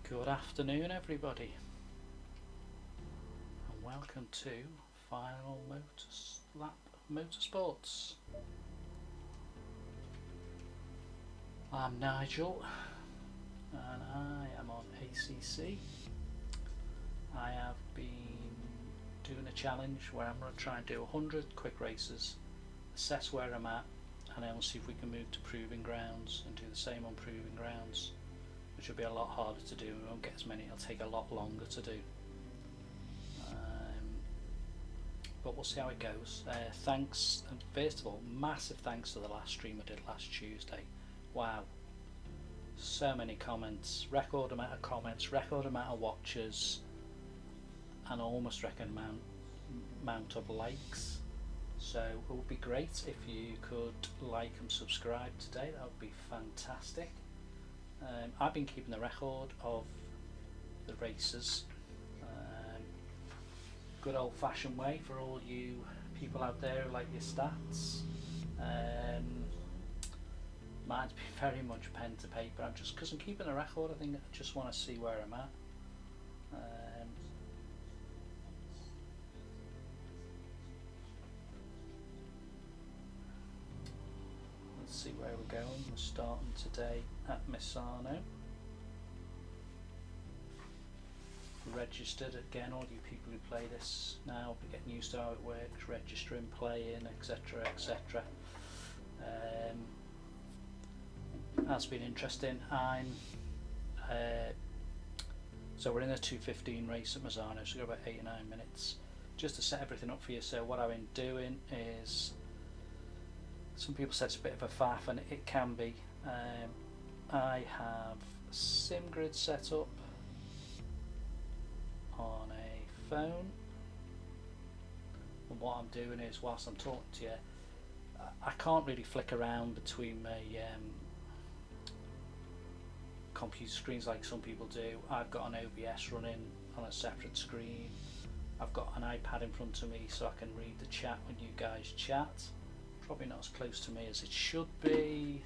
Good afternoon, everybody, and welcome to Final Lap Motorsports. I'm Nigel, and I am on ACC. I have been doing a challenge where I'm going to try and do 100 quick races, assess where I'm at, and then we'll see if we can move to proving grounds and do the same on proving grounds, which will be a lot harder to do. We won't get as many, it'll take a lot longer to do. But we'll see how it goes. Thanks, and first of all, massive thanks to the last stream I did last Tuesday. Wow, so many comments, record amount of comments, record amount of watchers, and almost record amount of likes. So it would be great if you could like and subscribe today. That would be fantastic. I've been keeping the record of the races, good old-fashioned way for all you people out there who like your stats. Mine's been very much pen to paper. I'm just because I'm keeping the record. I think I just want to see where I'm at. Let's see where we're going. We're starting today at Misano. Registered again, all you people who play this now will be getting used to how it works, registering, playing, etc, etc. That's been interesting. So we're in a 2:15 race at Misano, so we've got about 8 or 9 minutes just to set everything up for you. So what I've been doing is, some people said it's a bit of a faff, and it can be. I have SimGrid set up on a phone, and what I'm doing is, whilst I'm talking to you, I can't really flick around between my computer screens like some people do. I've got an OBS running on a separate screen. I've got an iPad in front of me so I can read the chat when you guys chat. Probably not as close to me as it should be.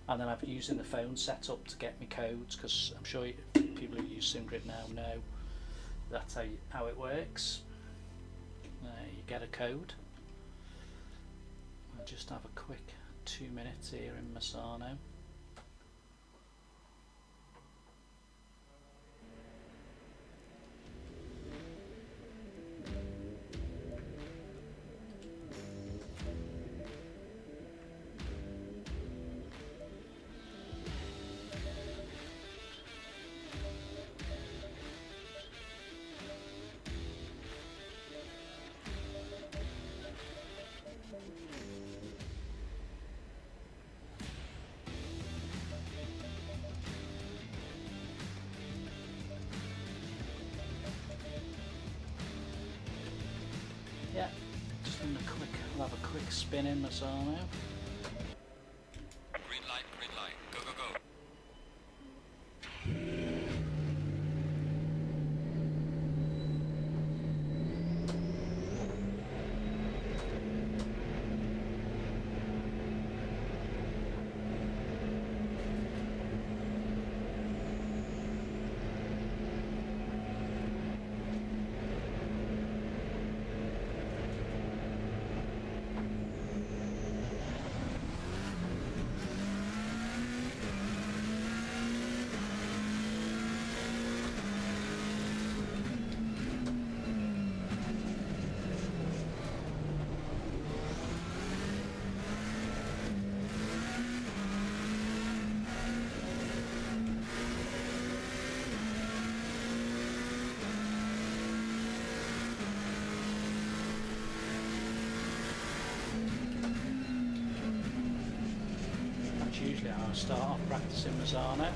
And then I've using the phone set up to get me codes, because I'm sure people who use SimGrid now know that's how it works. You get a code. I'll just have a quick 2 minutes here in Misano. Yeah, just having a quick, I'll have a quick spin in Misano. Green light, go, go, go. Usually I'll start off practicing Misano.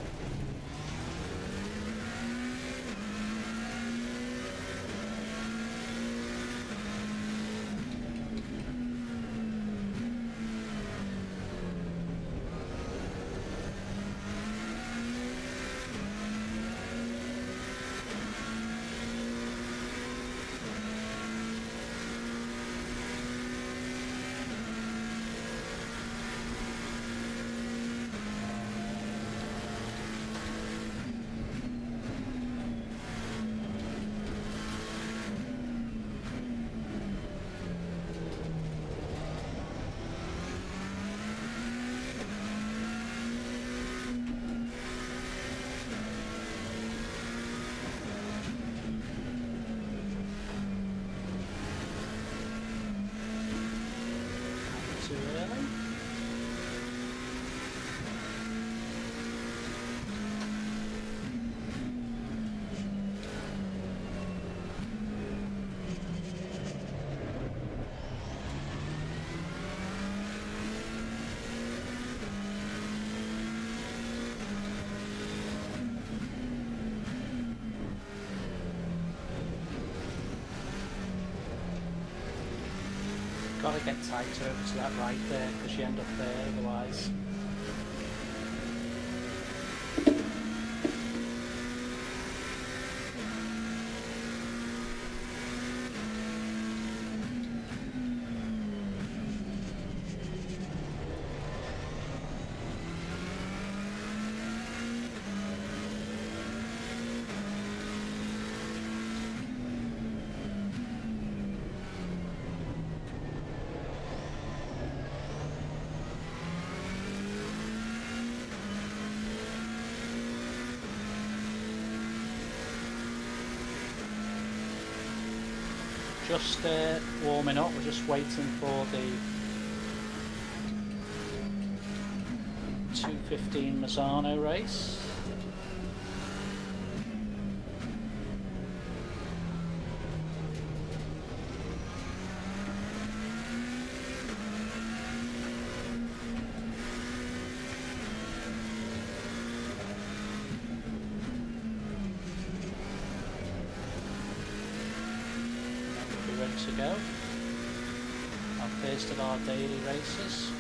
too early. Got to get tighter over to that right there because you end up there otherwise. Just warming up, we're just waiting for the 2:15 Mazzano race. Ready to go. Our first of our daily races.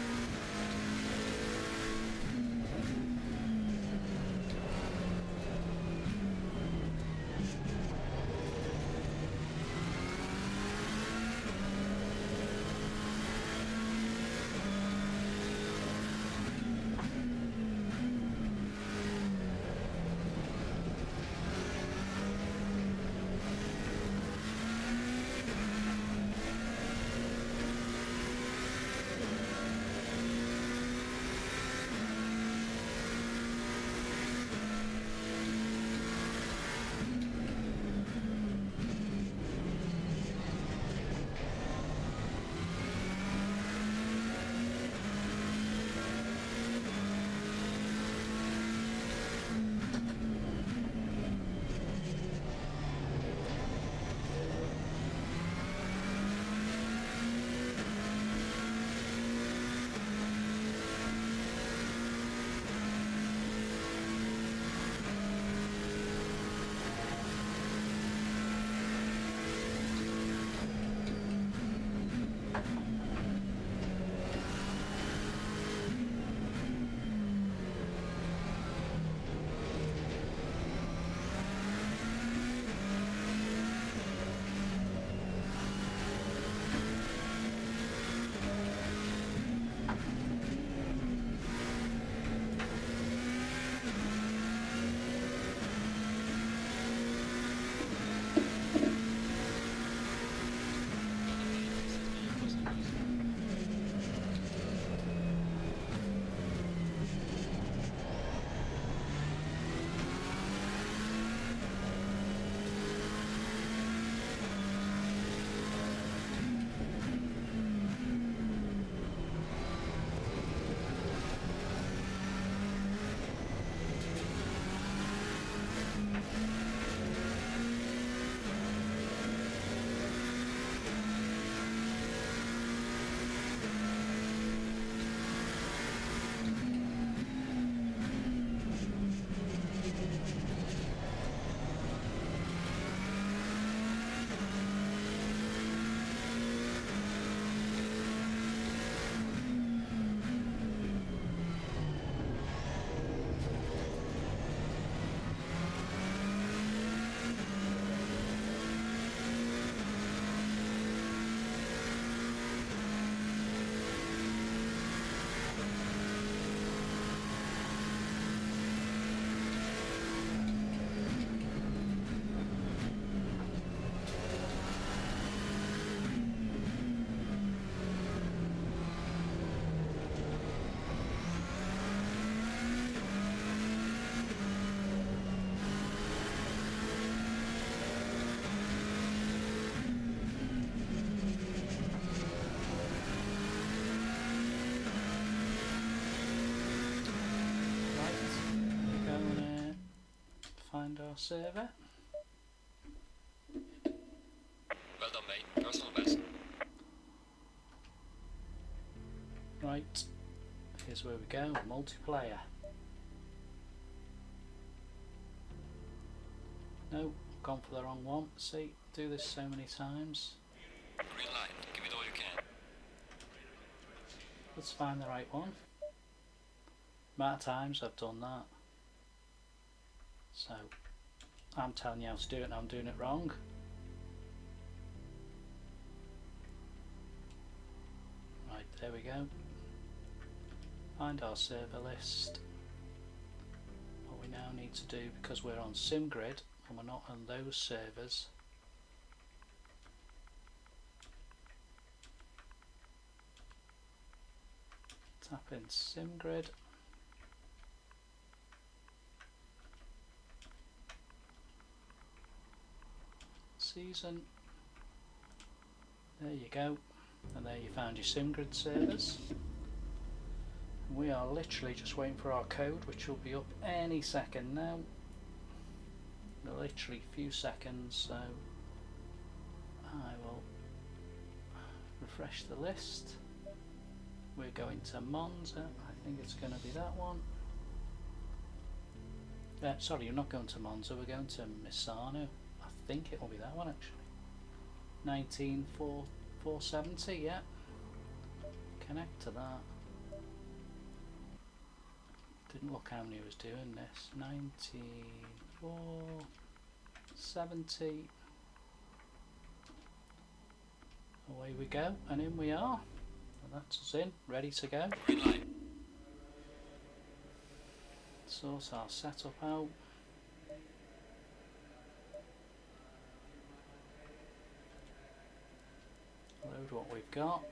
Find our server. Well done, mate. Personal best. Right, here's where we go, multiplayer. No, gone for the wrong one. See, do this so many times. Green light. Give it all you can. Let's find the right one. Amount of times I've done that. So, I'm telling you how to do it and I'm doing it wrong. Right, there we go. Find our server list. What we now need to do, because we're on SimGrid and we're not on those servers, tap in SimGrid. Season. There you go. And there you found your SimGrid servers. We are literally just waiting for our code, which will be up any second now. Literally a few seconds, so I will refresh the list. We're going to Monza. I think it's going to be that one. Sorry, you're not going to Monza, we're going to Misano. I think it will be that one actually. 19470, yeah. Connect to that. Didn't look how many was doing this. 9470. Away we go, and in we are. And that's us in, ready to go. Green light. Sort our setup out. Load what we've got.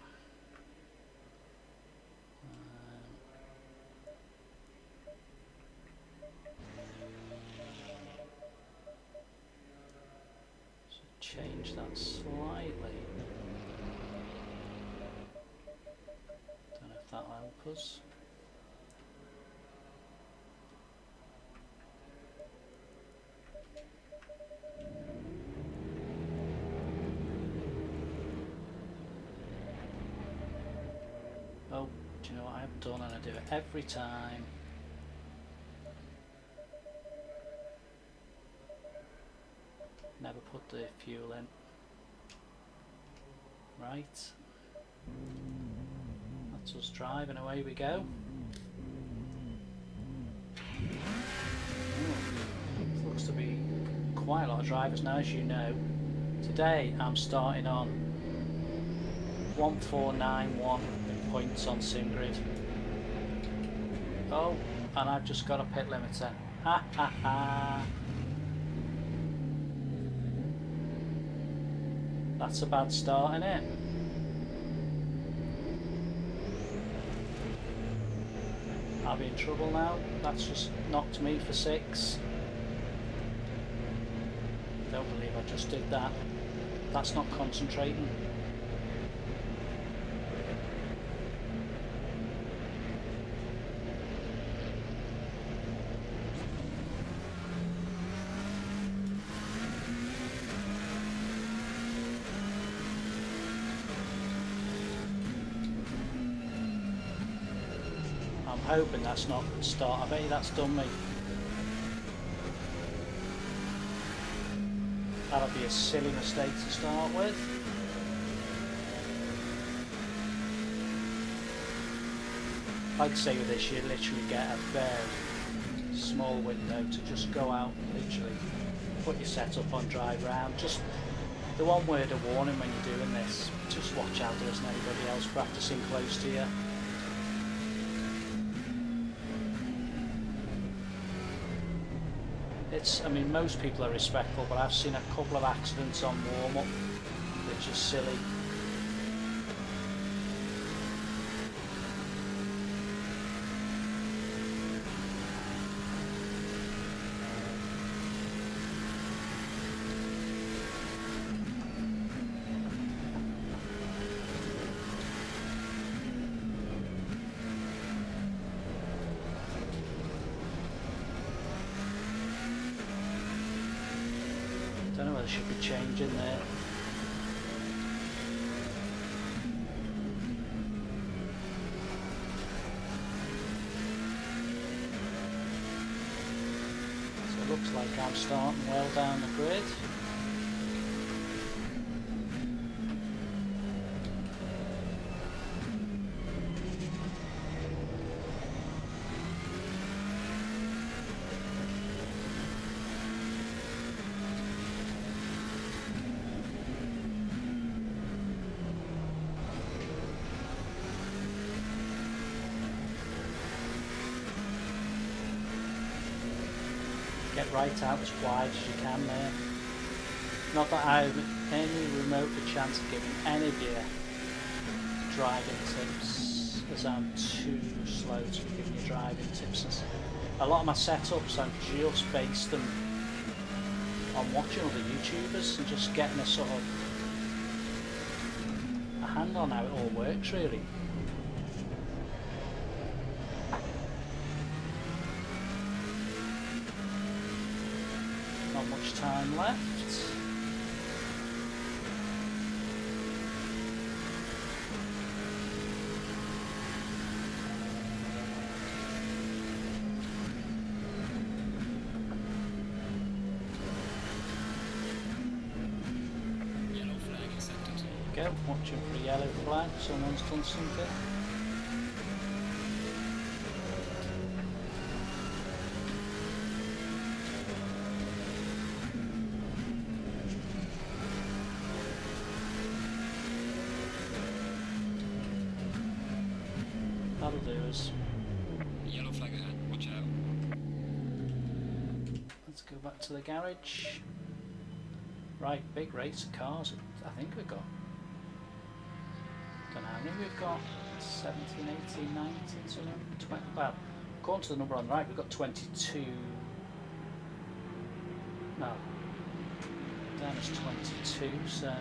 Change that slightly. Don't know if that'll help us. Oh, do you know what I've done, and I do it every time? Never put the fuel in. Right. That's us driving, away we go. Looks to be quite a lot of drivers now, as you know. Today I'm starting on 1491 in points on SimGrid. Oh, and I've just got a pit limiter. Ha ha ha. That's a bad start, isn't it? I'll be in trouble now. That's just knocked me for 6. Don't believe I just did that. That's not concentrating. I'm hoping that's not the start. I bet you that's done me. That'll be a silly mistake to start with. I'd say with this you literally get a very small window to just go out, literally put your setup on, drive around. Just the one word of warning when you're doing this, just watch out there isn't anybody else practicing close to you. I mean, most people are respectful, but I've seen a couple of accidents on warm-up, which is silly. Well, there should be change in there. So it looks like I'm starting well down the grid. Get right out as wide as you can there. Not that I have any remote chance of giving any of you driving tips, as I'm too slow to be giving you driving tips. A lot of my setups, I've just based them on watching other YouTubers and just getting a sort of a hand on how it all works really. Not much time left. Yellow flag accepted. Go, watching for a yellow flag, someone's done something. That'll do us. Yellow flag ahead. Watch out. Let's go back to the garage. Right, big race of cars. I think we've got, don't know how many we've got, 17, 18, 19, so 20, well, according to the number on the right, we've got 22, no, down as 22, so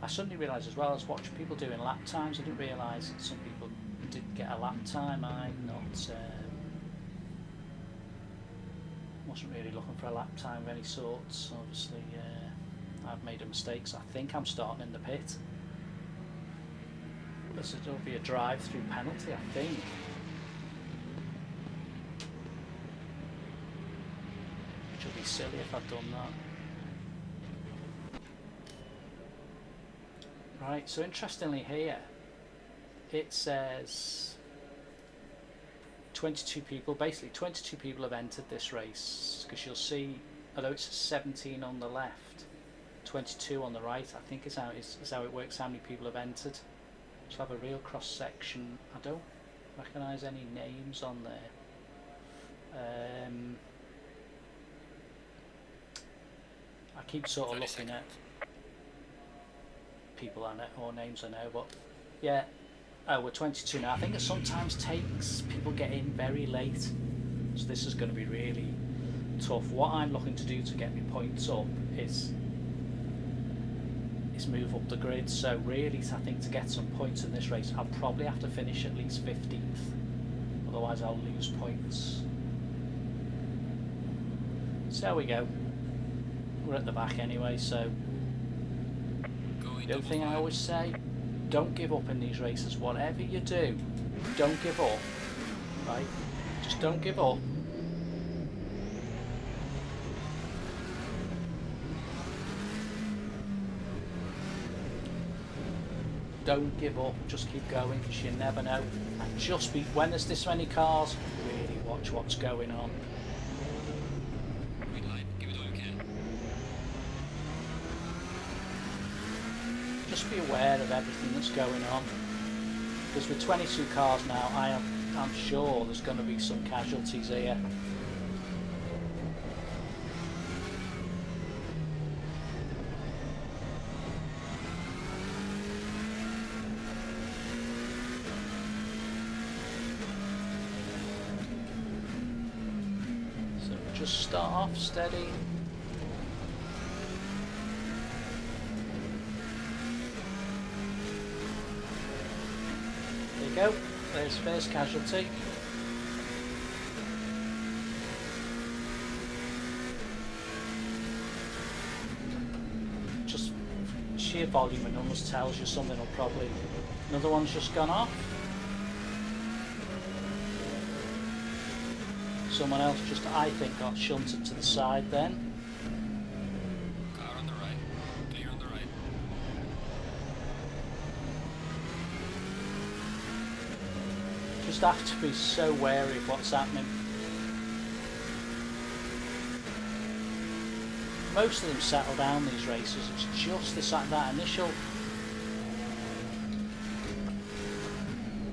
I suddenly realised as well, I was watching people doing lap times. I didn't realise that some people didn't get a lap time. I'm not, wasn't really looking for a lap time of any sorts. Obviously, I've made a mistake, so I think I'm starting in the pit. This will be a drive-through penalty, I think. Which will be silly if I've done that. Right, so interestingly here, it says 22 people, basically 22 people have entered this race, because you'll see, although it says 17 on the left, 22 on the right, I think is how it works, how many people have entered. So I have a real cross section. I don't recognise any names on there. I keep sort of looking at people I know, or names I know, but yeah, oh, we're 22 now. I think it sometimes takes, people get in very late, so this is going to be really tough. What I'm looking to do to get my points up is move up the grid, so really I think to get some points in this race I'll probably have to finish at least 15th, otherwise I'll lose points. So there we go, we're at the back anyway. So the other thing I always say, don't give up in these races. Whatever you do, don't give up, right? Just don't give up. Don't give up, just keep going, because you never know. And just be, when there's this many cars, really watch what's going on. Green light. Give it all you can. Just be aware of everything that's going on, because with 22 cars now, I'm sure there's going to be some casualties here. So just start off steady. There you go, there's first casualty. sheer volume of numbers tells you something will probably... Another one's just gone off. Someone else just, I think, got shunted to the side then. Car on the right. Clear on the right. Just have to be so wary of what's happening. Most of them settle down these races. It's just this, that initial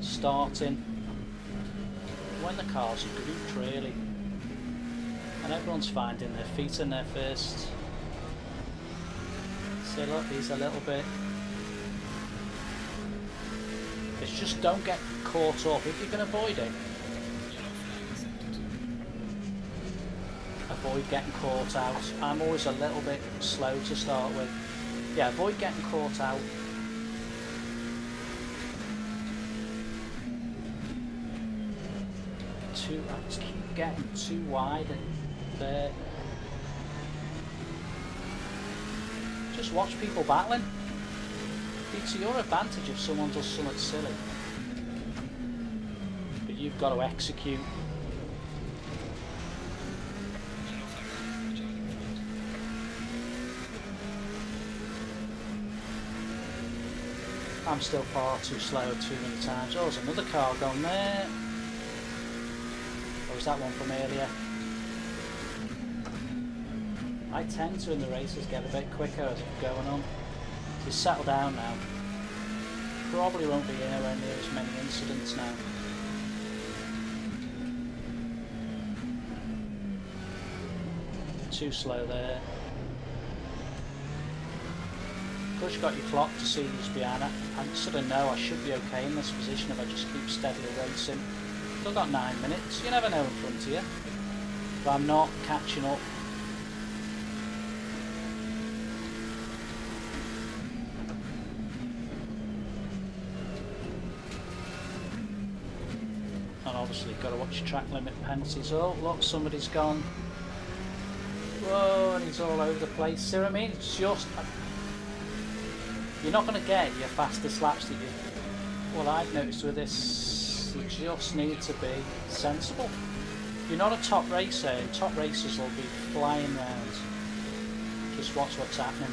starting when the cars are grouped really, and everyone's finding their feet in there first. So look, he's a little bit. It's just don't get caught up if you can avoid it. Yellow flag accepted. Avoid getting caught out. I'm always a little bit slow to start with. Yeah, avoid getting caught out. I just keep getting too wide and there. Just watch people battling. Be to your advantage if someone does something silly. But you've got to execute. Yellow flag ahead. Watch out in front. I'm still far too slow too many times. Oh, there's another car going there. Or was that one from earlier? I tend to in the races get a bit quicker as it's going on. So settle down now. Probably won't be anywhere near as many incidents now. Too slow there. Of course you've got your clock to see who's behind it. I sort of know I should be okay in this position if I just keep steadily racing. Still got 9 minutes, you never know in front of you. If I'm not catching up. And obviously got to watch your track limit penalties. Oh look, somebody's gone. Whoa, and he's all over the place. See what I mean? It's just... You're not going to get your fastest laps that you... Well, I've noticed with this... You just need to be sensible. You're not a top racer, and top racers will be flying round. Just watch what's happening.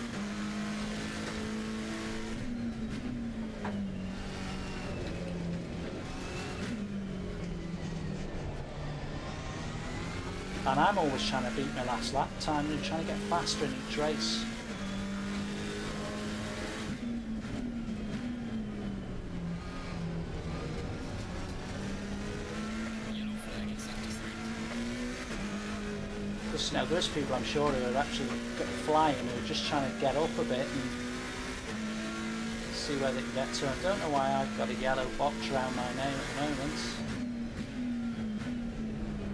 And I'm always trying to beat my last lap time and trying to get faster in each race. You know, there's people I'm sure who are actually flying, who are just trying to get up a bit and see where they can get to. I don't know why I've got a yellow box around my name at the moment.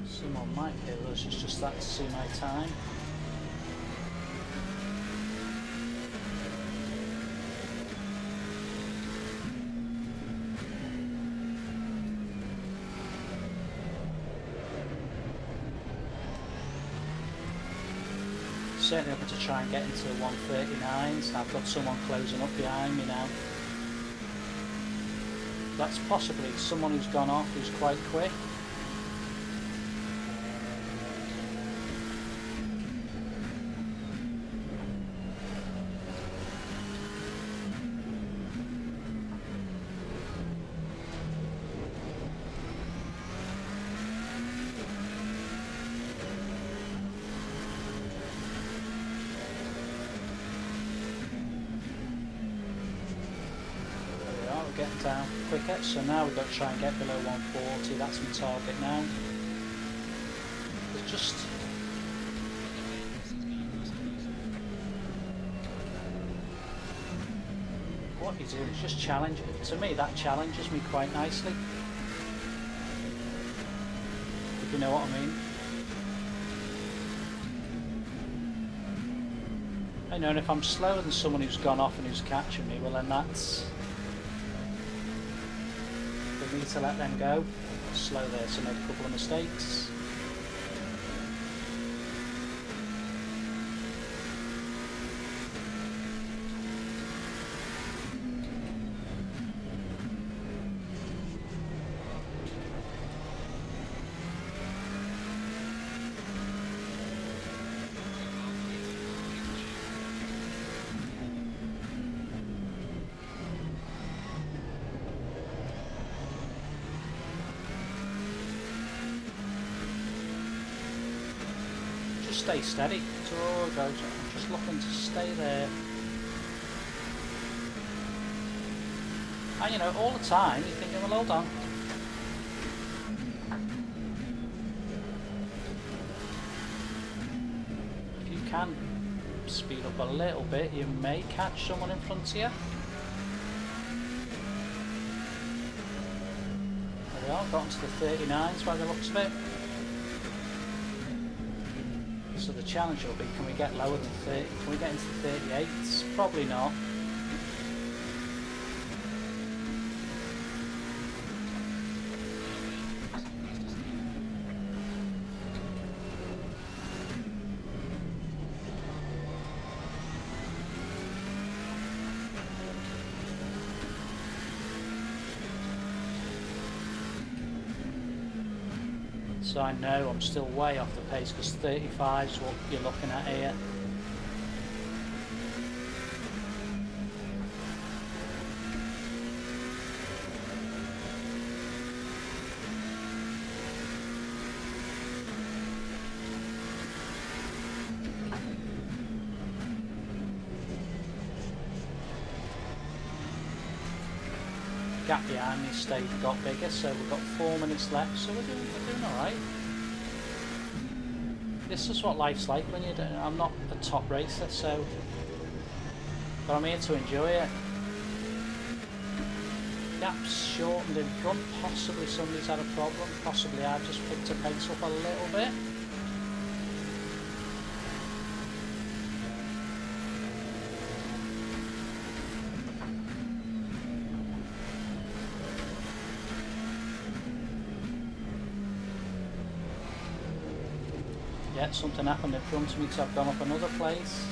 Someone might be able to just that to see my time. Certainly looking to try and get into the 139s. I've got someone closing up behind me now. That's possibly someone who's gone off who's quite quick. Getting down quicker, so now we've got to try and get below 140. That's my target now. It's just what you do is just challenge it. To me, that challenges me quite nicely, if you know what I mean. I know, and if I'm slower than someone who's gone off and who's catching me, well then that's for me to let them go. Slow there, so made a couple of mistakes. stay steady to all it goes. I'm just looking to stay there. And you know, all the time you're thinking, well, hold on. If you can speed up a little bit, you may catch someone in front of you. There we are, got into the 39s by the looks of it. So the challenge will be, can we get lower than 30? Can we get into the 38s? Probably not. So I know I'm still way off the pace because 35 is what you're looking at here. Gap behind me got bigger, so we've got 4 minutes left, so we're doing alright. This is what life's like when you don't. I'm not a top racer, so but I'm here to enjoy it. Gap's shortened in front, possibly somebody's had a problem, possibly I've just picked a pace up a little bit. Yeah, something happened in front of me because I've gone up another place.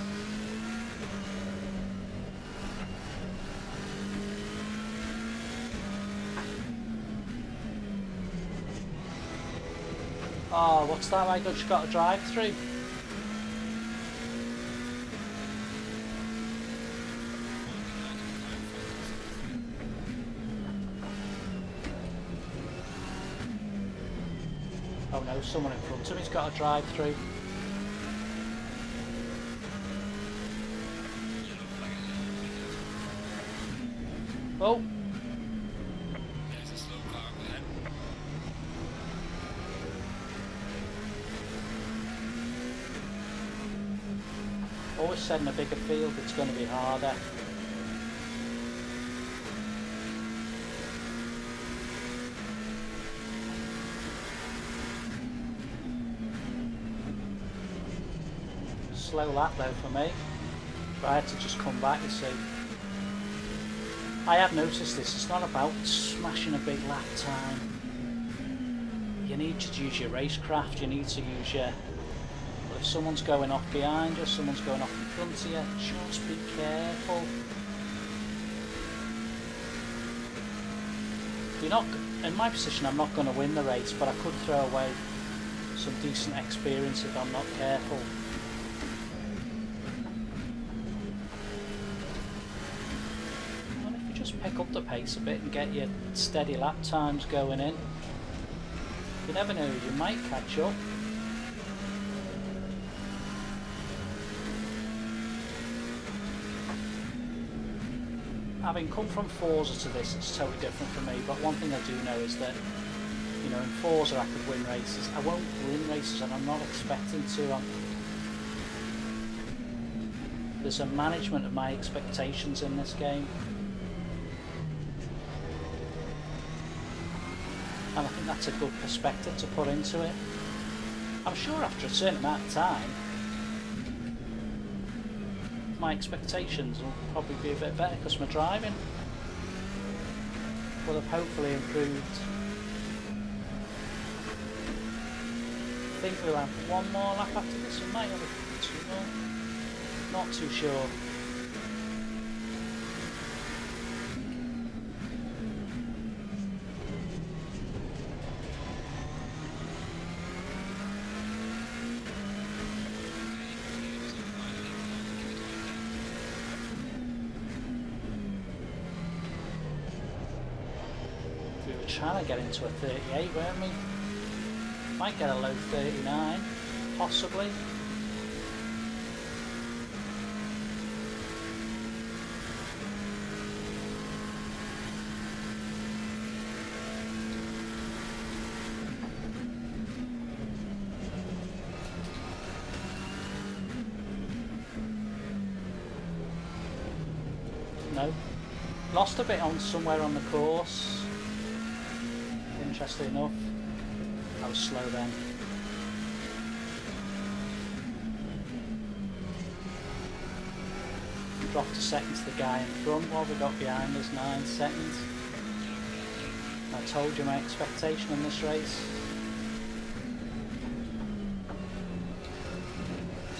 Oh, what's that? I just got a drive through. Oh no, someone in front of me's got a drive through. Oh! There's a slow car up ahead. Always said in a bigger field it's going to be harder. Slow lap though for me, but I had to just come back, you see. I have noticed this, it's not about smashing a big lap time. You need to use your racecraft, you need to use your... Well, if someone's going off behind you, someone's going off in front of you, just be careful. You're not, in my position I'm not going to win the race, but I could throw away some decent experience if I'm not careful. Just pick up the pace a bit and get your steady lap times going in. You never know, you might catch up. Having come from Forza to this, it's totally different for me, but one thing I do know is that, you know, in Forza I could win races. I won't win races and I'm not expecting to. There's a management of my expectations in this game. And I think that's a good perspective to put into it. I'm sure after a certain amount of time, my expectations will probably be a bit better because my driving will have hopefully improved. I think we'll have one more lap after this, we might have two more. Not too sure. Trying to get into a 38, weren't we? Might get a low 39, possibly. No. Lost a bit on somewhere on the course. Interesting enough. I was slow then. Dropped a second to the guy in front while we got behind us, 9 seconds. I told you my expectation in this race.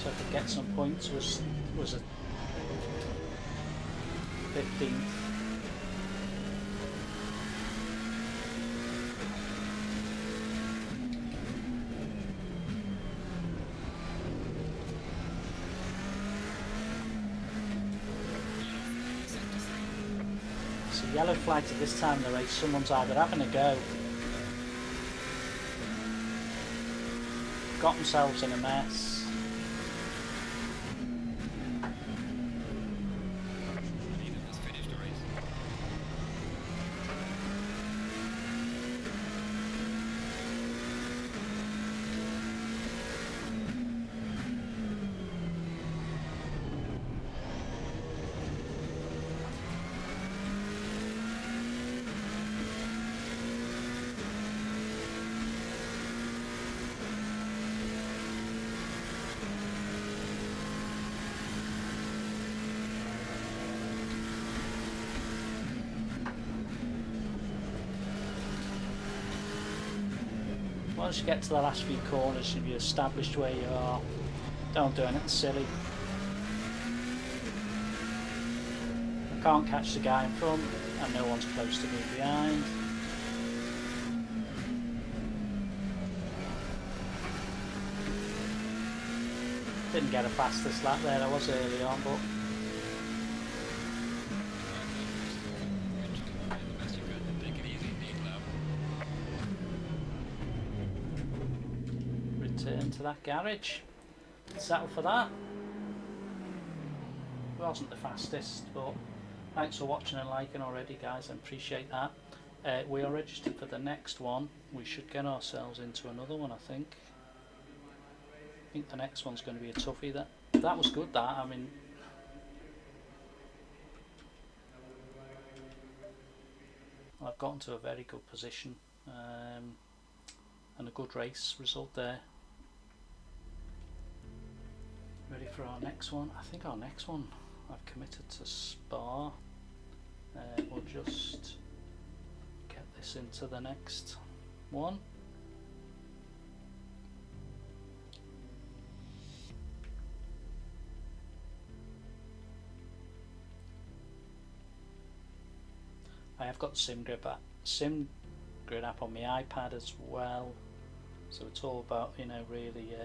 So I could get some points was a 15th. So yellow flag at this time in the race, someone's either having a go, got themselves in a mess, once you get to the last few corners and you've established where you are, don't do anything silly. I can't catch the guy in front and no one's close to me behind. Didn't get a fastest lap there, I was early on, but return to that garage. Settle for that. It wasn't the fastest, but thanks for watching and liking already, guys. I appreciate that. We are registered for the next one. We should get ourselves into another one, I think. I think the next one's going to be a toughie. That was good, that. I mean, I've gotten to a very good position and a good race result there. Ready for our next one? I think our next one, I've committed to Spa. We'll just get this into the next one. I have got the SimGrid app on my iPad as well, so it's all about, you know, really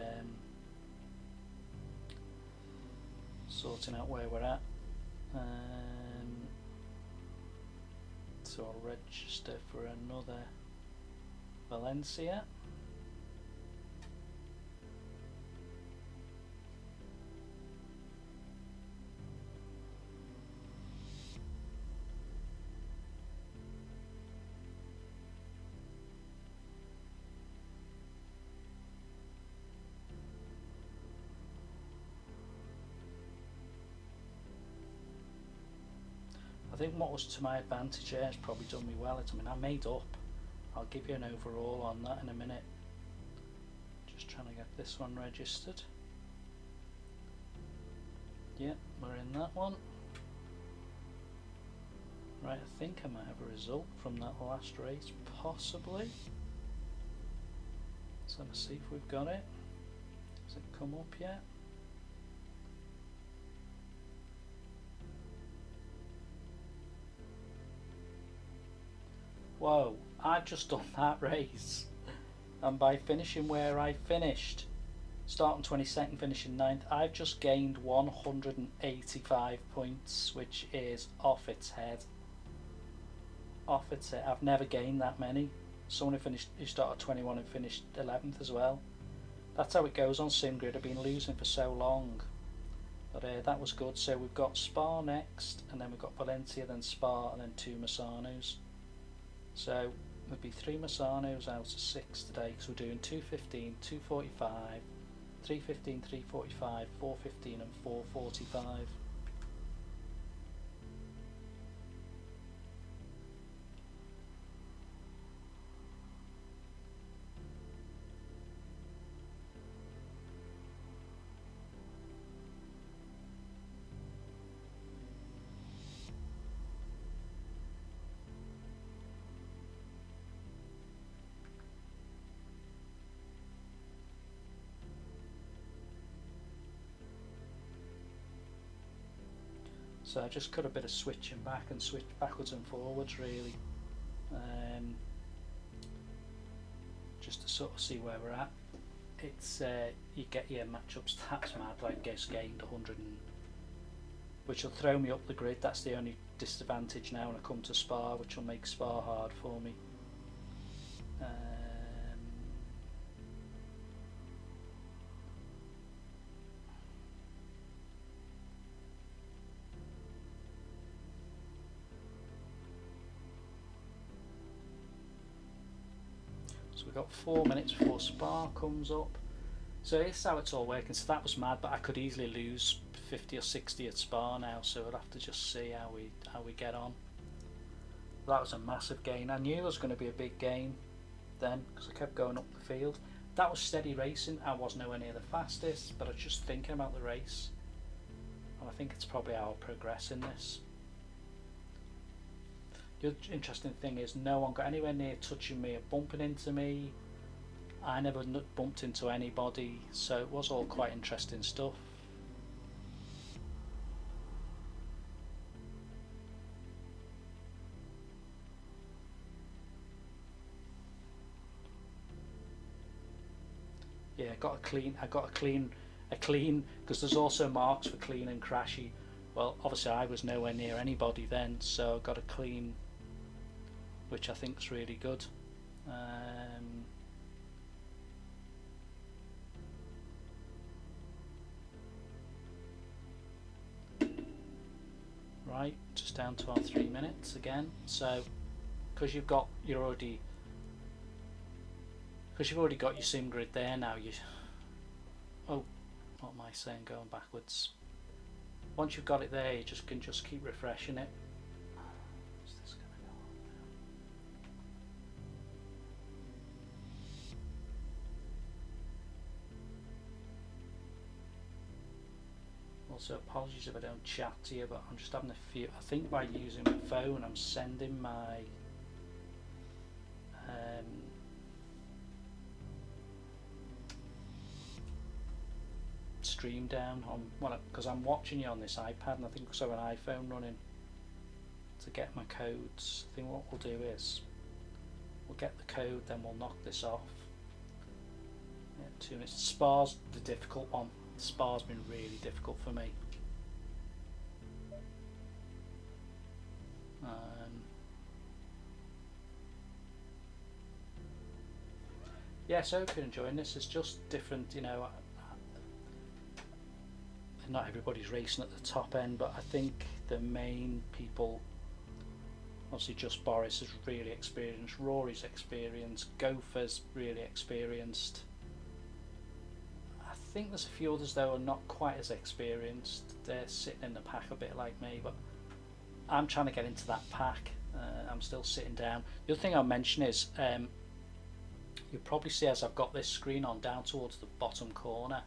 sorting out where we're at. So I'll register for another Valencia. I think what was to my advantage there has probably done me well. I mean, I made up. I'll give you an overall on that in a minute. Just trying to get this one registered. Yeah, we're in that one. Right, I think I might have a result from that last race, possibly. So let's see if we've got it. Has it come up yet? Whoa, I've just done that race, and by finishing where I finished, starting 22nd, finishing 9th, I've just gained 185 points, which is off its head. Off its head. I've never gained that many. Someone who started 21 and finished 11th as well. That's how it goes on SimGrid. I've been losing for so long. But that was good. So we've got Spa next, and then we've got Valencia, then Spa, and then 2 Missanos. So there'll be 3 Missanos out of 6 today, because we're doing 2:15, 2:45, 3:15, 3:45, 4:15 and 4:45. So I just cut a bit of switching back and switch backwards and forwards really, just to sort of see where we're at. It's you get your matchup stats mad, like guess gained 100 and, which will throw me up the grid. That's the only disadvantage now when I come to Spa, which will make Spa hard for me. So we've got 4 minutes before Spa comes up. So here's how it's all working. So that was mad, but I could easily lose 50 or 60 at Spa now, so we'll have to just see how we get on. That was a massive gain. I knew it was going to be a big gain then, because I kept going up the field. That was steady racing. I was nowhere near the fastest, but I was just thinking about the race, and I think it's probably how I'll progress in this. The other interesting thing is no one got anywhere near touching me or bumping into me. I never bumped into anybody, so it was all quite interesting stuff. Yeah, I got a clean, because there's also marks for clean and crashy. Well, obviously I was nowhere near anybody then, so I got a clean, which I think is really good. Right, just down to our 3 minutes again. So, because you've already got your sim grid there now, oh, what am I saying? Going backwards. Once you've got it there, you can just keep refreshing it. Is this gonna go on now? Also, apologies if I don't chat to you, but I'm just having a few. I think by using my phone, I'm sending my stream down on because I'm watching you on this iPad, and I think also an iPhone running to get my codes. I think what we'll do is we'll get the code, then we'll knock this off. Yeah, 2 minutes. Spa's the difficult one. Spa's been really difficult for me. Yeah, so if you're enjoying this, it's just different, you know. Not everybody's racing at the top end, but I think the main people, obviously just Boris is really experienced, Rory's experienced, Gopher's really experienced. I think there's a few others though are not quite as experienced. They're sitting in the pack a bit like me, but I'm trying to get into that pack. I'm still sitting down. The other thing I'll mention is you'll probably see as I've got this screen on down towards the bottom corner,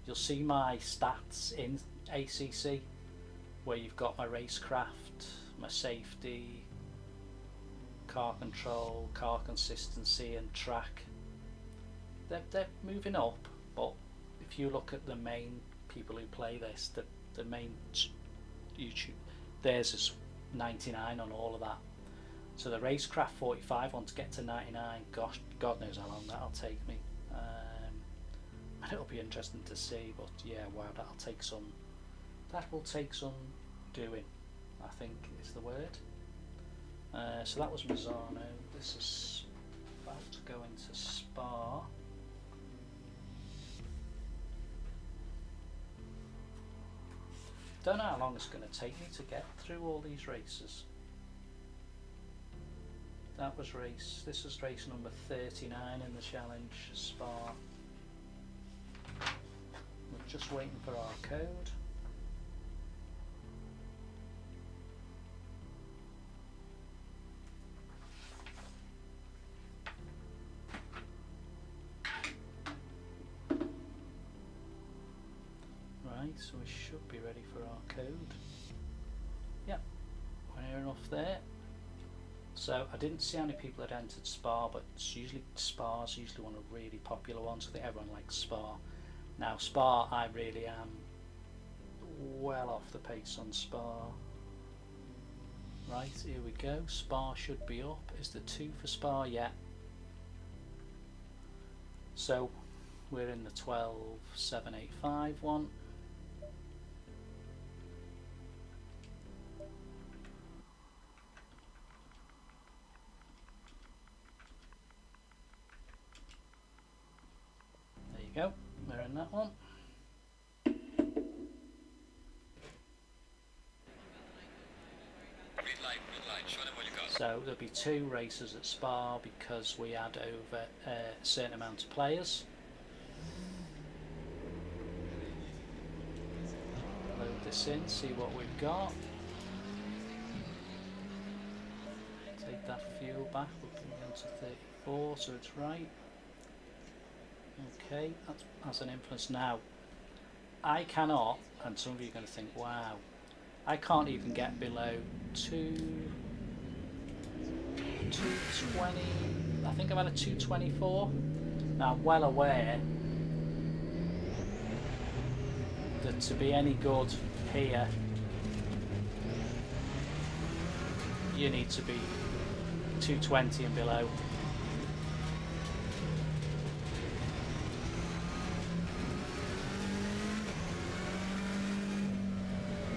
you'll see my stats in ACC, where you've got my racecraft, my safety, car control, car consistency and track. They're moving up, but if you look at the main people who play this, the main YouTube, theirs is 99 on all of that. So the racecraft 45 want to get to 99. Gosh, God knows how long that'll take me. And it'll be interesting to see, but yeah, wow, that will take some doing, I think is the word. So that was Mazzano. This is about to go into Spa. Don't know how long it's going to take me to get through all these races. This is race number 39 in the challenge, Spa. We're just waiting for our code. Right, so we should be ready for our code. Yep, we're near enough there. So I didn't see how many people had entered Spa, but Spa's usually one of the really popular ones. I think everyone likes Spa. Now Spa, I really am well off the pace on Spa. Right, here we go. Spa should be up. Is the 2 for Spa? Yeah. So we're in the 12,785 one. There you go. We're in that one. Green light, show them what you got. So there'll be 2 races at Spa because we had over a certain amount of players. Load this in, see what we've got. Take that fuel back, we'll bring it down to 34 so it's right. Okay, that has an influence now. I cannot, and some of you are going to think, wow, I can't even get below 220. I think I'm at a 224. Now I'm well aware that to be any good here you need to be 220 and below.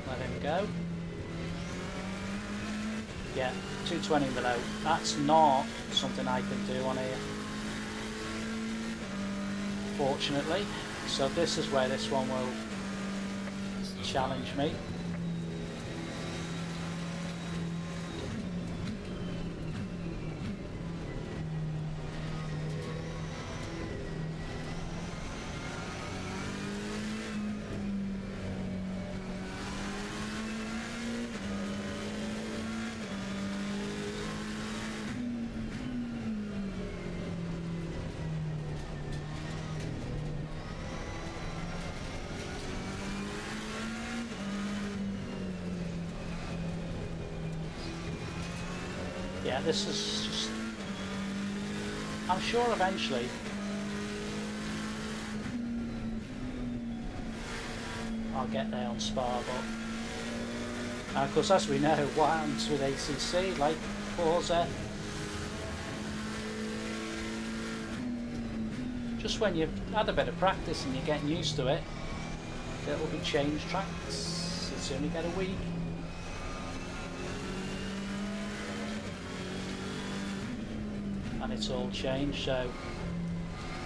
Let him go. Yeah, 220 and below. That's not something I can do on here, fortunately. So this is where this one will challenge me. Yeah, this is just... I'm sure eventually I'll get there on Spa, but of course, as we know, what happens with ACC, like Forza, just when you've had a bit of practice and you're getting used to it, it'll be changed tracks. It's only get a week. And it's all changed, so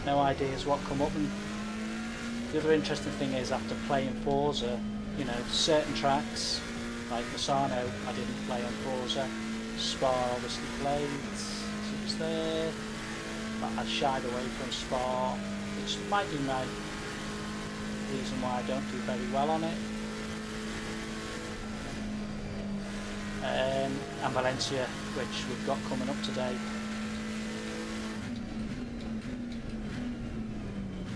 no ideas what come up. And the other interesting thing is, after playing Forza, you know, certain tracks like Misano I didn't play on Forza, Spa obviously played, so it was there, but I shied away from Spa, which might be my reason why I don't do very well on it. And Valencia, which we've got coming up today,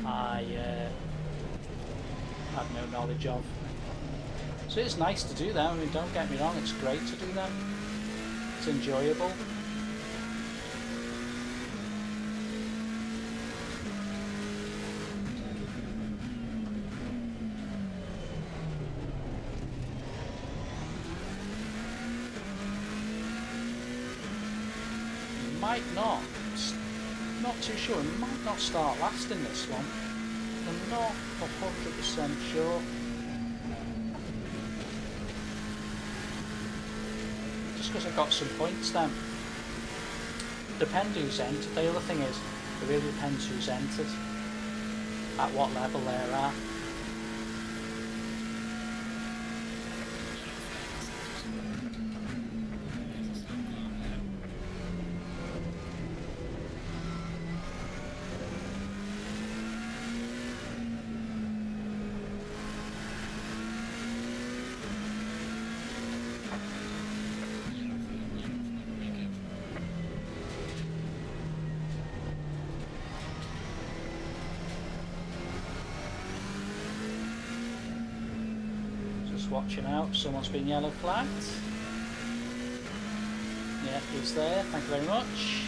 I had no knowledge of. So it's nice to do that. I mean, don't get me wrong, it's great to do that. It's enjoyable. Might not too sure, it might not start last in this one. I'm not 100% sure. Just because I got some points then. Depends who's entered. The other thing is, it really depends who's entered, at what level they're at. Watching out, someone's been yellow flagged. Yeah, he's there, thank you very much.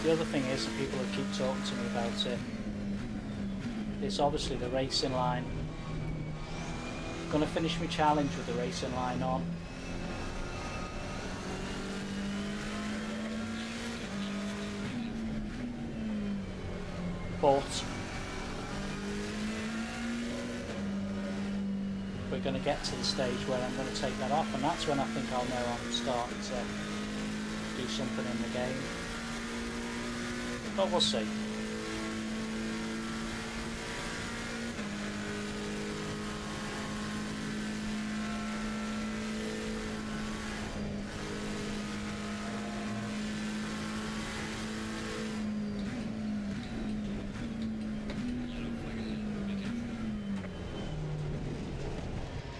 The other thing is, and people who keep talking to me about it, is obviously the racing line. I'm going to finish my challenge with the racing line on. But we're going to get to the stage where I'm going to take that off, and that's when I think I'll know I'm starting to do something in the game. But we'll see.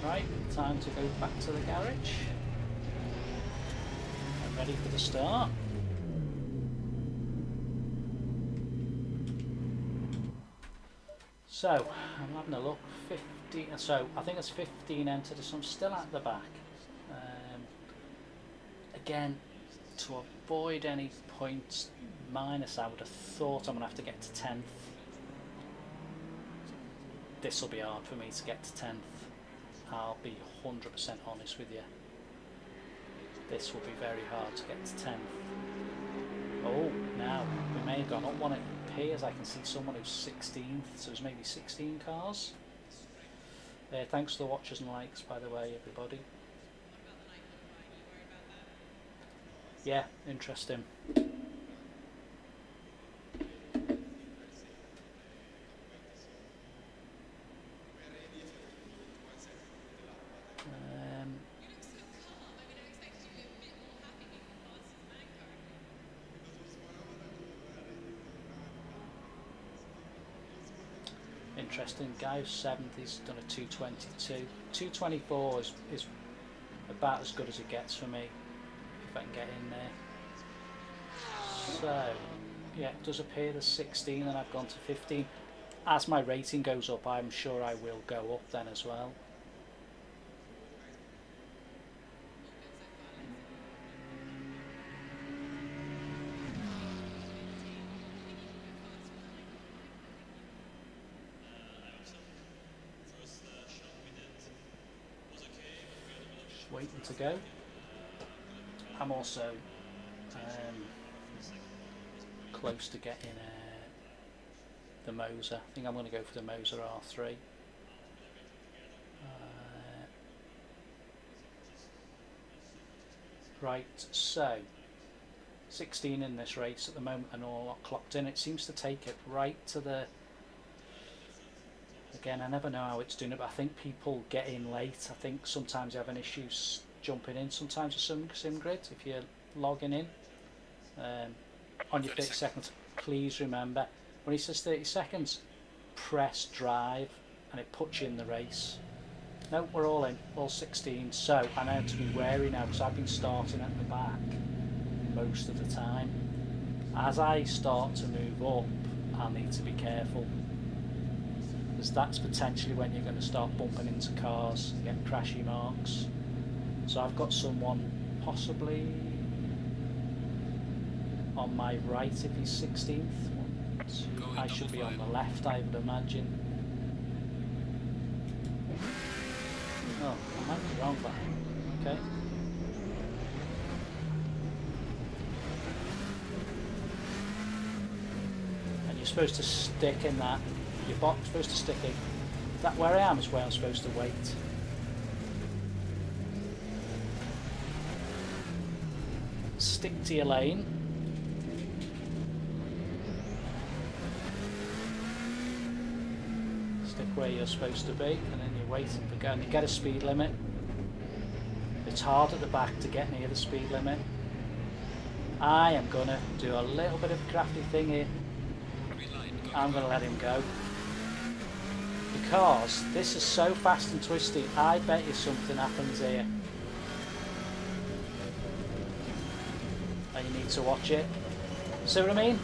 Right, time to go back to the garage. I'm ready for the start. So, I'm having a look. 15. So, I think it's 15 entered, so I'm still at the back. Again, to avoid any points minus, I would have thought I'm going to have to get to 10th. This will be hard for me to get to 10th. I'll be 100% honest with you. This will be very hard to get to 10th. Oh, now we may have gone up one. It appears I can see someone who's 16th, so there's maybe 16 cars. Thanks for the watches and likes, by the way, everybody. Yeah, interesting. Interesting. Guy who's 7th, he's done a 222. 224 is about as good as it gets for me, if I can get in there. So, yeah, it does appear there's 16 and I've gone to 15. As my rating goes up, I'm sure I will go up then as well. Waiting to go. I'm also close to getting the Moser. I think I'm going to go for the Moser R3. Right, so 16 in this race at the moment and all clocked in. It seems to take it right to the... Again, I never know how it's doing it, but I think people get in late. I think sometimes you have an issue jumping in. Sometimes with SimGrid, if you're logging in on your 30 seconds, please remember when he says 30 seconds, press drive, and it puts you in the race. No, we're all in, all 16. So I know to be wary now because I've been starting at the back most of the time. As I start to move up, I need to be careful. That's potentially when you're going to start bumping into cars, get crashy marks. So I've got someone possibly on my right if he's 16th. I should be on the left, I would imagine. Oh, I might be wrong there. Okay. And you're supposed to stick in that. Your box supposed to stick in. That where I am is where I'm supposed to wait. Stick to your lane. Stick where you're supposed to be, and then you're waiting for going. You get a speed limit. It's hard at the back to get near the speed limit. I am gonna do a little bit of a crafty thing here. I'm gonna let him go. Because this is so fast and twisty, I bet you something happens here. And you need to watch it. See what I mean?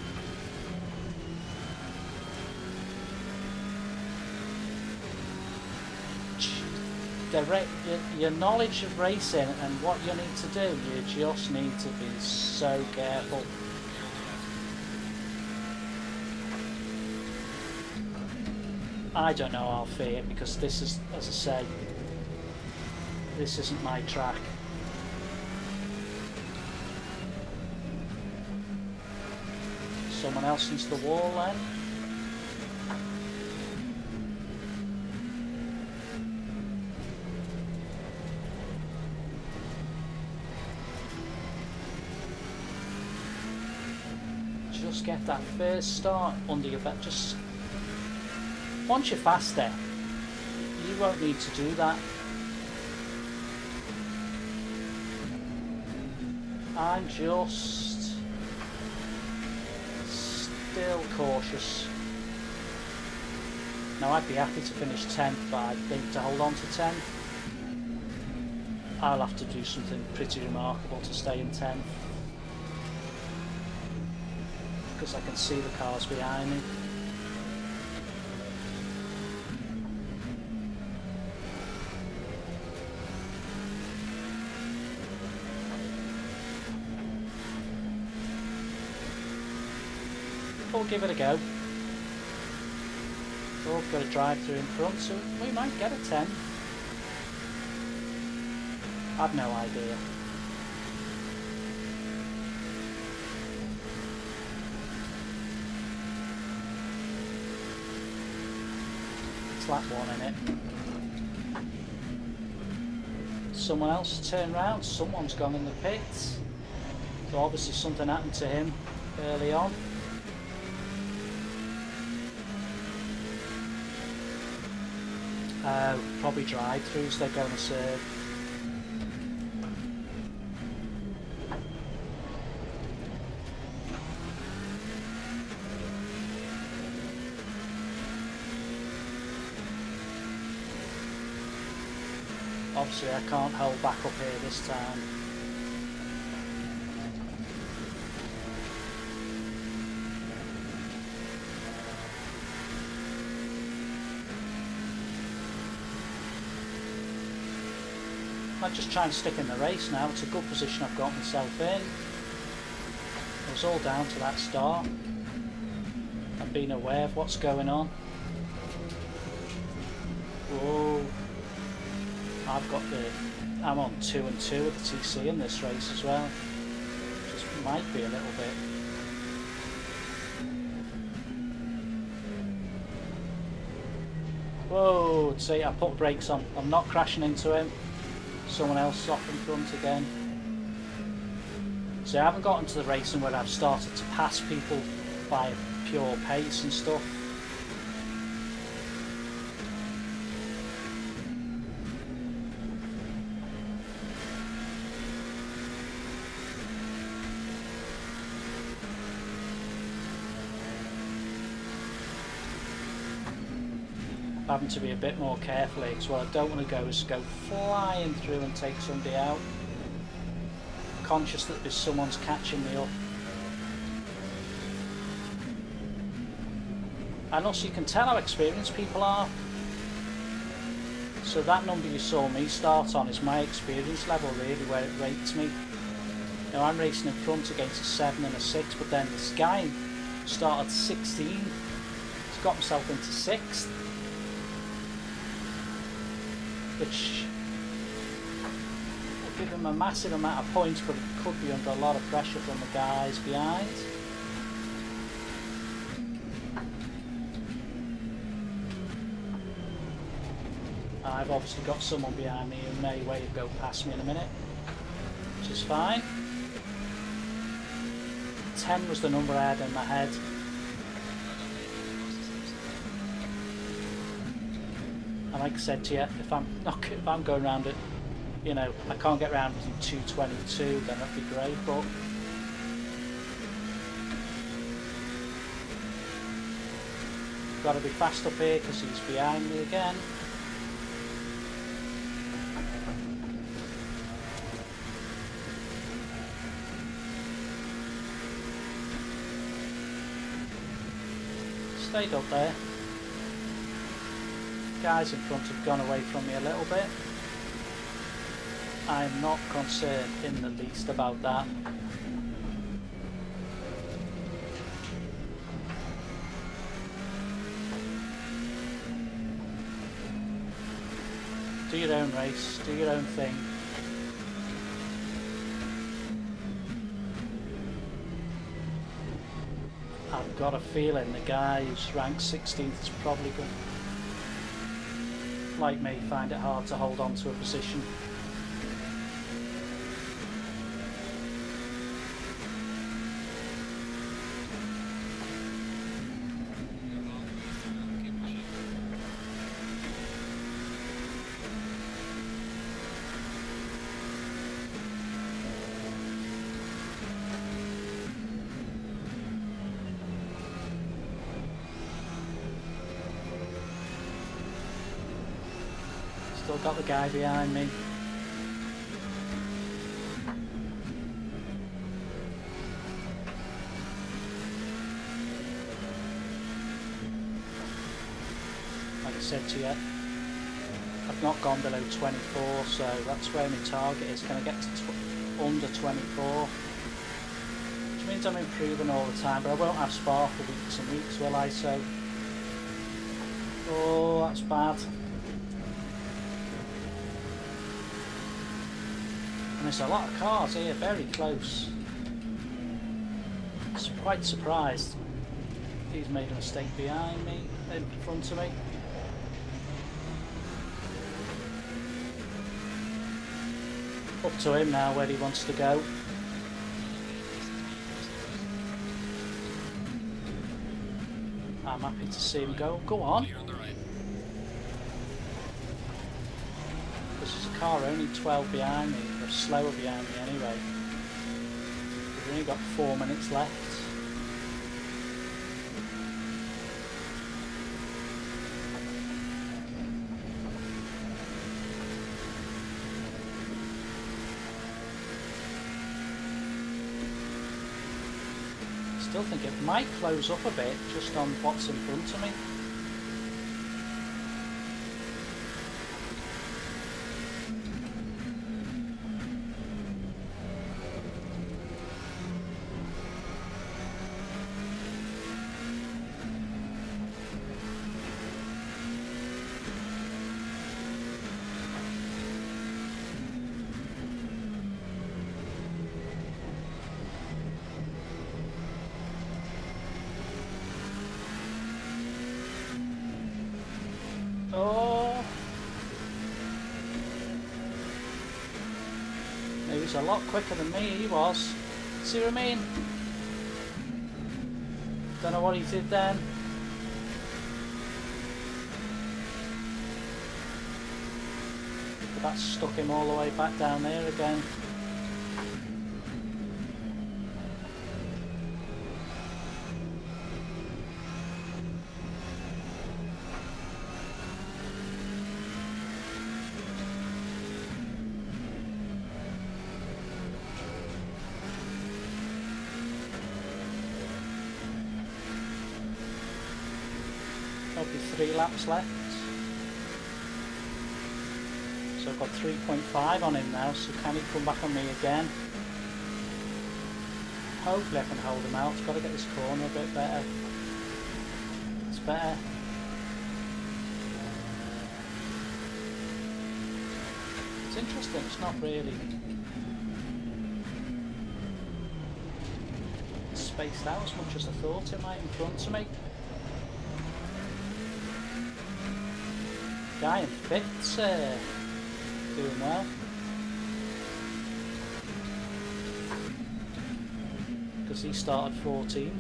Your knowledge of racing and what you need to do, you just need to be so careful. I don't know how I'll fare because this is, as I say, this isn't my track. Someone else into the wall then. Just get that first start under your belt. Just once you're faster, you won't need to do that. I'm just still cautious. Now I'd be happy to finish 10th, but I think to hold on to 10th, I'll have to do something pretty remarkable to stay in 10th. Because I can see the cars behind me. We'll give it a go. Oh, we've got a drive through in front, so we might get a 10. I've no idea. It's lap 1 in it. Someone else turn round, someone's gone in the pits. So obviously something happened to him early on. Probably drive-throughs they're going to serve. Obviously I can't hold back up here this time. I'll just try and stick in the race now. It's a good position I've got myself in. It was all down to that start and being aware of what's going on. Whoa. I'm on 2 and 2 with the TC in this race as well. Just might be a little bit. Whoa, see, I put brakes on. I'm not crashing into him. Someone else off in front again. So I haven't gotten to the racing where I've started to pass people by pure pace and stuff. Having to be a bit more careful here, because what I don't want to go is go flying through and take somebody out. Conscious that someone's catching me up. And also you can tell how experienced people are. So that number you saw me start on is my experience level really, where it rates me. Now I'm racing in front against a 7 and a 6, but then this guy started 16. He's got himself into 6th. Which will give him a massive amount of points, but it could be under a lot of pressure from the guys behind. I've obviously got someone behind me who may well go past me in a minute, which is fine. 10 was the number I had in my head. And like I said to you, if I'm going around it, you know, I can't get around within 2:22, then that'd be great. But got to be fast up here because he's behind me again. Stayed up there. Guys in front have gone away from me a little bit. I'm not concerned in the least about that. your own race, do your own thing. I've got a feeling the guy who's ranked 16th is probably going to, like me, find it hard to hold on to a position. Still got the guy behind me. Like I said to you, I've not gone below 24, so that's where my target is. Can I get to under 24? Which means I'm improving all the time, but I won't have Spa for weeks and weeks, will I? So, oh, that's bad. And there's a lot of cars here, very close. I'm quite surprised. He's made a mistake behind me, in front of me. Up to him now where he wants to go. I'm happy to see him go. Go on. Clear on the right. This is a car only 12 behind me, or slower behind me anyway. We've only got 4 minutes left. Still think it might close up a bit just on what's in front of me. Oh, he was a lot quicker than me, he was. See what I mean? Don't know what he did then. But that stuck him all the way back down there again. Probably 3 laps left. So I've got 3.5 on him now, so can he come back on me again? Hopefully I can hold him out. I've got to get this corner a bit better. It's better. It's interesting, it's not really spaced out as much as I thought it might in front of me. Guy in 5th's doing well. Because he started 14th.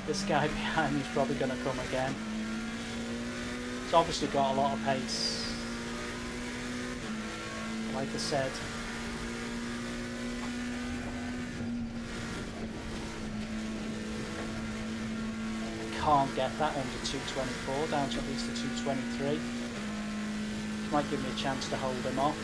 This guy behind me is probably going to come again. He's obviously got a lot of pace. Like I said, can't get that under 224, down to at least a 223. Might give me a chance to hold him off.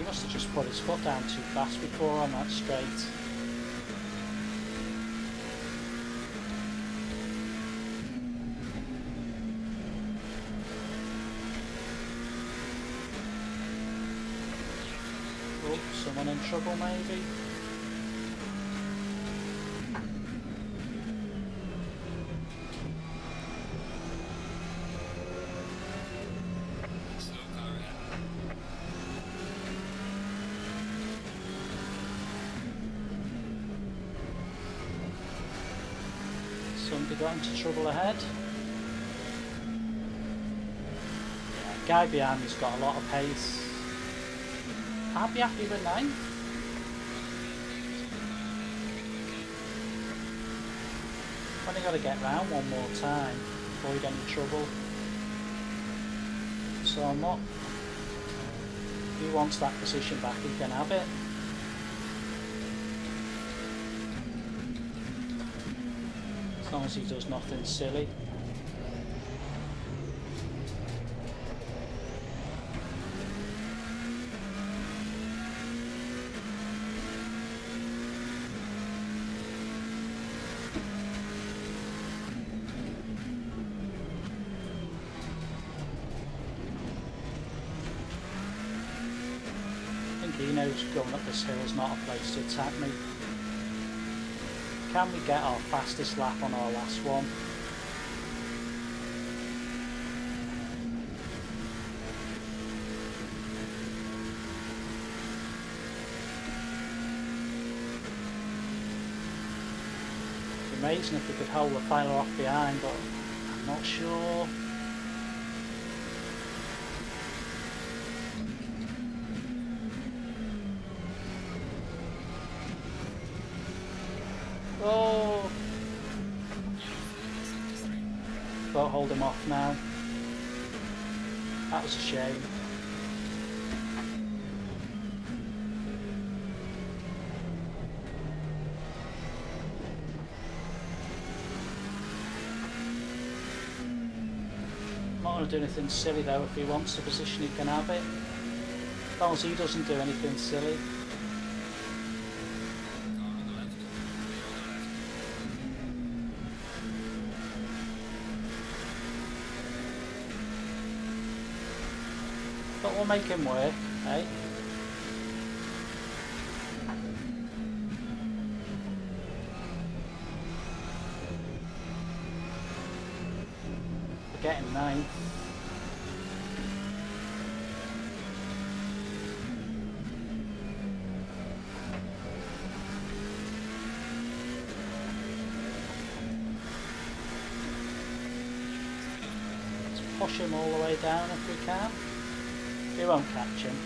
must have just put his foot down too fast before on that straight. Oh, someone in trouble maybe? Slow car ahead. Somebody got into trouble ahead. Yeah, guy behind me's got a lot of pace. I'd be happy with 9. Only got to get round one more time, avoid any trouble. So I'm not. If he wants that position back, he can have it. As long as he does nothing silly. I think he knows going up this hill is not a place to attack me. Can we get our fastest lap on our last one? It'd be amazing if we could hold the fire off behind, but I'm not sure. Oh! Won't hold him off now. That was a shame. Not going to do anything silly though. If he wants the position, he can have it. As long as he doesn't do anything silly. Car on the left. Clear on the left. But we'll make him work, eh? We're getting 9th. Let's push him all the way down if we can. We won't catch him.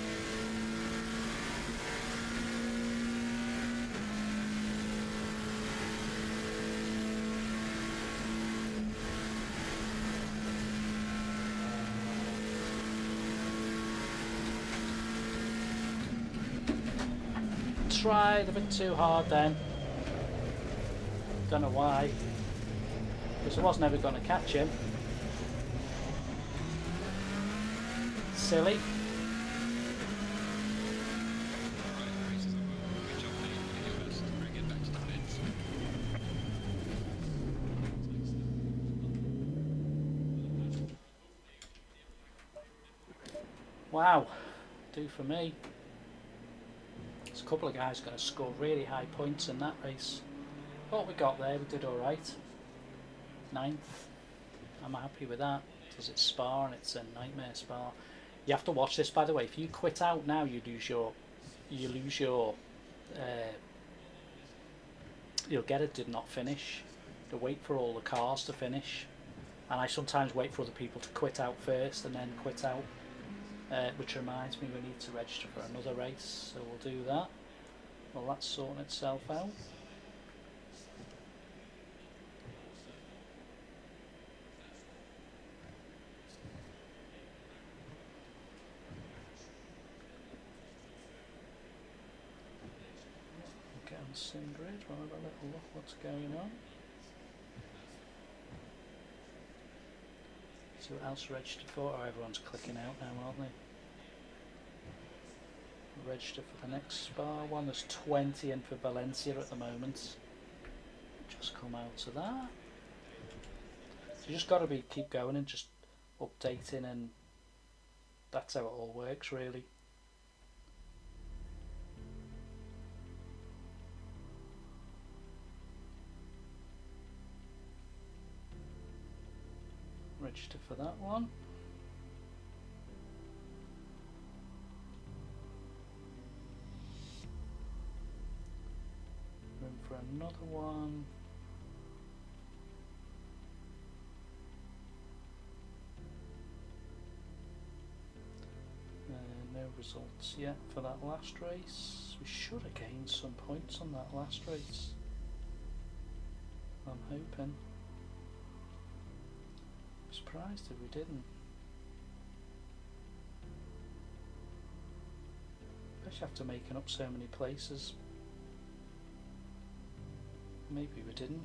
Tried a bit too hard then. Don't know why. Because I was never going to catch him. Silly. Right, the race is over. Good job, mate. You did your best to bring it back to the pits. Wow. Do for me. There's a couple of guys going to score really high points in that race. What we got there, we did alright. 9th. I'm happy with that. Because it's Spa and it's a nightmare Spa. You have to watch this, by the way. If you quit out now, you lose your you'll get a did not finish. To wait for all the cars to finish, and I sometimes wait for other people to quit out first and then quit out, which reminds me we need to register for another race, so we'll do that. Well, that's sorting itself out. Get on Singrid, we'll have a little look what's going on. See what else registered for. Oh, everyone's clicking out now, aren't they? Register for the next Spa one. There's 20 in for Valencia at the moment. Just come out of that. So you just got to keep going and just updating, and that's how it all works really. Register for that one. Room for another one. No results yet for that last race. We should have gained some points on that last race, I'm hoping. I'm surprised if we didn't. Especially after making up so many places. Maybe we didn't.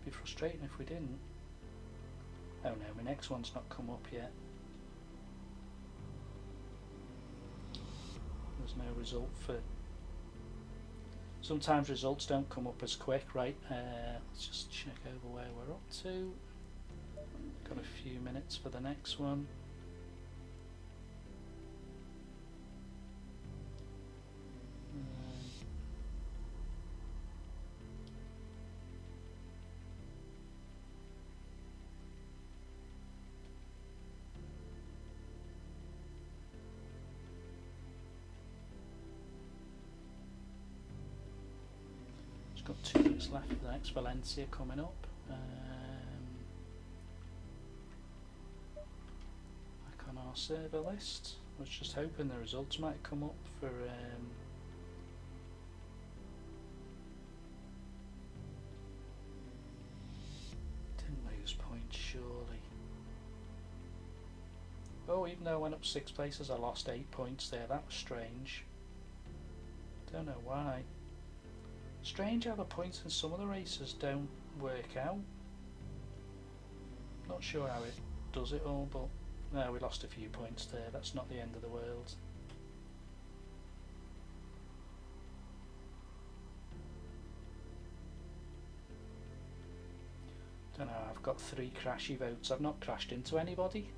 Be frustrating if we didn't. Oh no, my next one's not come up yet. There's no result for... Sometimes results don't come up as quick, right? Let's just check over where we're up to. Got a few minutes for the next one. Just got 2 minutes left for the next Valencia coming up. Back on our server list. I was just hoping the results might come up for didn't lose points surely. Oh, even though I went up 6 places I lost 8 points there. That was strange. Don't know why. Strange how the points in some of the races don't work out. Not sure how it does it all, but no, we lost a few points there. That's not the end of the world. Don't know, I've got 3 crashy votes. I've not crashed into anybody.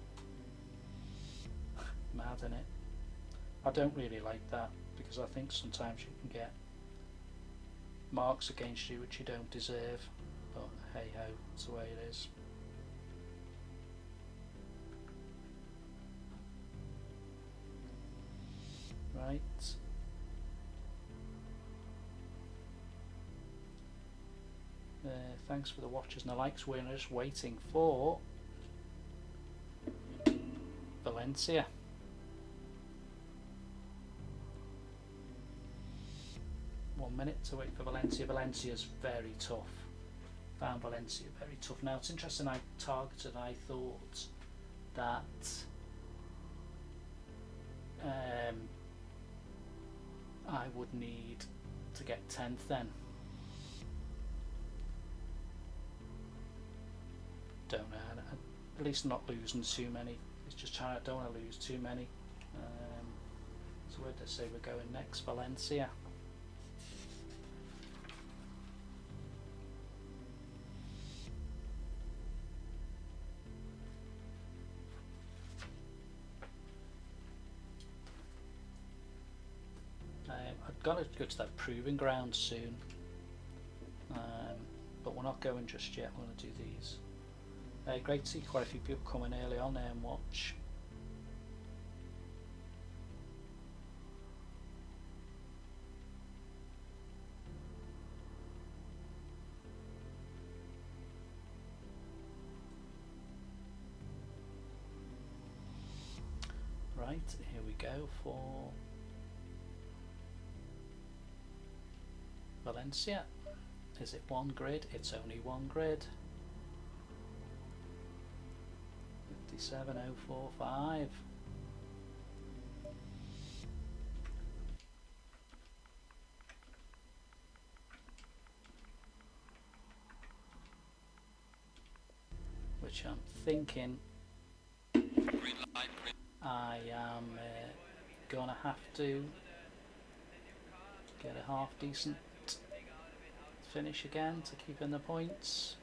Mad, innit? I don't really like that, because I think sometimes you can get marks against you which you don't deserve, but hey ho, it's the way it is. Right. Thanks for the watches and the likes. We're just waiting for Valencia. One minute to wait for Valencia. Valencia's very tough. Found Valencia very tough. Now it's interesting, I targeted, I thought that I would need to get 10th then. Don't know, at least not losing too many. It's just trying, I don't want to lose too many. So where did I say we're going next? Valencia. I've got to go to that proving ground soon, but we're not going just yet. We're going to do these. Great to see quite a few people coming early on there and watch. Right, here we go for Valencia. Is it one grid? It's only one grid. 57045. which I'm thinking Green light, green. I am gonna have to get a half decent finish again to keep in the points.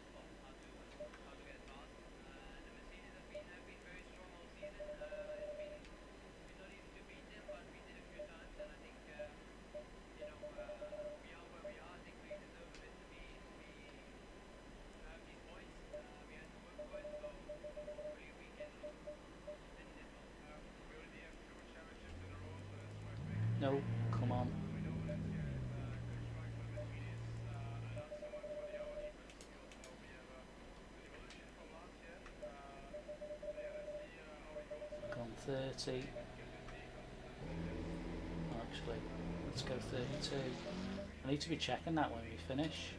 No, come on. Gone 30. Actually, let's go 32. I need to be checking that when we finish.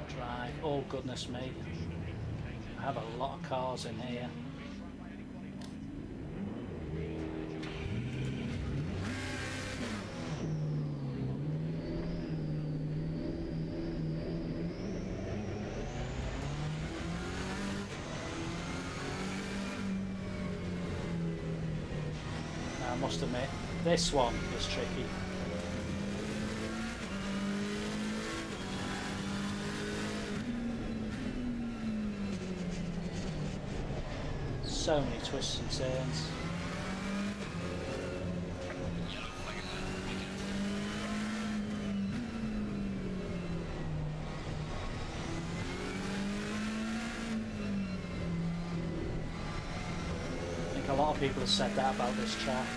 Drive. Oh, goodness me. I have a lot of cars in here. I must admit, this one is tricky. So many twists and turns. Yellow flag ahead. Be careful. I think a lot of people have said that about this track.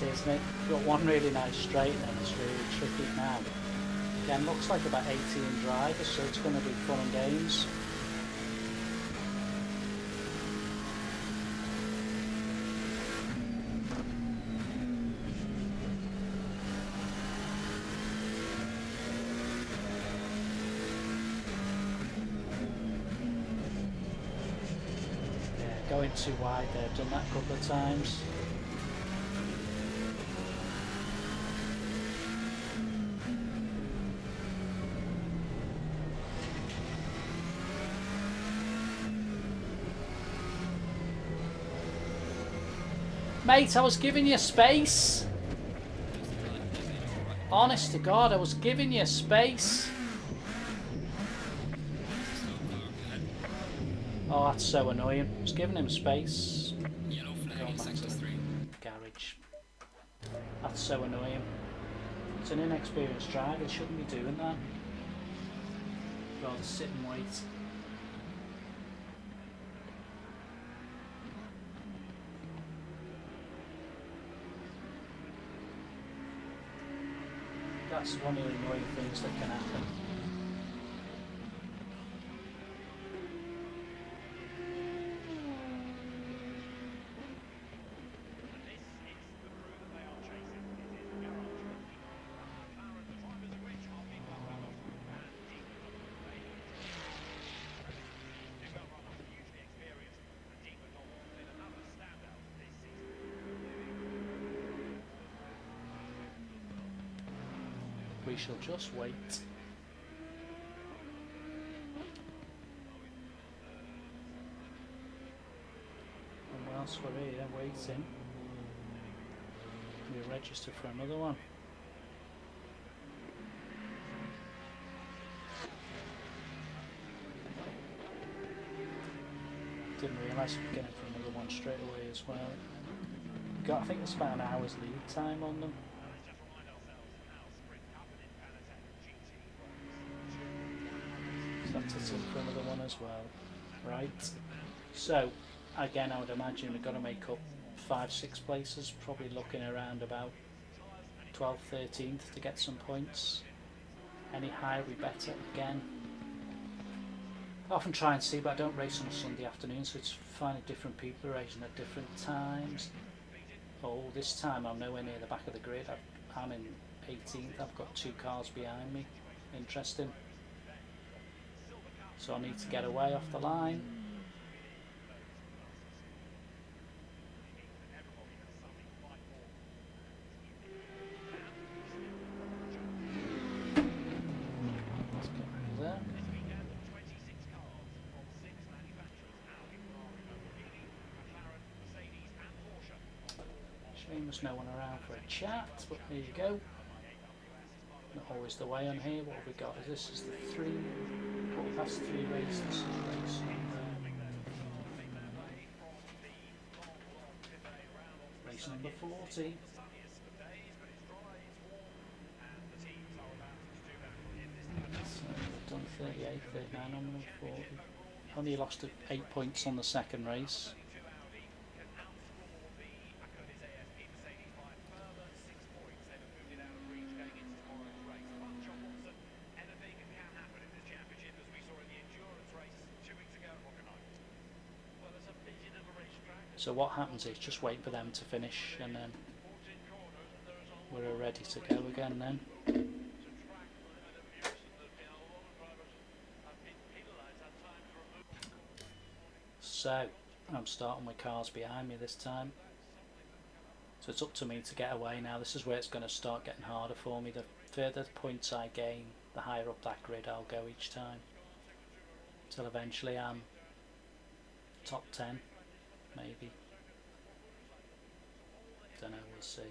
Isn't it? Got one really nice straight and then it's really tricky now. Again, looks like about 18 drivers, so it's going to be fun and games. Yeah, going too wide there, I've done that a couple of times. Mate, I was giving you space. Honest to God, I was giving you space. Oh, that's so annoying. I was giving him space. Yellow flag Going in back to sector the 3. garage. That's so annoying. It's an inexperienced driver, they shouldn't be doing that. Rather sit and wait. That's one of the annoying things that can happen. We shall just wait. And whilst we're here waiting, we register for another one. Didn't realise we were getting for another one straight away as well. Got, I think it's about an hour's lead time on them. So that's it for another one as well. Right. So again, I would imagine we've got to make up 5-6 places, probably looking around about 12th, 13th to get some points. Any higher we better again. I often try and see, but I don't race on a Sunday afternoon, so it's finding different people racing at different times. Oh, this time I'm nowhere near the back of the grid. I'm in 18th, I've got 2 cars behind me. Interesting. So I need to get away off the line. Let's get rid of that. Shame there's no one around for a chat, but there you go. Not always the way on here. What have we got? This is the 3, quarter past 3 race. This is race number 40. So we've done 38, 39 on number 40. Only lost 8 points on the second race. So what happens is just wait for them to finish and then we're ready to go again then. So I'm starting with cars behind me this time. So it's up to me to get away now. This is where it's going to start getting harder for me. The further points I gain, the higher up that grid I'll go each time. Till eventually I'm top 10. Maybe. Don't know, we'll see.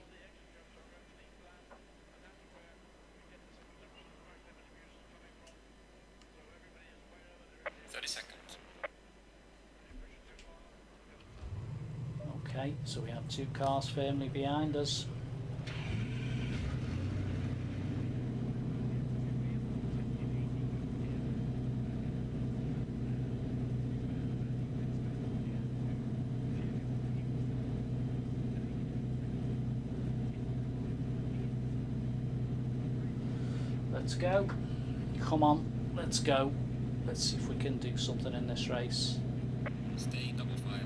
Okay, so we have 2 cars firmly behind us. Let's go. Come on, let's go. Let's see if we can do something in this race. Stay double file.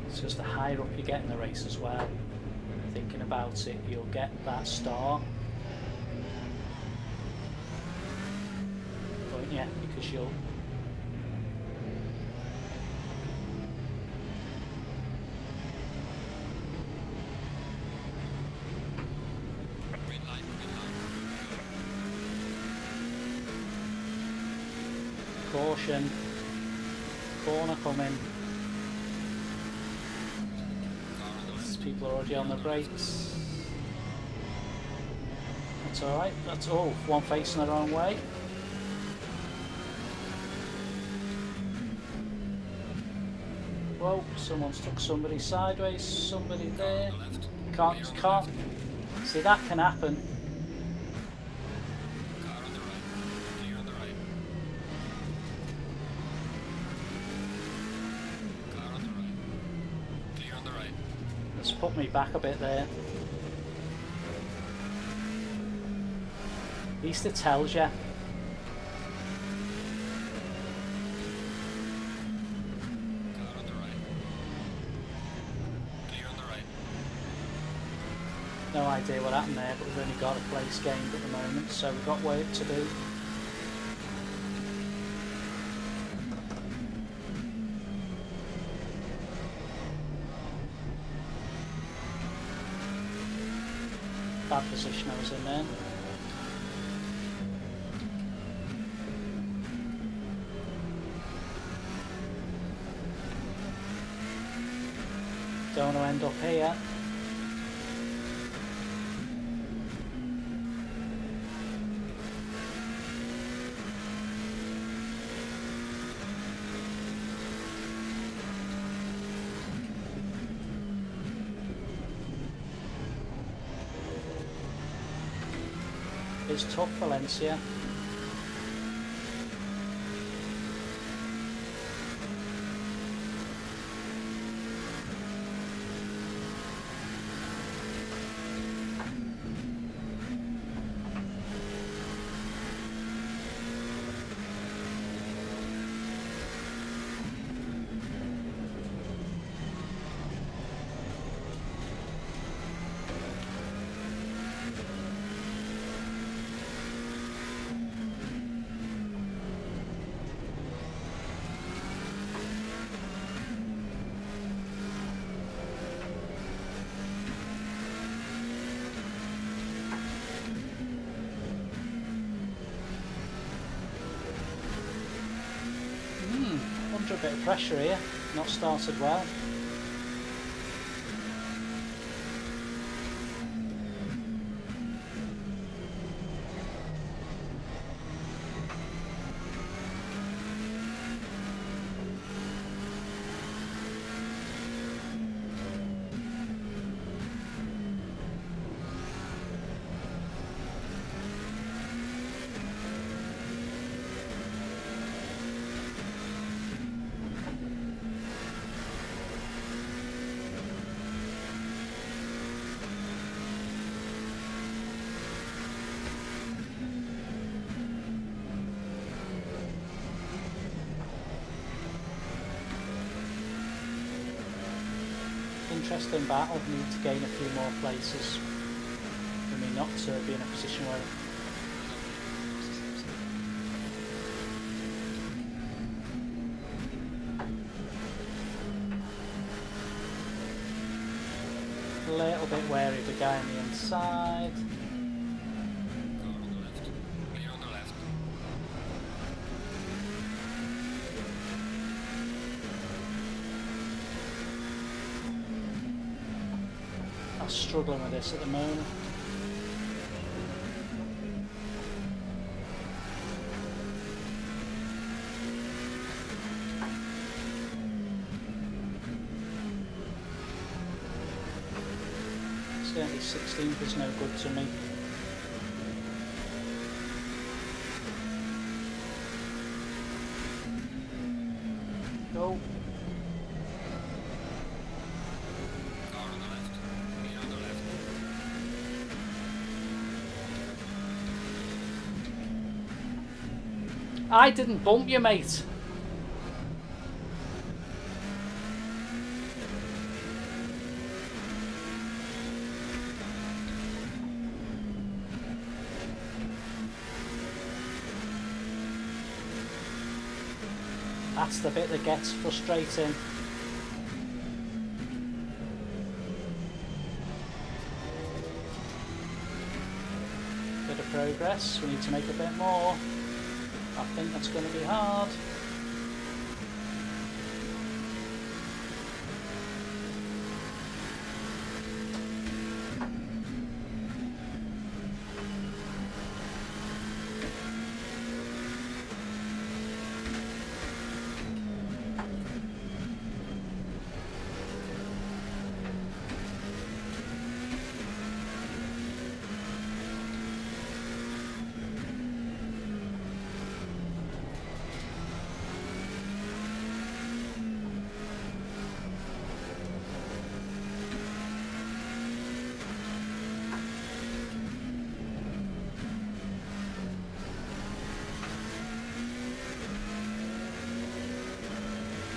It's just the higher up you get in the race as well. Thinking about it, you'll get that star, won't you? Because you'll Green line, green line. caution, corner coming. People are already on the brakes. That's alright, that's all. One facing the wrong way. Whoa, someone's took somebody sideways, somebody there. Can't. See, that can happen. Car on the right. Clear on the right. Car on the right. Clear on the right. It's put me back a bit there. At least it tells you. Car on the right. Clear on the right. No idea what happened there, but we've only got a place gained at the moment, so we've got work to do. Bad position I was in then. don't want to end up here. It's tough, Valencia. Under a bit of pressure here, not started well. Interesting battle, need to gain a few more places for me not to be in a position where a little bit wary of the guy on the inside. Car on the left. Clear on the left. I'm struggling with this at the moment. Certainly 16th is no good to me. Go. Car on the left. Clear on the left. I didn't bump you, mate. That's the bit that gets frustrating. Bit of progress, we need to make a bit more. I think that's going to be hard.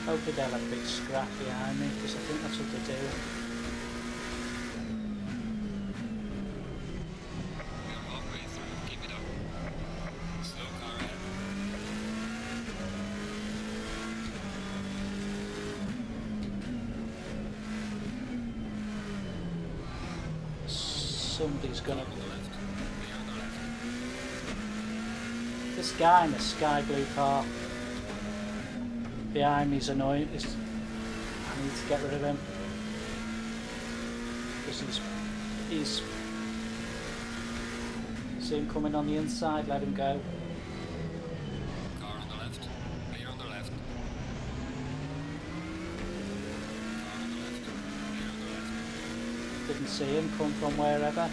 Hopefully they'll have a big scrap behind me, because I think that's what they do. You're halfway through. Keep it up. Slow car ahead. Somebody's gonna... Car on the left. Clear on the left. This guy in the sky blue car behind me is annoying. I need to get rid of him. because he's see him coming on the inside. Let him go. Car on the left. Clear on the left. Car on the left. Clear on the left. Didn't see him come from wherever.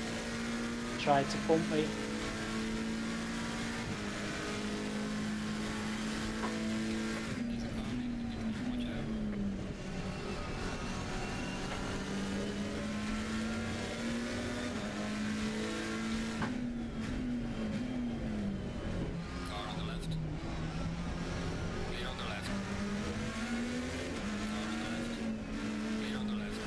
Tried to bump me. There's a car leading the behind. Watch out. Car on the left. Clear on the left. Car on the left. Clear on the left.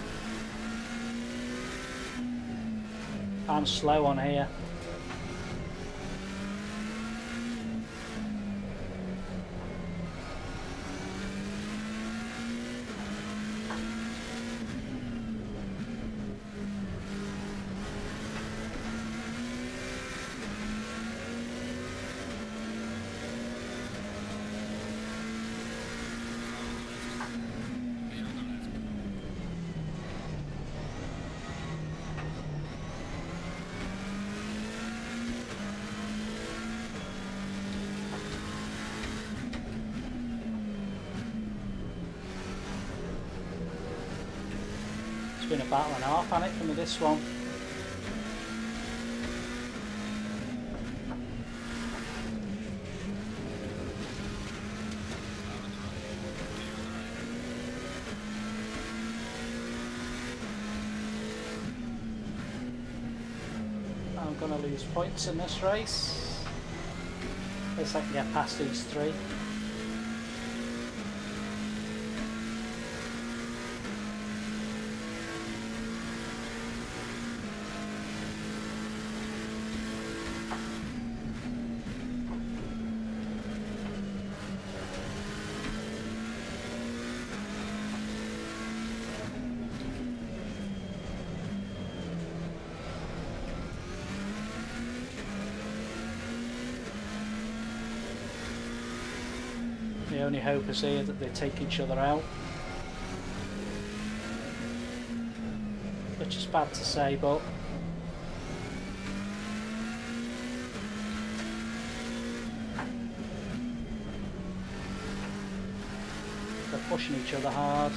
I'm slow on here. Clear on the left. It's been a battle and a half on it for me, this one. Car on the right. Clear on the right. I'm going to lose points in this race. At least I can get past these three. The only hope is here that they take each other out. Which is bad to say, but they're pushing each other hard.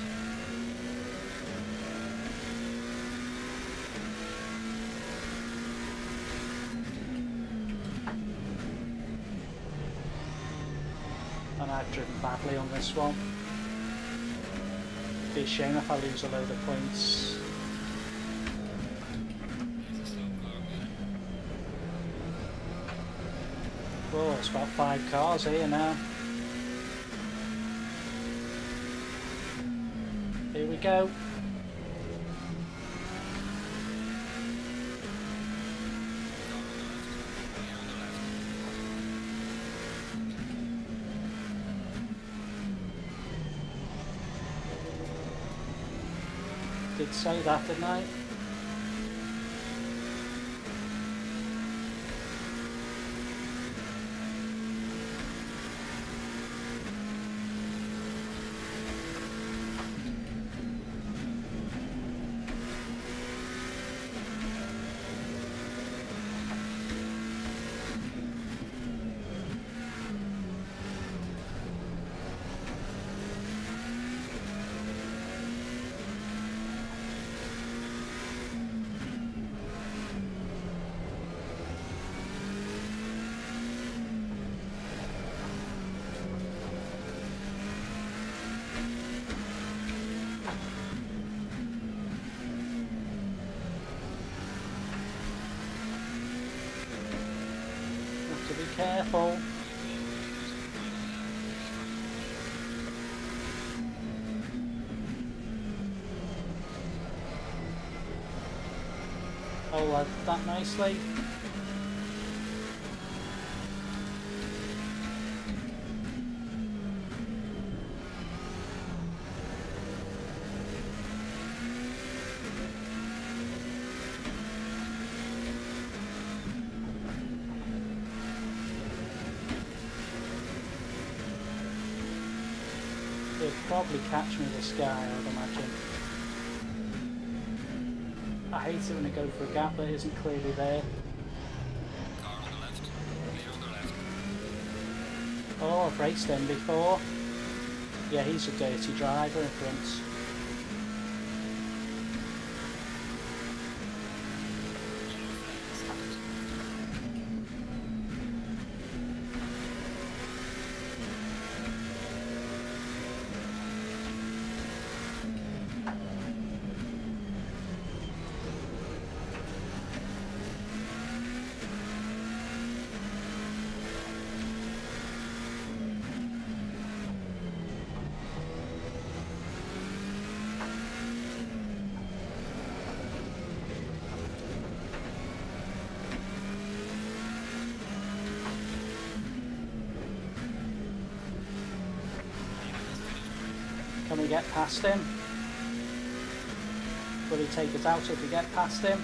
And I've driven badly on this one. It'd be a shame if I lose a load of points. There's a slow car behind. Oh, it's about 5 cars here now. Here we go. Car on the left. Clear on the left. Did say that, didn't I? Have to be careful. Hold that nicely. He'll probably catch me, this guy, I would imagine. hate it when I go for a gap that isn't clearly there. Car on the left. Clear on the left. Oh, I've raced him before. Yeah, he's a dirty driver in front. Can we get past him? Will he take us out if we get past him?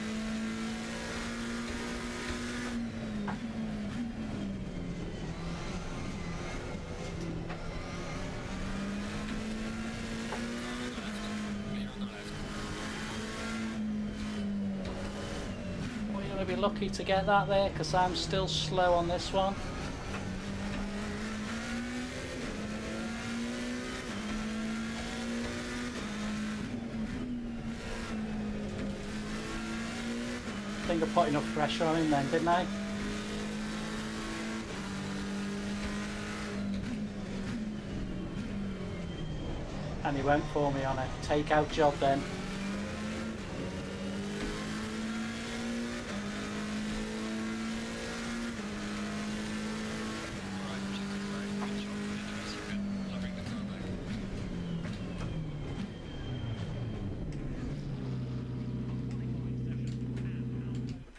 Clear on the left. We're going to be lucky to get that there because I'm still slow on this one. I think I put enough pressure on him then, didn't I? And he went for me on a takeout job then. Alright, check it right. Good job. Did the best you could. I'll bring the car back.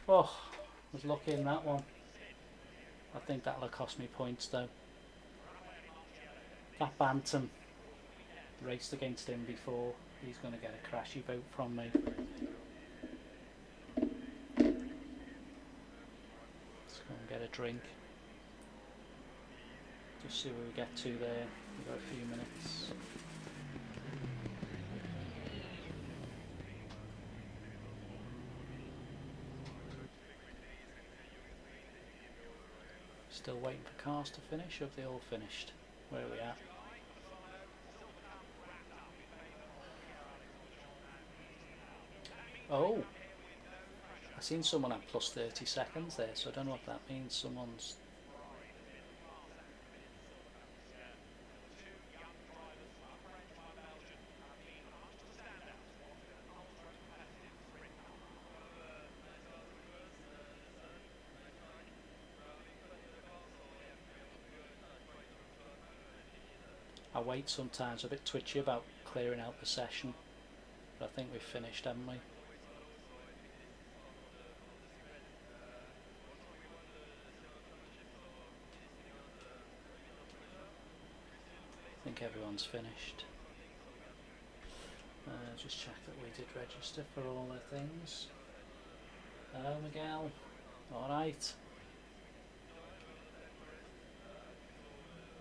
Oh, I was lucky in that one. I think that'll have cost me points though. That Bantam raced against him before. He's going to get a crashy vote from me. Let's go and get a drink. Just see where we get to there. We've got a few minutes. Still waiting for cars to finish, or have they all finished? Where are we at? Oh! I seen someone at plus 30 seconds there, so I don't know what that means. Someone's... I wait sometimes, a bit twitchy about clearing out the session, but I think we've finished, haven't we? I think everyone's finished. Just check that we did register for all the things. Hello Miguel, alright.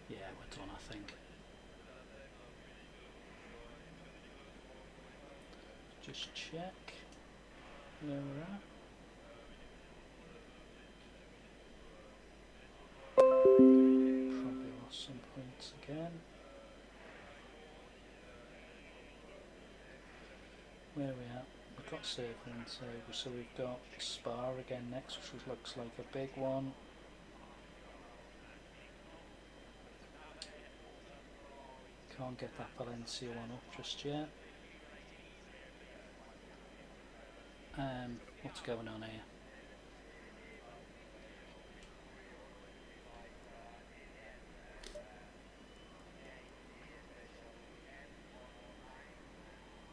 Yeah, we're done I think. Just check where we're at. Probably lost some points again. Where are we at? We've got Surfing and Sabre, so we've got Spa again next, which looks like a big one. Can't get that Valencia one up just yet. What's going on here?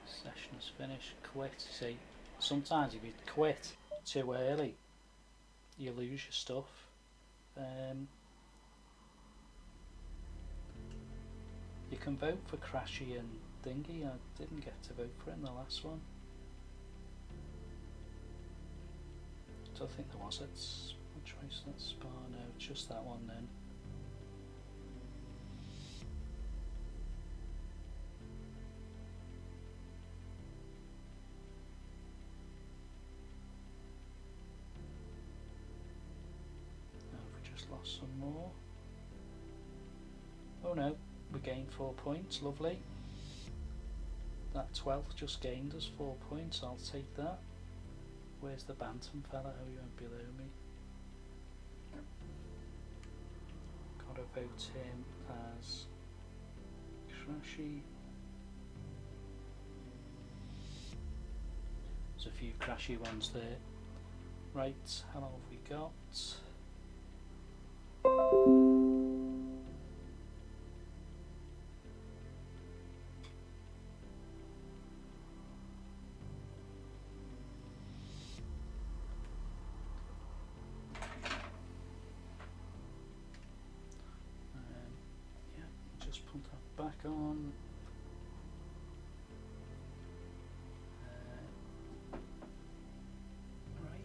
Session is finished. Quit. See, sometimes if you quit too early, you lose your stuff. You can vote for Crashy and Dingy. I didn't get to vote for it in the last one. So I think there was it. Which race that Spa? No, it's just that one then. Lost some more. Oh no, we gained 4 points, lovely. That 12th just gained us 4 points, I'll take that. Where's the Bantam fella? Oh, you went below me. Gotta vote him as Crashy. There's a few crashy ones there. Right, how long have we got? Yeah, just put that back on.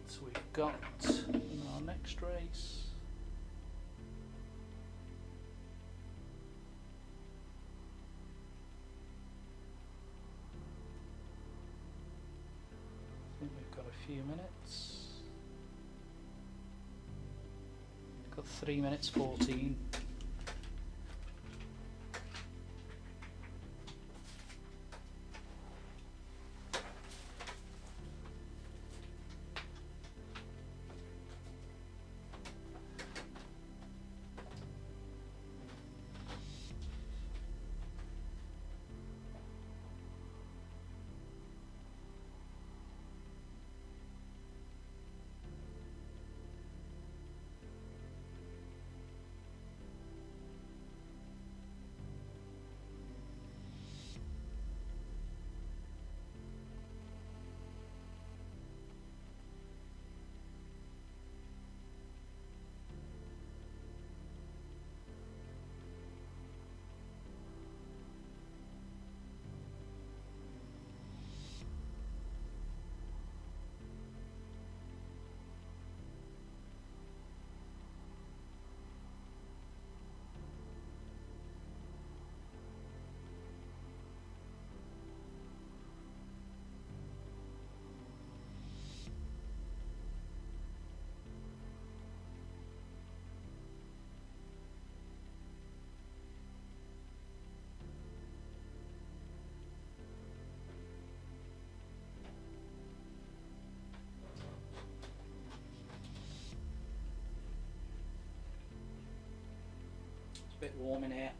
So we've got in our next race I think we've got a few minutes. Got 3 minutes 14. It's a bit warm in here.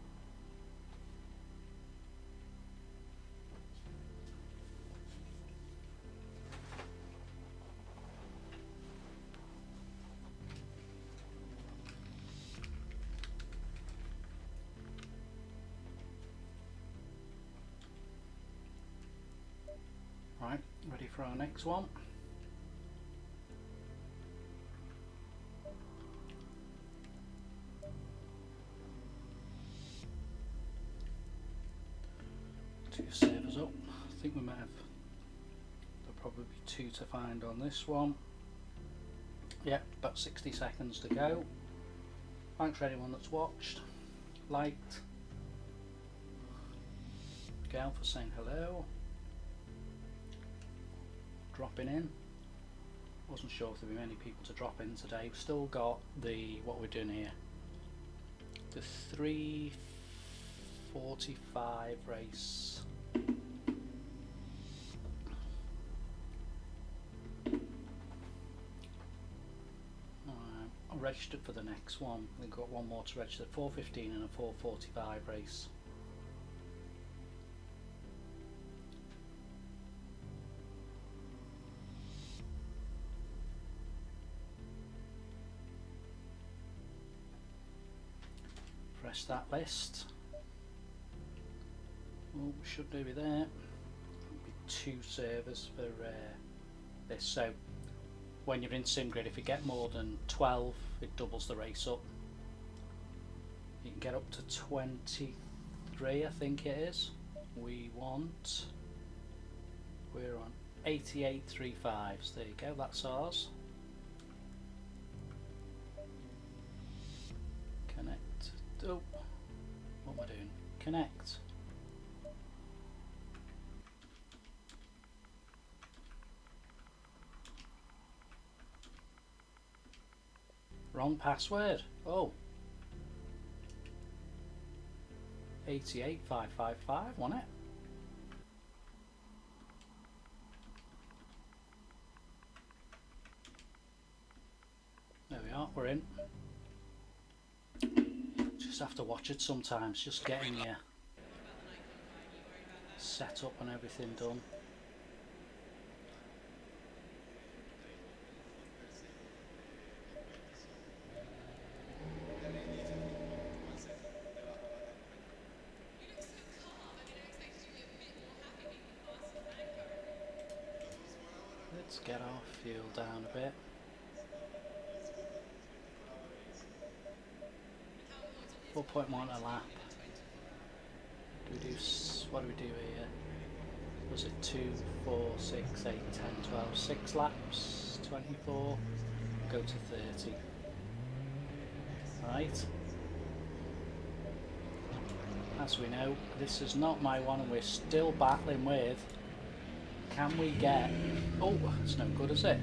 Right, ready for our next one. Two servers up. I think we might have, there'll probably be 2 to find on this one. Yeah, about 60 seconds to go. Thanks for anyone that's watched, liked, Gail for saying hello, dropping in. Wasn't sure if there'd be many people to drop in today. We've still got the, what we're doing here, the 3:45 race. I'm registered for the next one. We've got one more to register, 4:15 and a 4:45 race. Press that list. Oh, we should do it there. There'll be 2 servers for this. So when you're in SimGrid, if you get more than 12, it doubles the race up. You can get up to 23, I think it is. We're on 8835s. There you go, that's ours. Connect. Oh, what am I doing? Connect. Wrong password. Oh. 88,555, wasn't it? There we are, we're in. Just have to watch it sometimes, just getting your set up and everything done. Let's get our fuel down a bit. .1 a lap. What do we do here? Was it 2, 4, 6, 8, 10, 12, 6 laps? 24. Go to 30. Right. As we know, this is not my one, and we're still battling with. Can we get? Oh, it's no good, is it?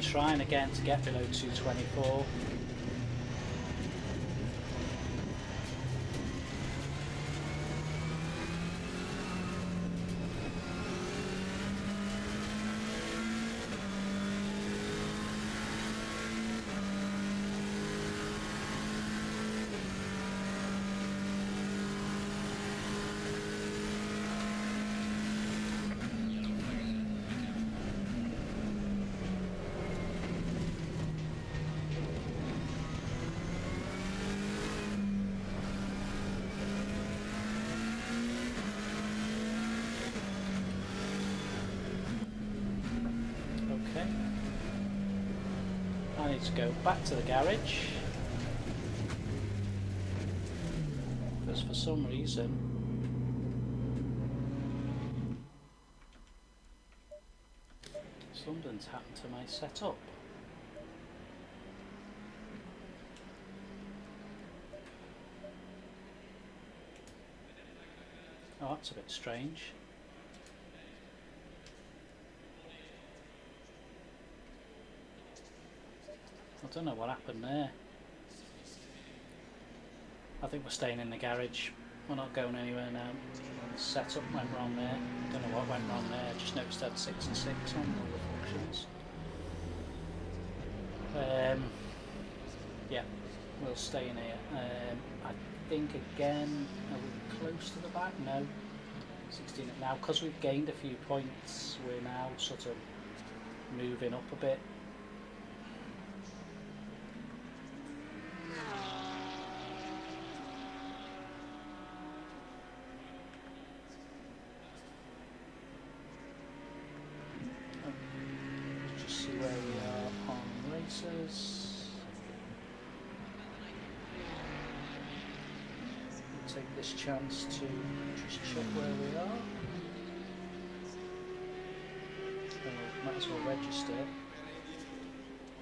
Trying again to get below 224. I need to go back to the garage because for some reason something's happened to my setup. Oh, that's a bit strange. I don't know what happened there. I think we're staying in the garage. We're not going anywhere now. The setup went wrong there. I don't know what went wrong there. I just noticed I had 6 and 6 on all the functions. Yeah, we'll stay in here. I think again, are we close to the back? No. 16 now, because we've gained a few points, we're now sort of moving up a bit. Just see where we are on races. We'll take this chance to just check where we are. And we might as well register.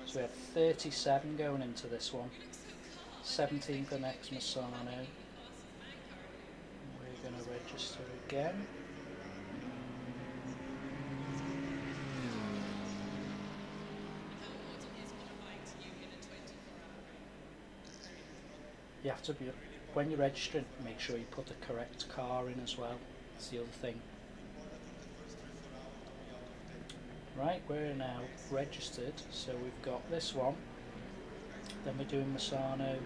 So we have 37 going into this one. 17 for next Misano. We're going to register again. You have to be, when you're registering, make sure you put the correct car in as well. That's the other thing. Right, we're now registered, so we've got this one. Then we're doing Misano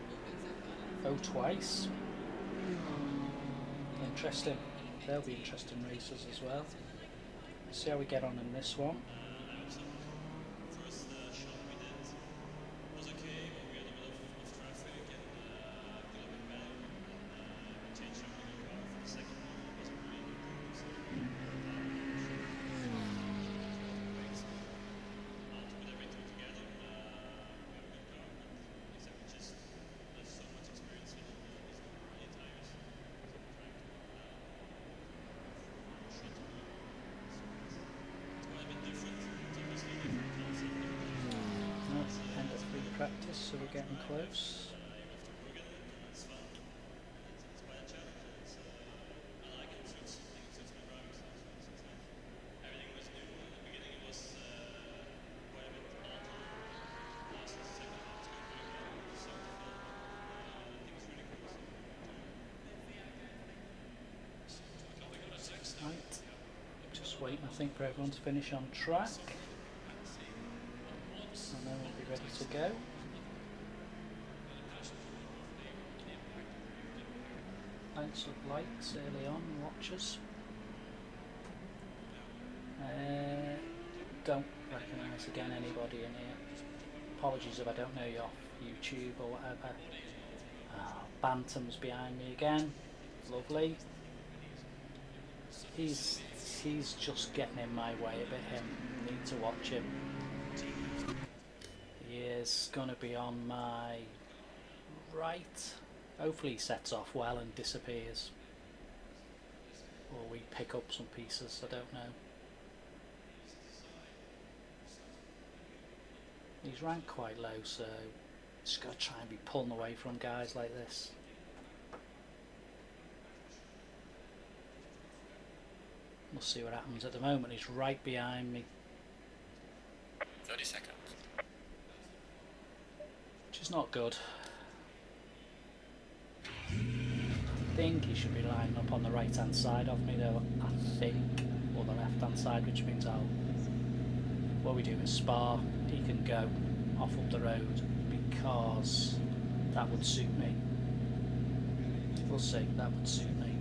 twice. Interesting. They'll be interesting races as well. Let's see how we get on in this one. Practice, so we're getting close. Just waiting, I think, for everyone to finish on track, and then we'll be ready to go. Thanks for likes early on, watchers. Don't recognise again anybody in here. Apologies if I don't know you off YouTube or whatever. Bantam's behind me again. Lovely. He's just getting in my way a bit. Him. Need to watch him. He is gonna be on my right. Hopefully he sets off well and disappears. Or we pick up some pieces, I don't know. He's ranked quite low, so just got to try and be pulling away from guys like this. We'll see what happens. At the moment he's right behind me. 30 seconds. Which is not good. I think he should be lining up on the right hand side of me though, I think. Or the left hand side, which means what we do is spar. He can go off up the road because that would suit me. We'll see, that would suit me.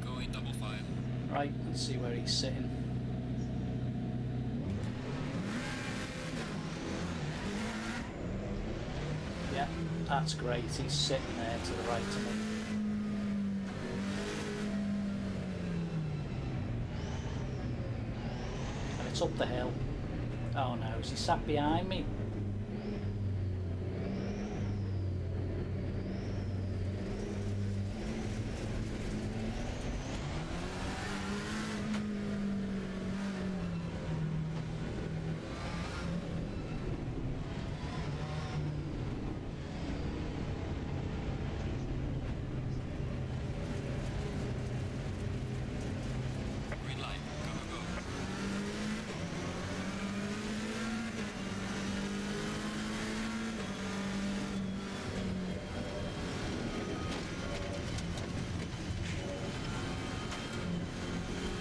Going double file. Right, let's see where he's sitting. Yeah, that's great, he's sitting there to the right of me. And it's up the hill. Oh no, is he sat behind me? Green light. Go, go, go.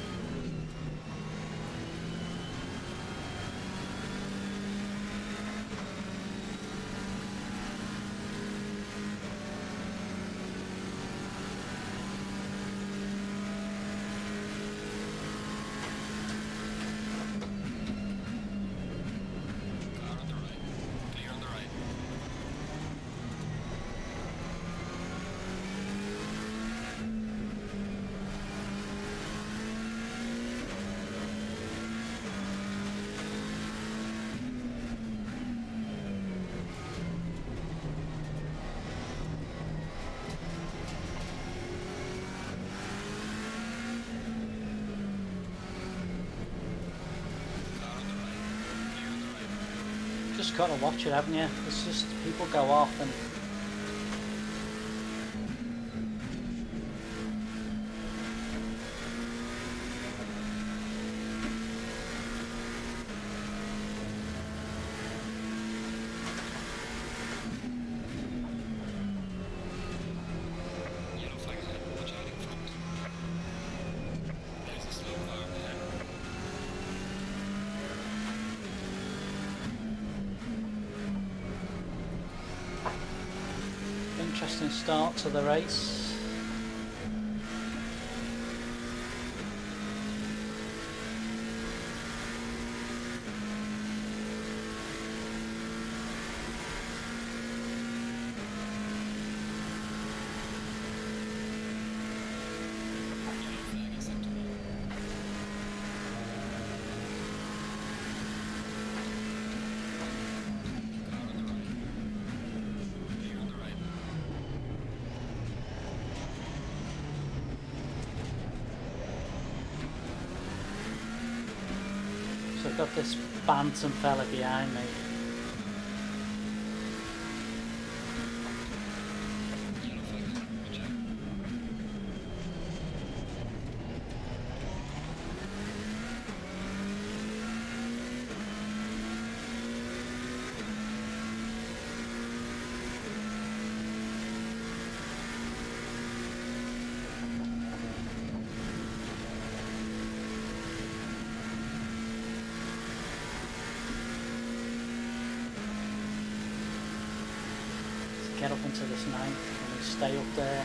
Car on the right. Clear on the right. Car on the right. Clear on the right. Just gotta watch it, haven't you? It's just people go off and Yellow flag ahead. Watch out in front. There's a slow car ahead. interesting start to the race. Yellow flag acceptable. Car on the right. Clear on the right. So I've got this bantam fella behind me. Yellow flag ahead. Watch out. get up into this 9th? Can we stay up there?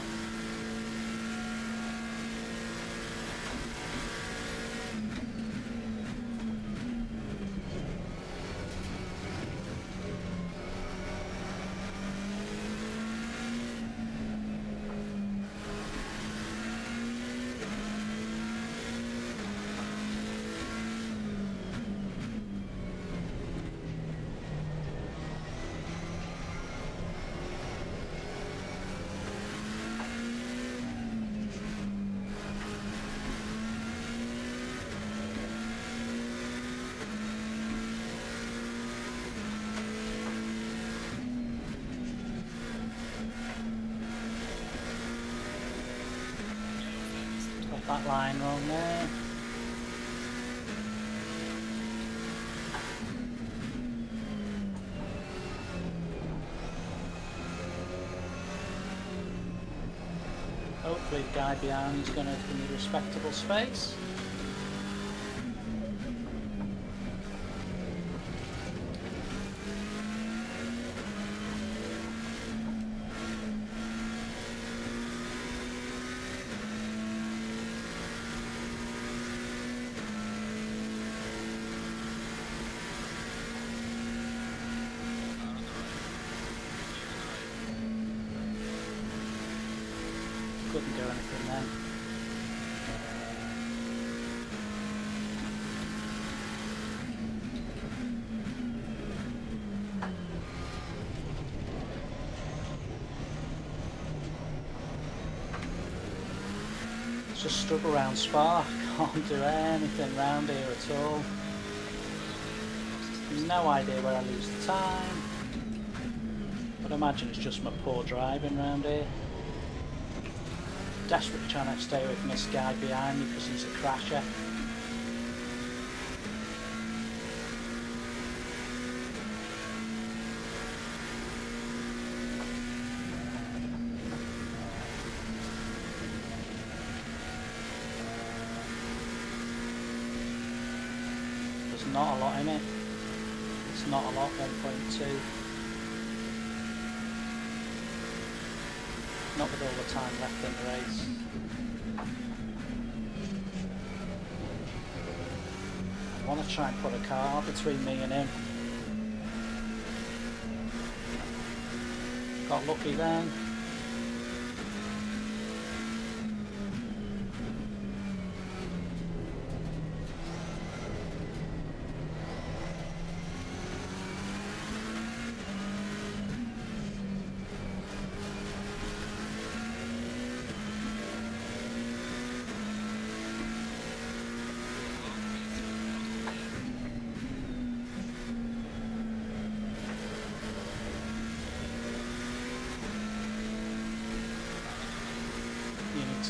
That line wrong there. Hopefully the guy behind is going to give me respectable space. Couldn't do anything then. Just stuck around Spa, can't do anything round here at all. No idea where I lose the time, but I imagine it's just my poor driving round here. Desperately trying to stay away from this guy behind me because he's a crasher. There's not a lot in it. It's not a lot, 1.2. Not with all the time left in the race. I want to try and put a car between me and him. Got lucky then.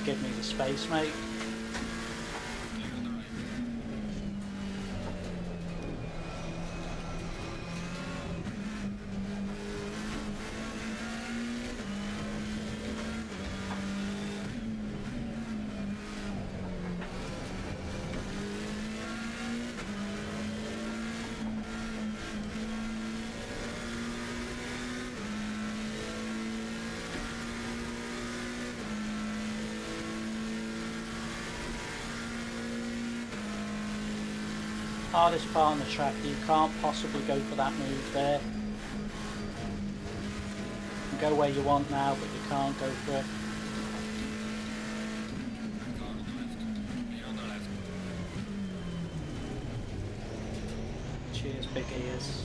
Give me the space, mate. Hardest part on the track, you can't possibly go for that move there. You can go where you want now, but you can't go for it. Cheers, big ears.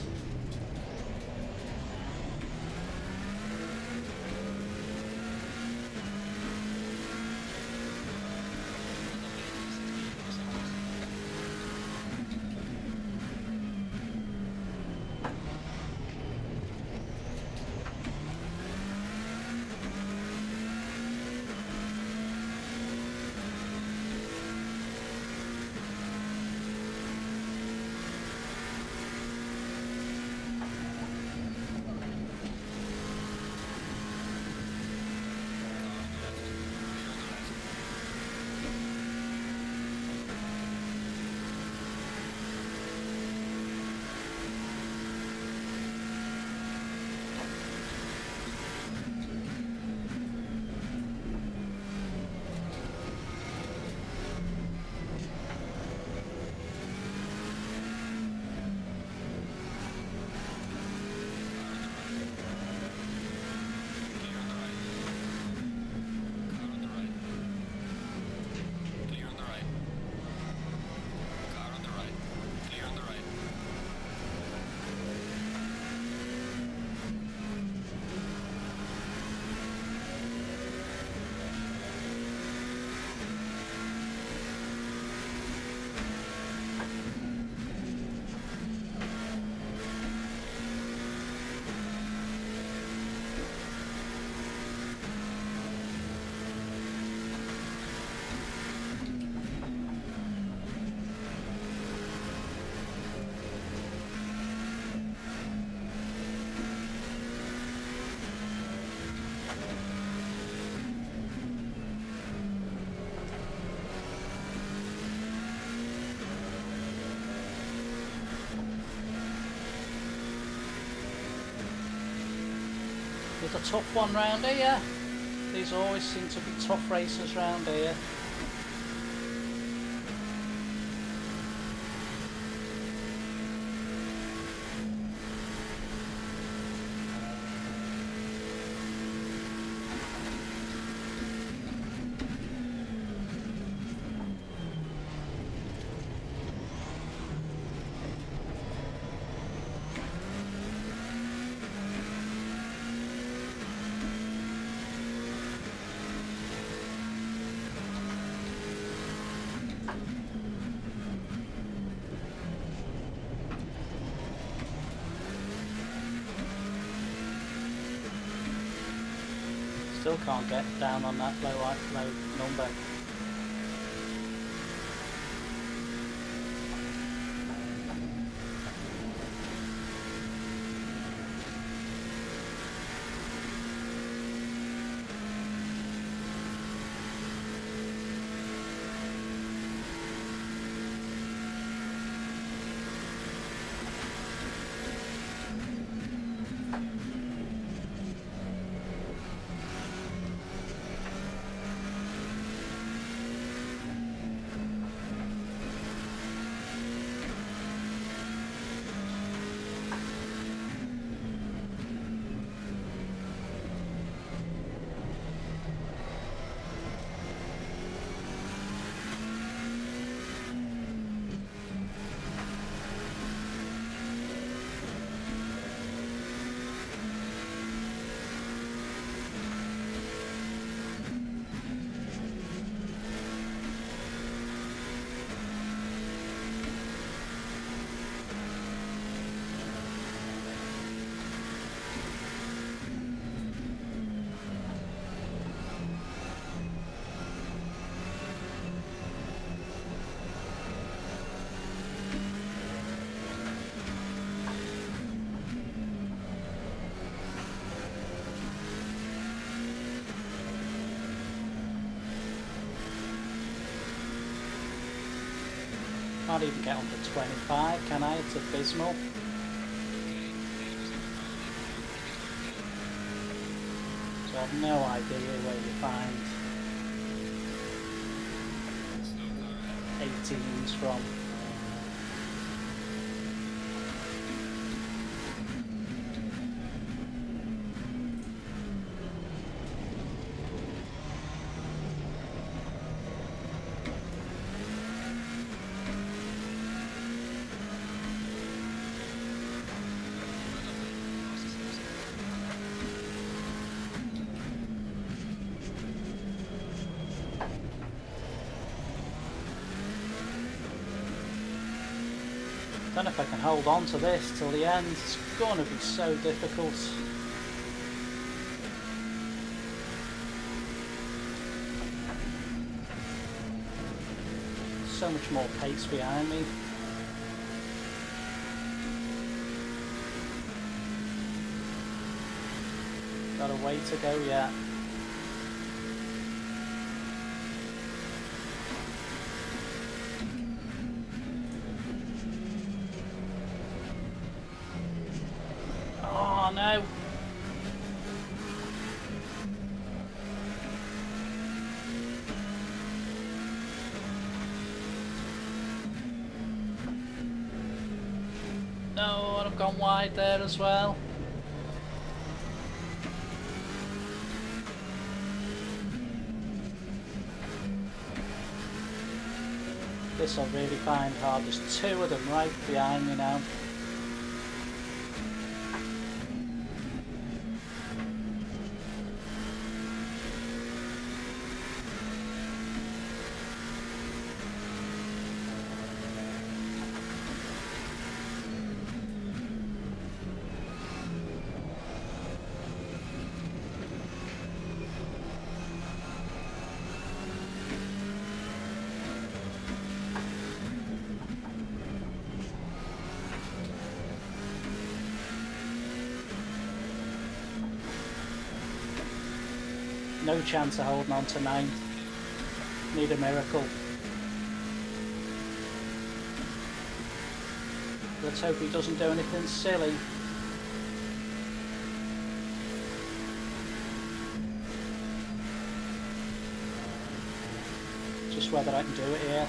It's a tough one round here. These always seem to be tough races round here. Still can't get down on that low number. Can't even get on to 25, can I? It's abysmal. So I have no idea where you find 18s from. I don't know if I can hold on to this till the end. It's going to be so difficult. So much more pace behind me. Got a way to go yet. Oh no! No, and I've gone wide there as well. This I'll really find hard. There's two of them right behind me now. No chance of holding on to 9. Need a miracle. Let's hope he doesn't do anything silly. curious whether I can do it here.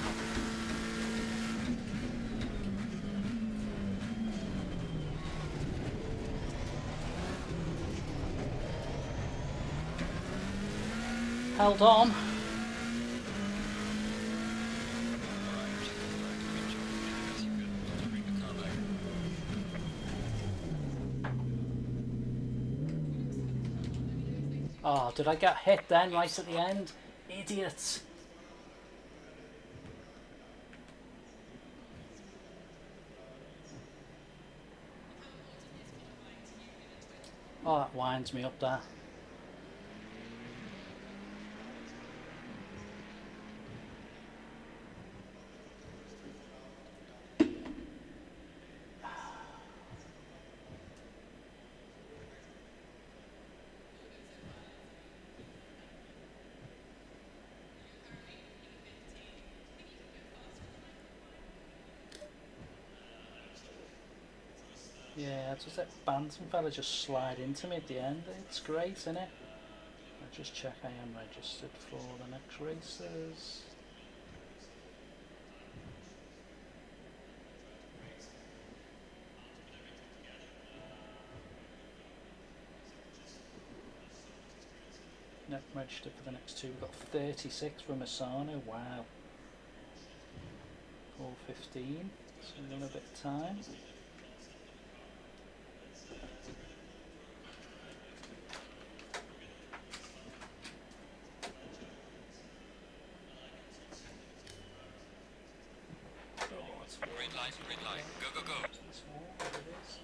Held on. Oh, did I get hit then right at the end? Idiot. Oh, that winds me up there. Yeah, just that Bantam fella just slide into me at the end. It's great, isn't it? I'll just check I am registered for the next races. Yep, registered for the next two. We've got 36 for Masano. Wow. 4:15. So we've got a bit of time. Green light, go, go, go. That's what it is.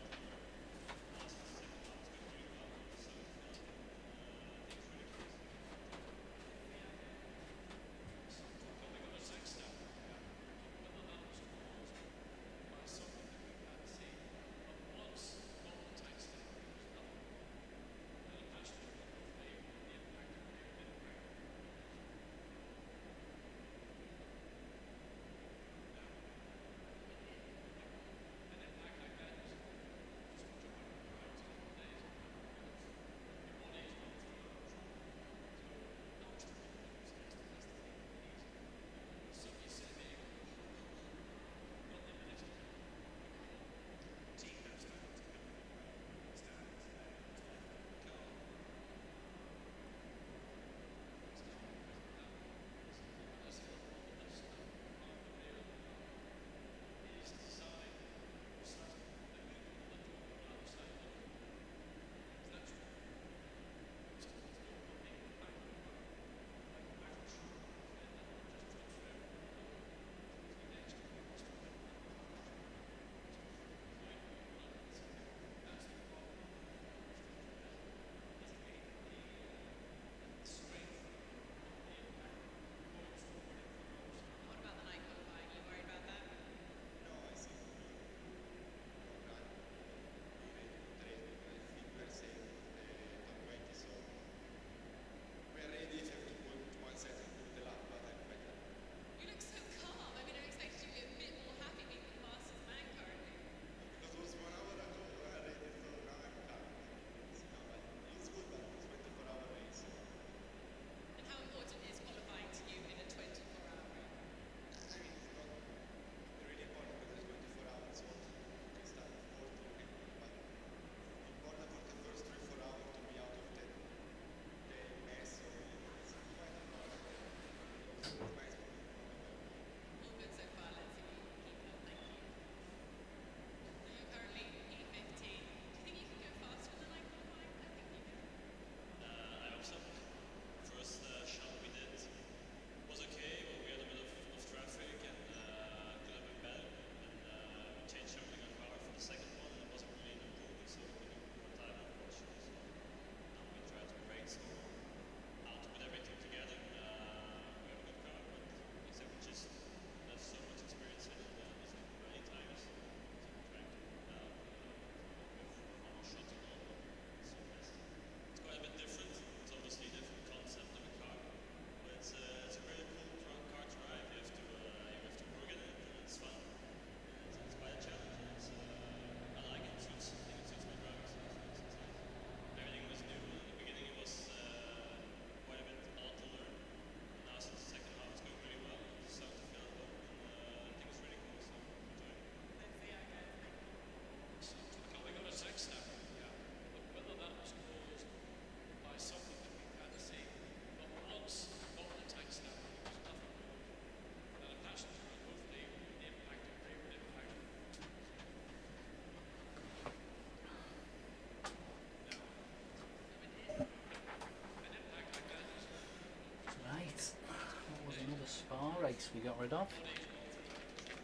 police we got rid of.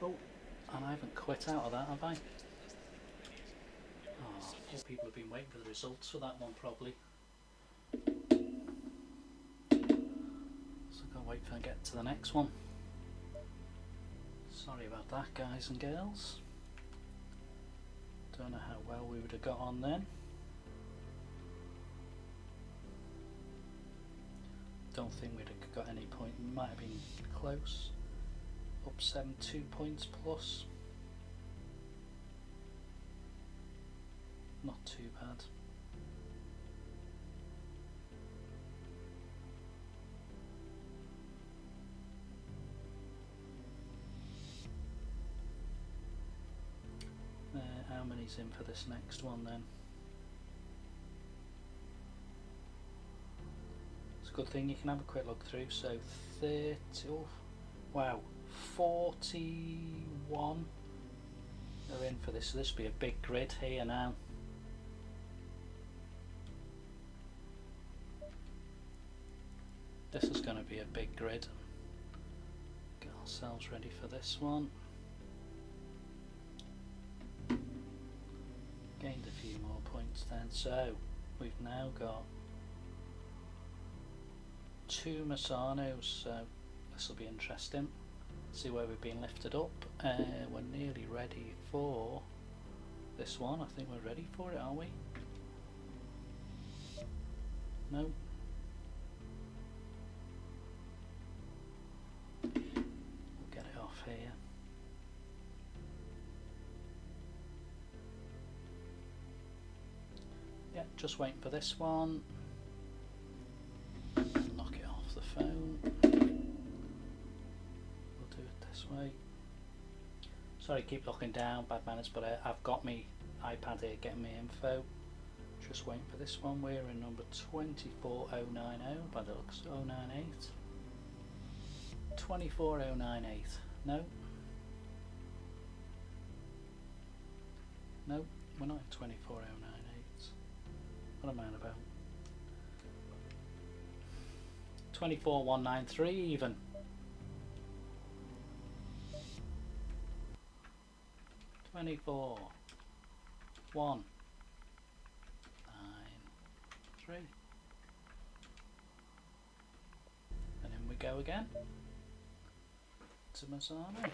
Oh, and I haven't quit out of that, have I? Oh, more people have been waiting for the results for that one probably. So I've got to wait for I get to the next one. Sorry about that, guys and girls. Don't know how well we would have got on then. Don't think we'd have got any point. Might have been close. Up 7-2 points plus. Not too bad. How many's in for this next one then? It's a good thing you can have a quick look through. So 30, oh, wow, 41 are in for this. So this will be a big grid here now. This is going to be a big grid. Get ourselves ready for this one. Gained a few more points then, so we've now got 2 Masanos, so this will be interesting. See where we've been lifted up. We're nearly ready for this one. I think we're ready for it, are we? No. We'll get it off here. Yeah, just waiting for this one. Knock it off the phone. We'll do it this way. Sorry, keep looking down, bad manners, but I've got my iPad here getting me info. Just waiting for this one. We're in number 24090 by the looks. 098. 24098. No. No, we're not in 24098. What am I on about? 24193 even. 24 1 9 3. And in we go again to Mazzano.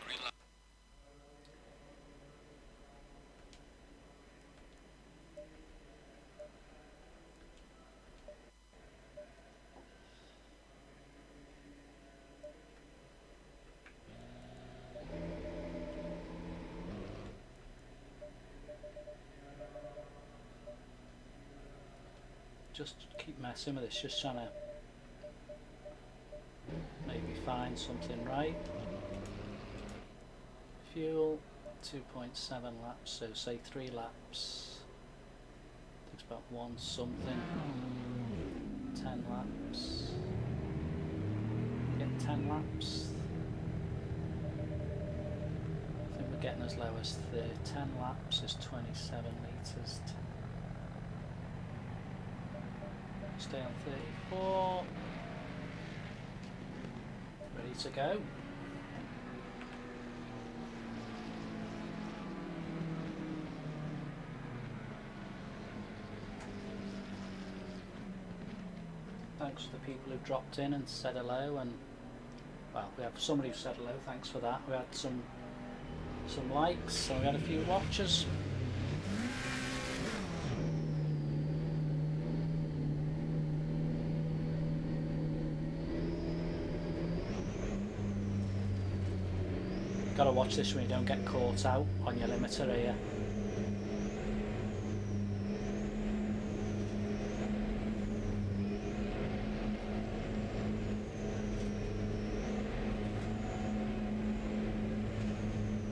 Just keep messing with this, just trying to maybe find something right. Fuel 2.7 laps, so say 3 laps. Takes about 1 something. 10 laps. Get 10 laps. I think we're getting as low as 10 laps is 27 litres. Stay on 34. Ready to go. Thanks to the people who dropped in and said hello, and well, we have somebody who said hello, thanks for that. We had some likes and we had a few watchers. Gotta watch this when you don't get caught out on your limiter here.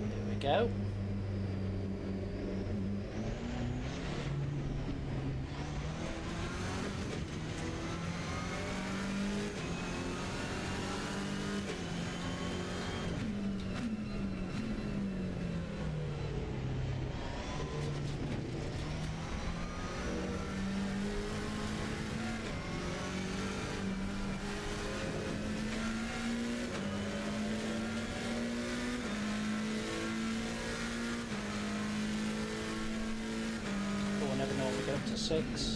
Here we go. to 6.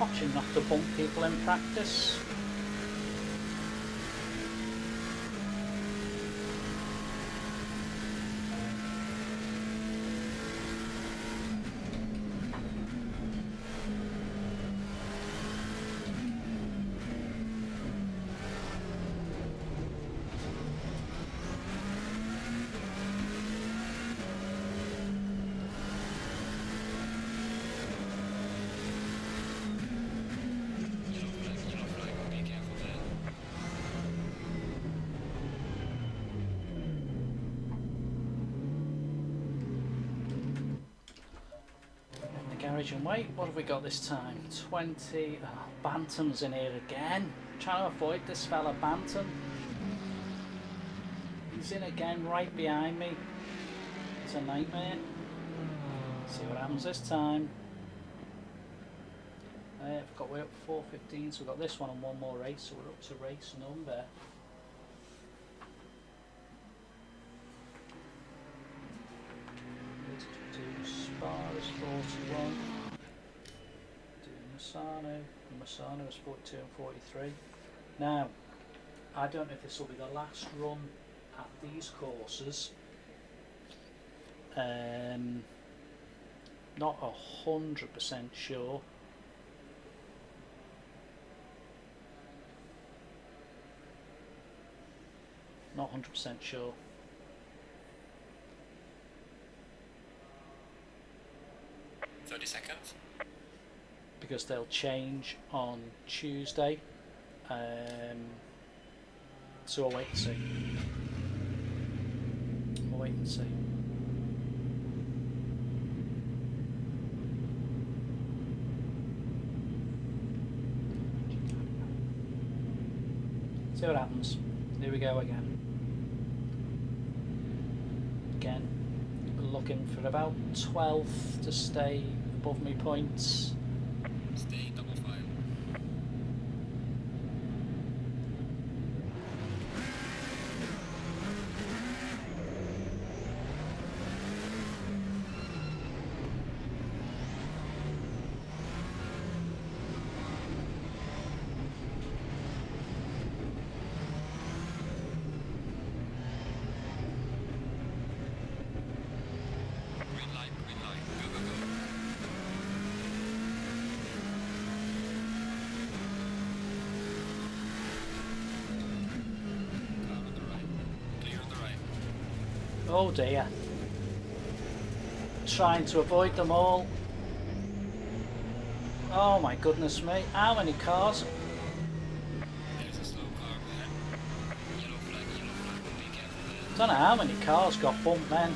Watching not to bump people in practice. Yellow flag, be careful there. In the garage and wait. What have we got this time? 20. Oh, Bantam's in here again. Trying to avoid this fella, Bantam. He's in again, right behind me. It's a nightmare. See what happens this time. I've got way up 4:15, so we've got this one and one more race, so we're up to race number. Spa is 41. Masano is 42 and 43. Now, I don't know if this will be the last run at these courses. Not 100% sure. Not 100% sure. Seconds. Because they'll change on Tuesday. So I'll wait and see. We'll wait and see. See what happens. Here we go again. Again, looking for about 12 to stay above me points. Stay double file. Green light, go, go, go. Oh dear. Trying to avoid them all. Oh my goodness me. How many cars? There's a slow car ahead. Yellow flag, be careful there. Don't know how many cars got bumped then.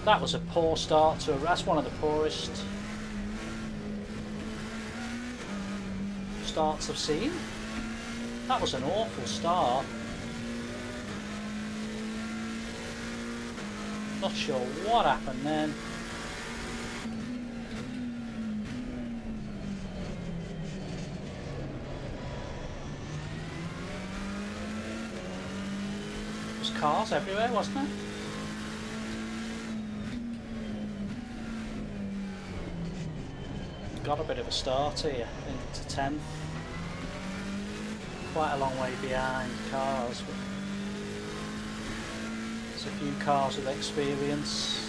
That was a poor start to that's one of the poorest starts I've seen. That was an awful start. Not sure what happened then. There was cars everywhere, wasn't there? Got a bit of a start here into 10th. Quite a long way behind cars, but there's a few cars with experience.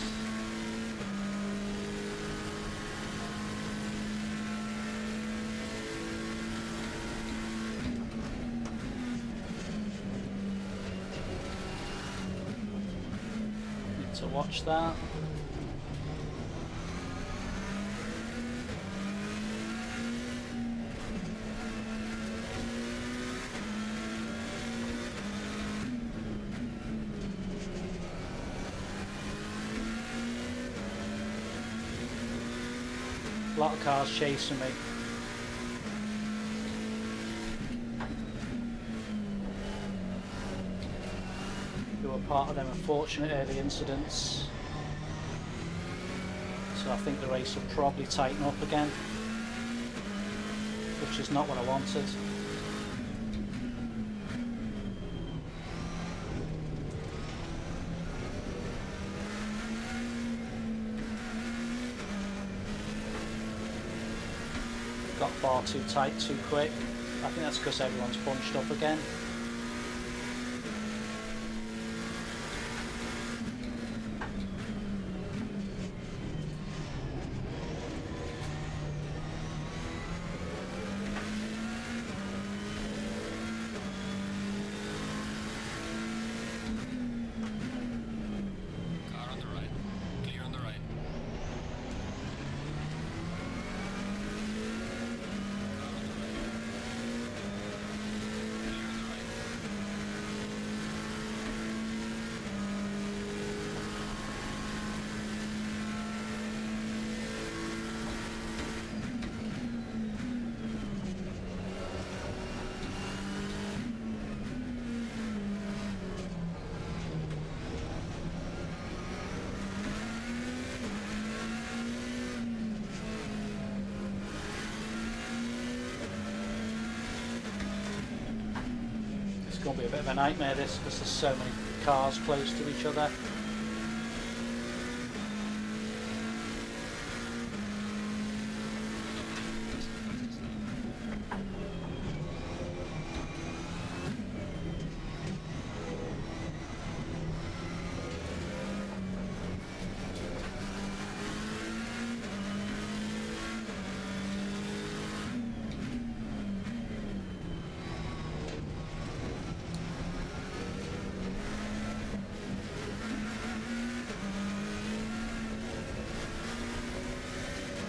Need to watch that. A lot of cars chasing me. Who were part of them unfortunate early incidents. So I think the race will probably tighten up again, which is not what I wanted. Got far too tight too quick. I think that's because everyone's bunched up again. Car on the right. Clear on the right. Car on the right. Clear on the right. It's going to be a bit of a nightmare this, because there's so many cars close to each other.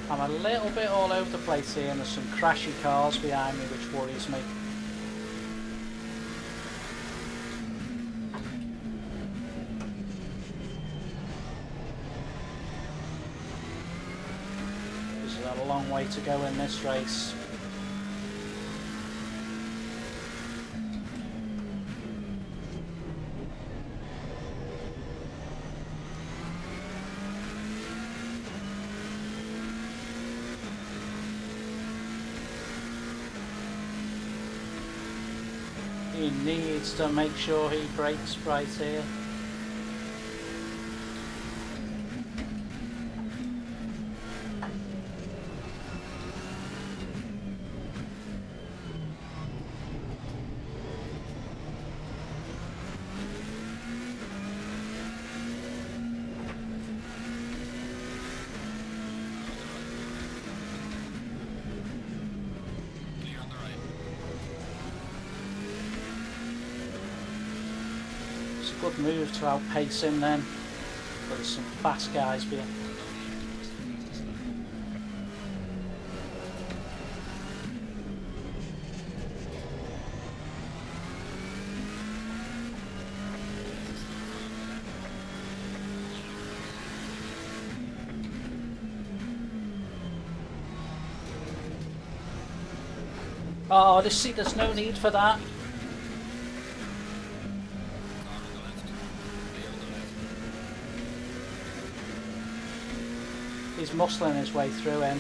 I'm a little bit all over the place here, and there's some crashy cars behind me which worries me. There's a long way to go in this race. He needs to make sure he brakes right here. Clear on the right. It's a good move to outpace him then, but there's some fast guys behind. Oh, there's no need for that. He's muscling his way through him.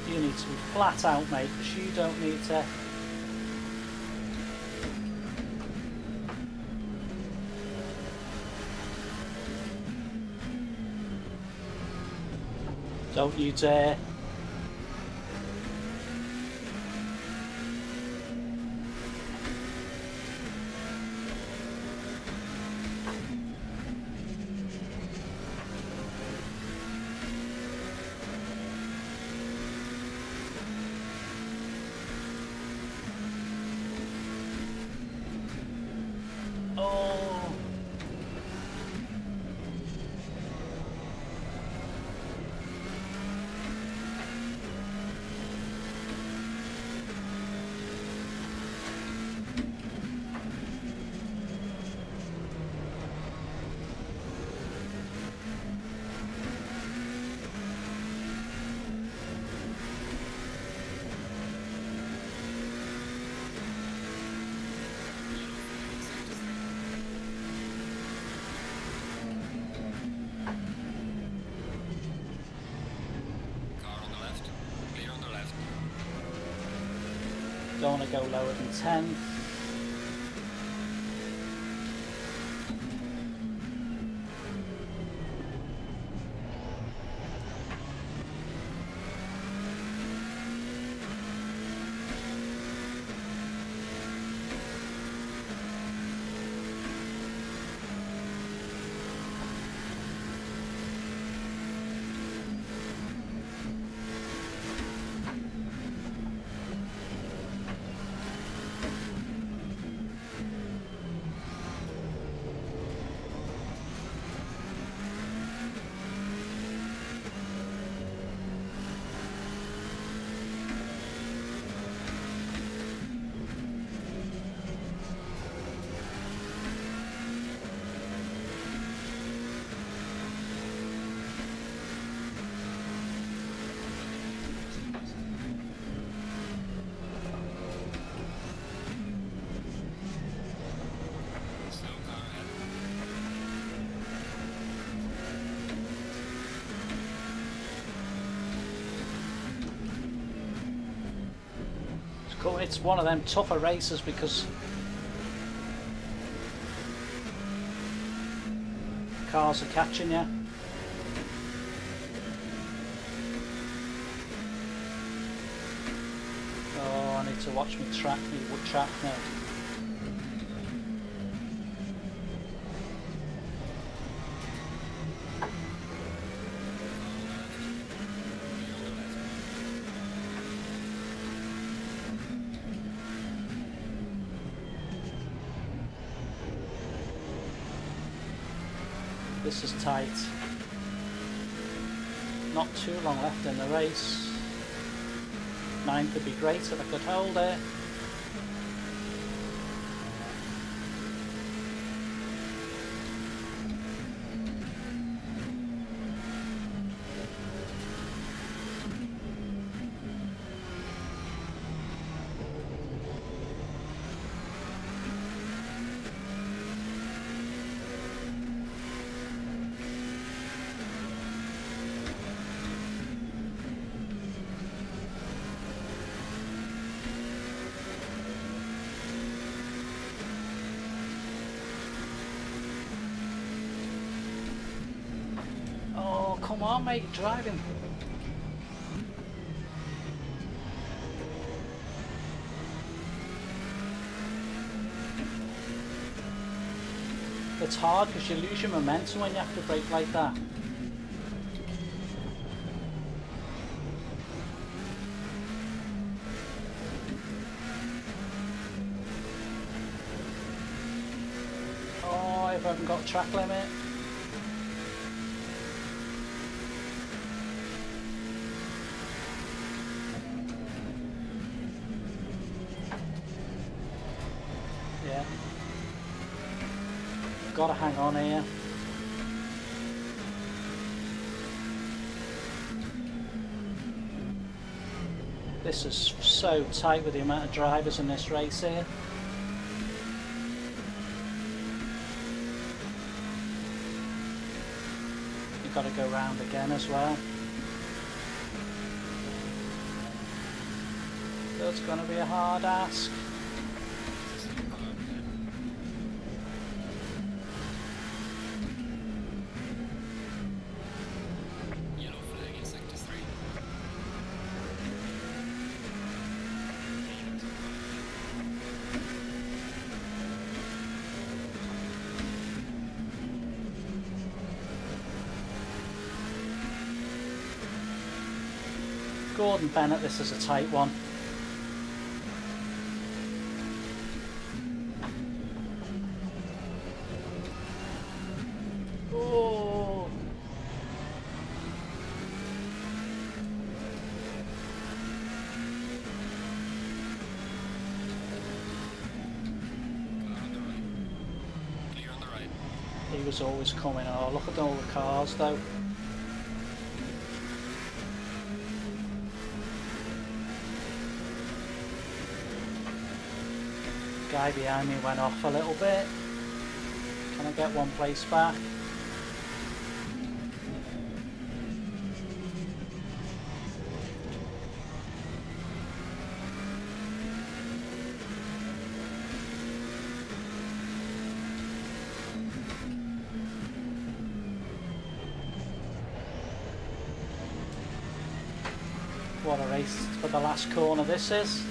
You need to be flat out, mate, because you don't need to. Don't you dare. Oh. Don't want to go lower than 10. It's one of them tougher races because cars are catching you. Oh, I need to watch my track, my wood track now. This is tight. Not too long left in the race. 9th would be great if I could hold it. Come on, mate, driving. It's hard because you lose your momentum when you have to brake like that. Oh, if I haven't got a track limit. Yeah. Gotta hang on here. This is so tight with the amount of drivers in this race here. You've got to go round again as well. So it's going to be a hard ask. Gordon Bennett, this is a tight one. Oh. He was always coming. Oh, look at all the cars though. Guy behind me went off a little bit. Can I get one place back? What a race for the last corner this is.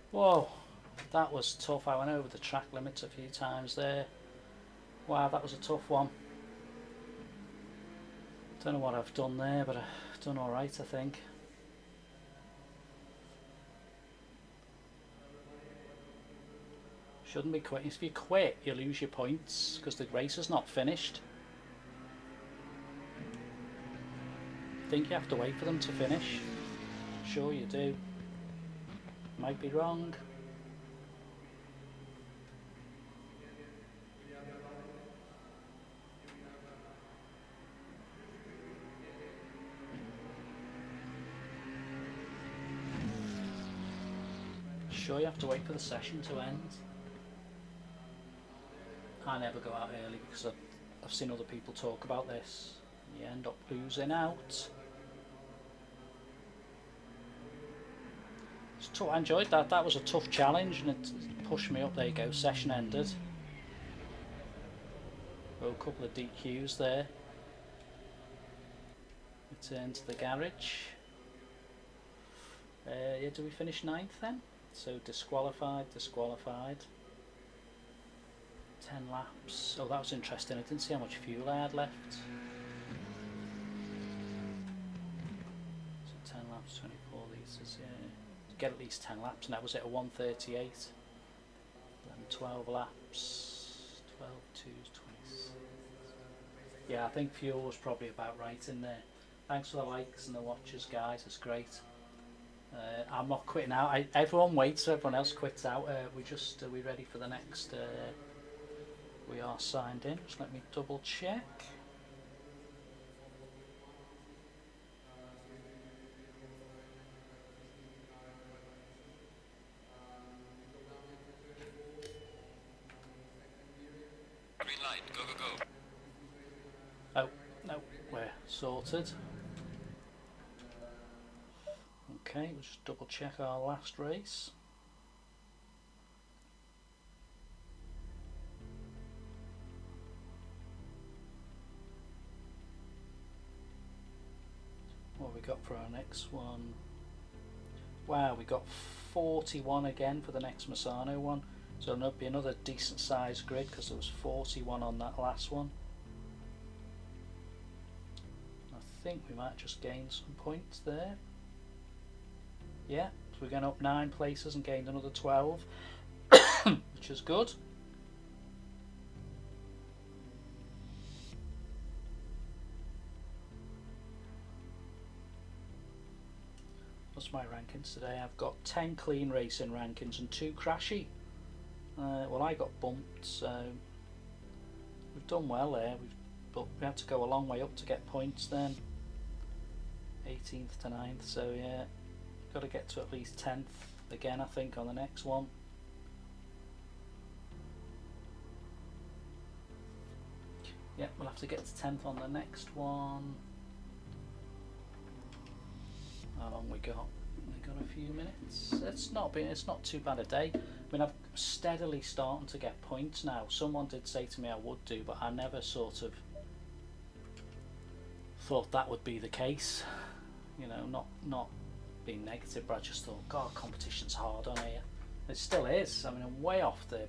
Whoa, that was tough. I went over the track limits a few times there. Wow, that was a tough one. Don't know what I've done there, but I've done alright, I think. Shouldn't be quitting. If you quit, you lose your points because the race is not finished. I think you have to wait for them to finish. Sure you do. Might be wrong. Sure you have to wait for the session to end. I never go out early because I've seen other people talk about this. You end up losing out. I enjoyed that. That was a tough challenge and it pushed me up. There you go, session ended. Oh, a couple of DQs there. Return to the garage. Yeah, do we finish 9th then? So disqualified. 10 laps. Oh, that was interesting. I didn't see how much fuel I had left. So 10 laps, 24 litres, yeah. get at least 10 laps, and that was at a 1:38. Then 12 laps, 12 twos, 26. Yeah, I think fuel was probably about right in there. Thanks for the likes and the watches, guys. It's great. I'm not quitting out. Everyone waits, so everyone else quits out. We ready for the next? We are signed in. Just let me double check. Green light, go, go, go. Oh, no, we're sorted. Okay, we'll just double check our last race. What have we got for our next one? Wow, we got 41 again for the next Misano one. So it'll be another decent sized grid because there was 41 on that last one. I think we might just gain some points there. Yeah, so we're going up 9 places and gained another 12, which is good. What's my rankings today? I've got 10 clean racing rankings and 2 crashy. Well, I got bumped, so we've done well there. But we had to go a long way up to get points then. 18th to 9th, so yeah, got to get to at least 10th again, I think, on the next one. Yeah, we'll have to get to 10th on the next one. How long we got? We got a few minutes. It's not too bad a day. I mean, I'm steadily starting to get points now. Someone did say to me I would do, but I never sort of thought that would be the case. You know, not being negative, but I just thought, God, competition's hard on here. It still is. I mean, I'm way off the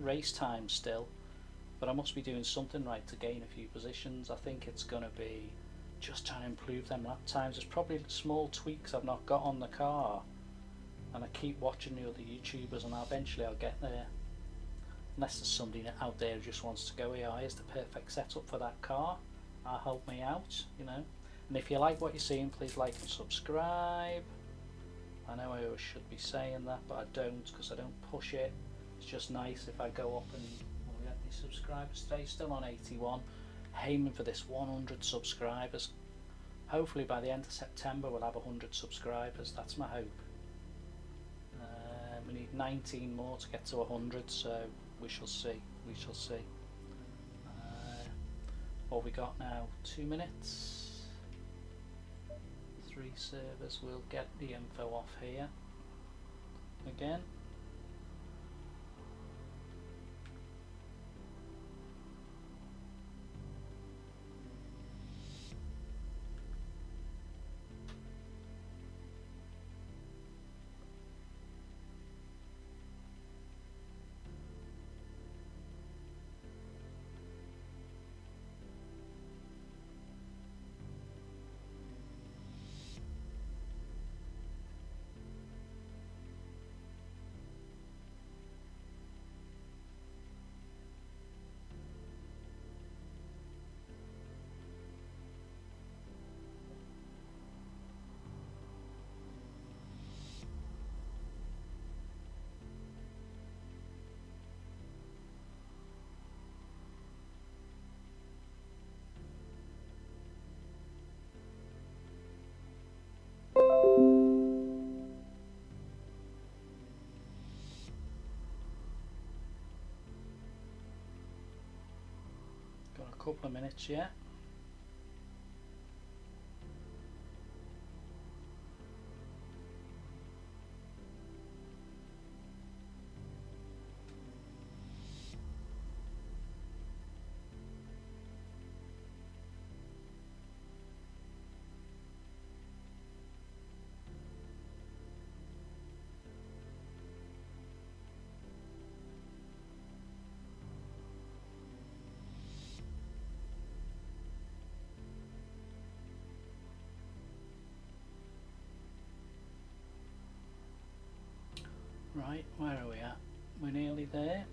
race time still, but I must be doing something right to gain a few positions. I think it's going to be just trying to improve them lap times. There's probably small tweaks I've not got on the car, and I keep watching the other YouTubers, and eventually I'll get there. Unless there's somebody out there who just wants to go, yeah, here's the perfect setup for that car, help me out, you know. And if you like what you're seeing, please like and subscribe. I know I always should be saying that, but I don't, because I don't push it. It's just nice if I go up and we'll get these subscribers today. Still on 81, aiming for this 100 subscribers. Hopefully by the end of September we'll have 100 subscribers. That's my hope. We need 19 more to get to 100, so we shall see. We shall see. What we got now? 2 minutes. 3 servers. We'll get the info off here again. Got a couple of minutes yet. Right, where are we at? We're nearly there.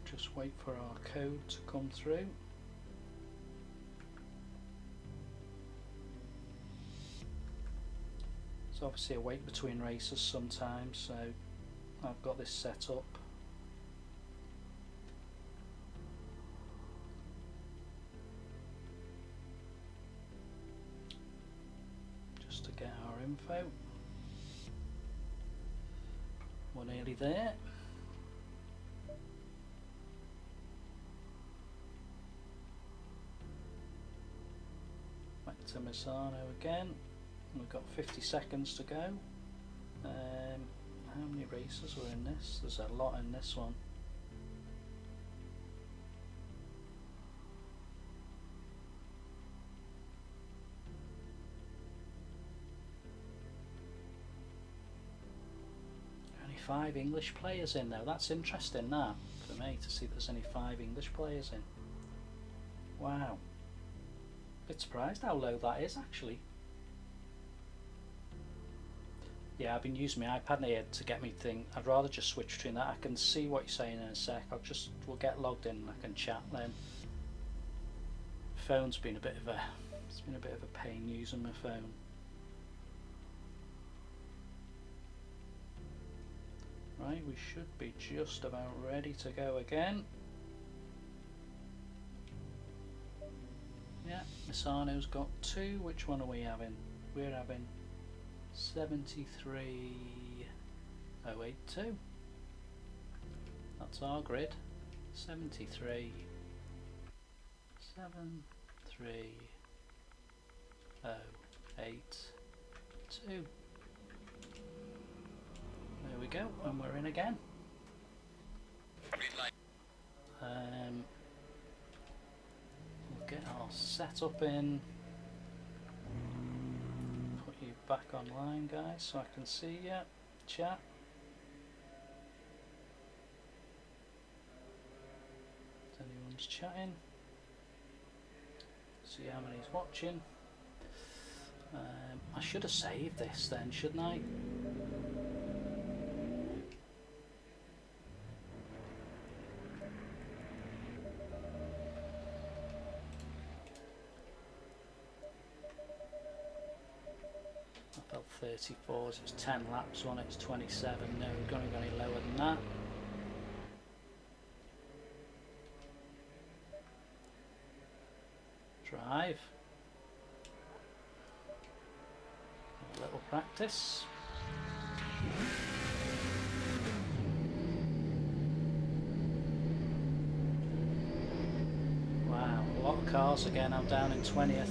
Just wait for our code to come through. There's obviously a wait between races sometimes, so I've got this set up. Just to get our info. We're nearly there. Back to Misano again. We've got 50 seconds to go. How many races were in this? There's a lot in this one. Only 5 English players in though. That's interesting, that, for me, to see if there's only 5 English players in. Wow. Bit surprised how low that is, actually. Yeah, I've been using my iPad here to get me thing. I'd rather just switch between that. I can see what you're saying in a sec. We'll get logged in and I can chat then. Phone's been a bit of a, it's been a bit of a pain using my phone. Right, we should be just about ready to go again. Yeah, Misano's got 2. Which one are we having? We're having 73082. That's our grid. 73082. There we go, and we're in again. We'll get our setup in. Put you back online, guys, so I can see you. Chat. If anyone's chatting. See how many's watching. I should have saved this then, shouldn't I? I felt 34s, it's 10 laps on it, it's 27. No, we're going to go any lower than that. Drive. A little practice. Wow, a lot of cars again. I'm down in 20th.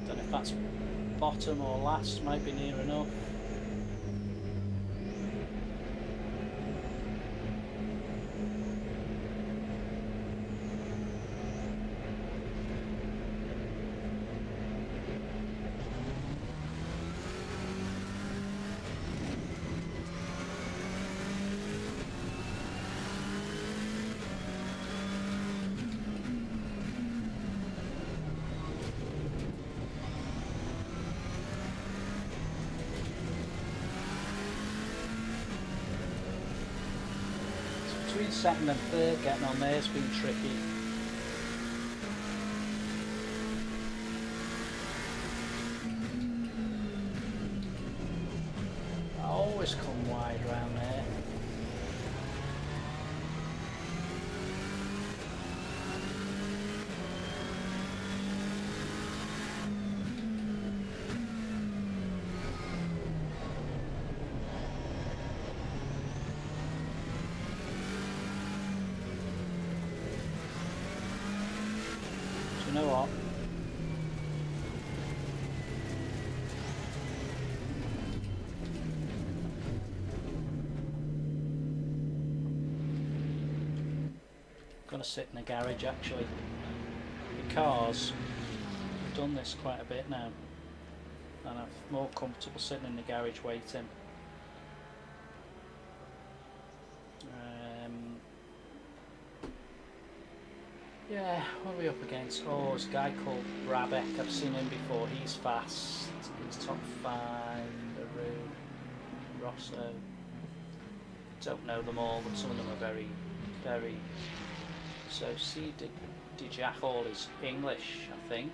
Don't know if that's bottom or last, might be near enough. Between second and third, getting on there has been tricky. I always come wide round there. You know what? I'm gonna sit in the garage actually, because I've done this quite a bit now. and I'm more comfortable sitting in the garage waiting. Yeah, what are we up against? Oh, there's a guy called Brabeck. I've seen him before. He's fast. He's top 5. Larue, Rosso. Don't know them all, but some of them are very, very. So, see, Dijahal is English, I think.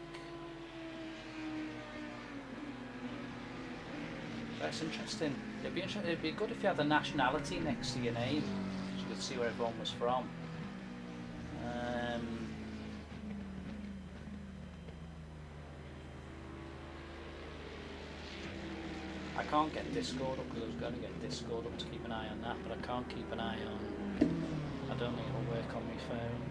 That's interesting. It'd be good if you had the nationality next to your name, so you could see where everyone was from. I can't get Discord up because I was going to get Discord up to keep an eye on that, but I can't keep an eye on. I don't think it'll work on my phone.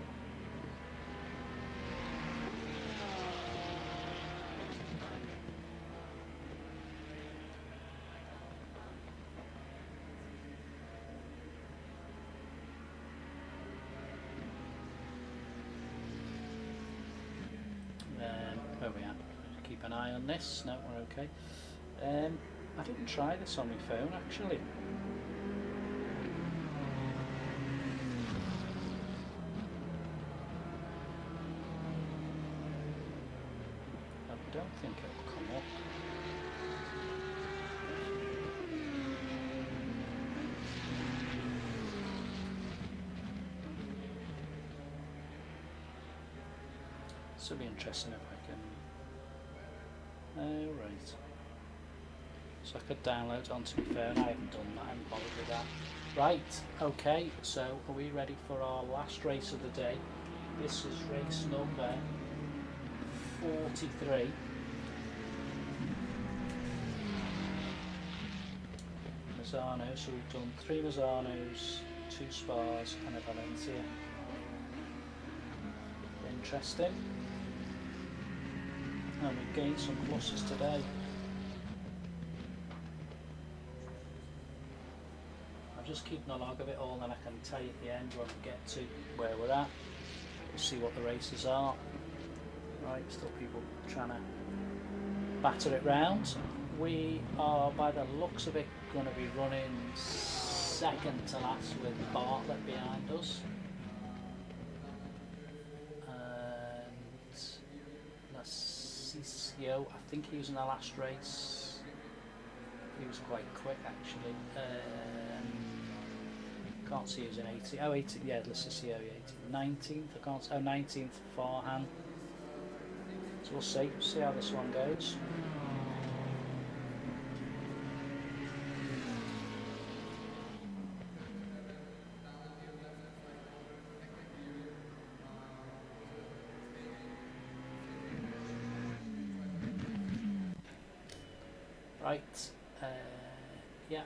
Where are we at? Keep an eye on this. No, we're okay. I didn't try this on my phone actually. I don't think it'll come up. This will be interesting if I can. Oh, right. So I could download it onto my phone. I haven't done that. I haven't bothered with that. Right. Okay. So are we ready for our last race of the day? This is race number 43. Mazzano. So we've done 3 Mazzanos, 2 Spas, and a Valencia. Interesting. And we've gained some pluses today. I'm just keeping a log of it all, and I can tell you at the end when we get to where we're at. We'll see what the races are. Right, still people trying to batter it round. We are, by the looks of it, going to be running second to last with Bartlett behind us. Yo, I think he was in the last race. He was quite quick actually. Can't see he was in 80. Oh, 80. Yeah, let's just see how he 19th. I can't. Oh, 19th Farhan. So we'll see how this one goes. Right, yeah,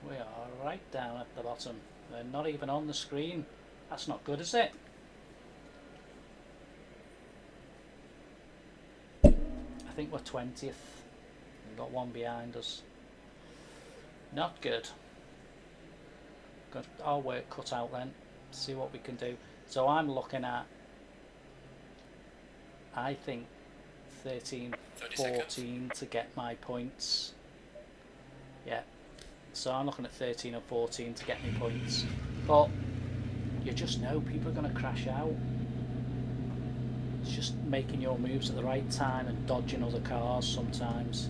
we are right down at the bottom. We're not even on the screen. That's not good, is it? I think we're 20th. We've got one behind us. Not good. Got our work cut out then. See what we can do. So I'm looking at, I think, 13, 14 to get my points. Yeah, so I'm looking at 13 or 14 to get me points. But you just know people are going to crash out. It's just making your moves at the right time and dodging other cars sometimes.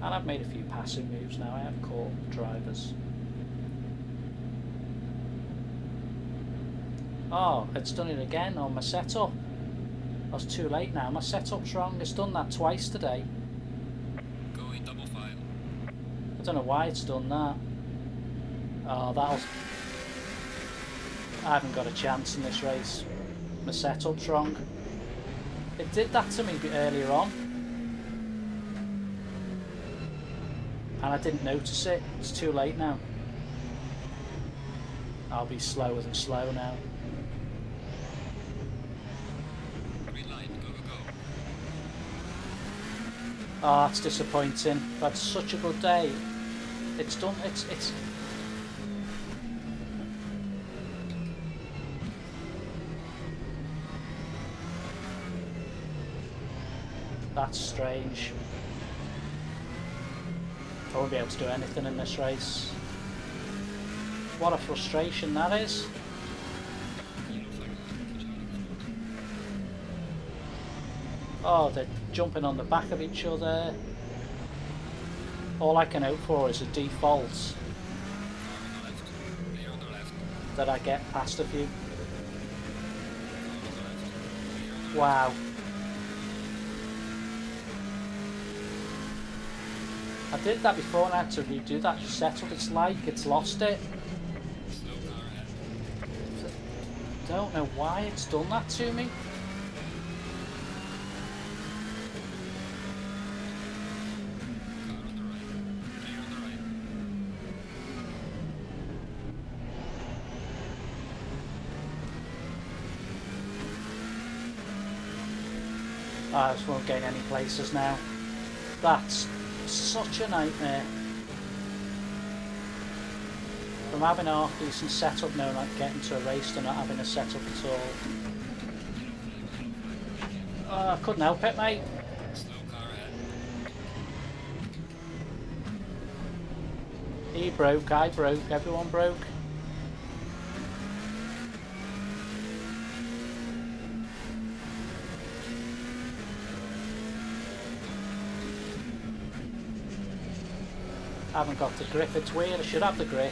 And I've made a few passing moves now. I have caught drivers. Oh, it's done it again on my setup. I was too late now. My setup's wrong. It's done that twice today. Going double file. I don't know why it's done that. Oh, that'll. I haven't got a chance in this race. My setup's wrong. It did that to me a bit earlier on, and I didn't notice it. It's too late now. I'll be slower than slow now. Oh, that's disappointing. I've had such a good day. It's done. It's. That's strange. I won't be able to do anything in this race. What a frustration that is. Oh, they're jumping on the back of each other. All I can hope for is a default that I get past a few. Wow. I did that before and I had to redo that setup. It's like it's lost it. Don't know why it's done that to me. I just won't gain any places now. That's such a nightmare. From having a half decent setup now, not getting to a race to not having a setup at all. Oh, I couldn't help it, mate. He broke, I broke, everyone broke. I haven't got the grip, it's weird, I should have the grip.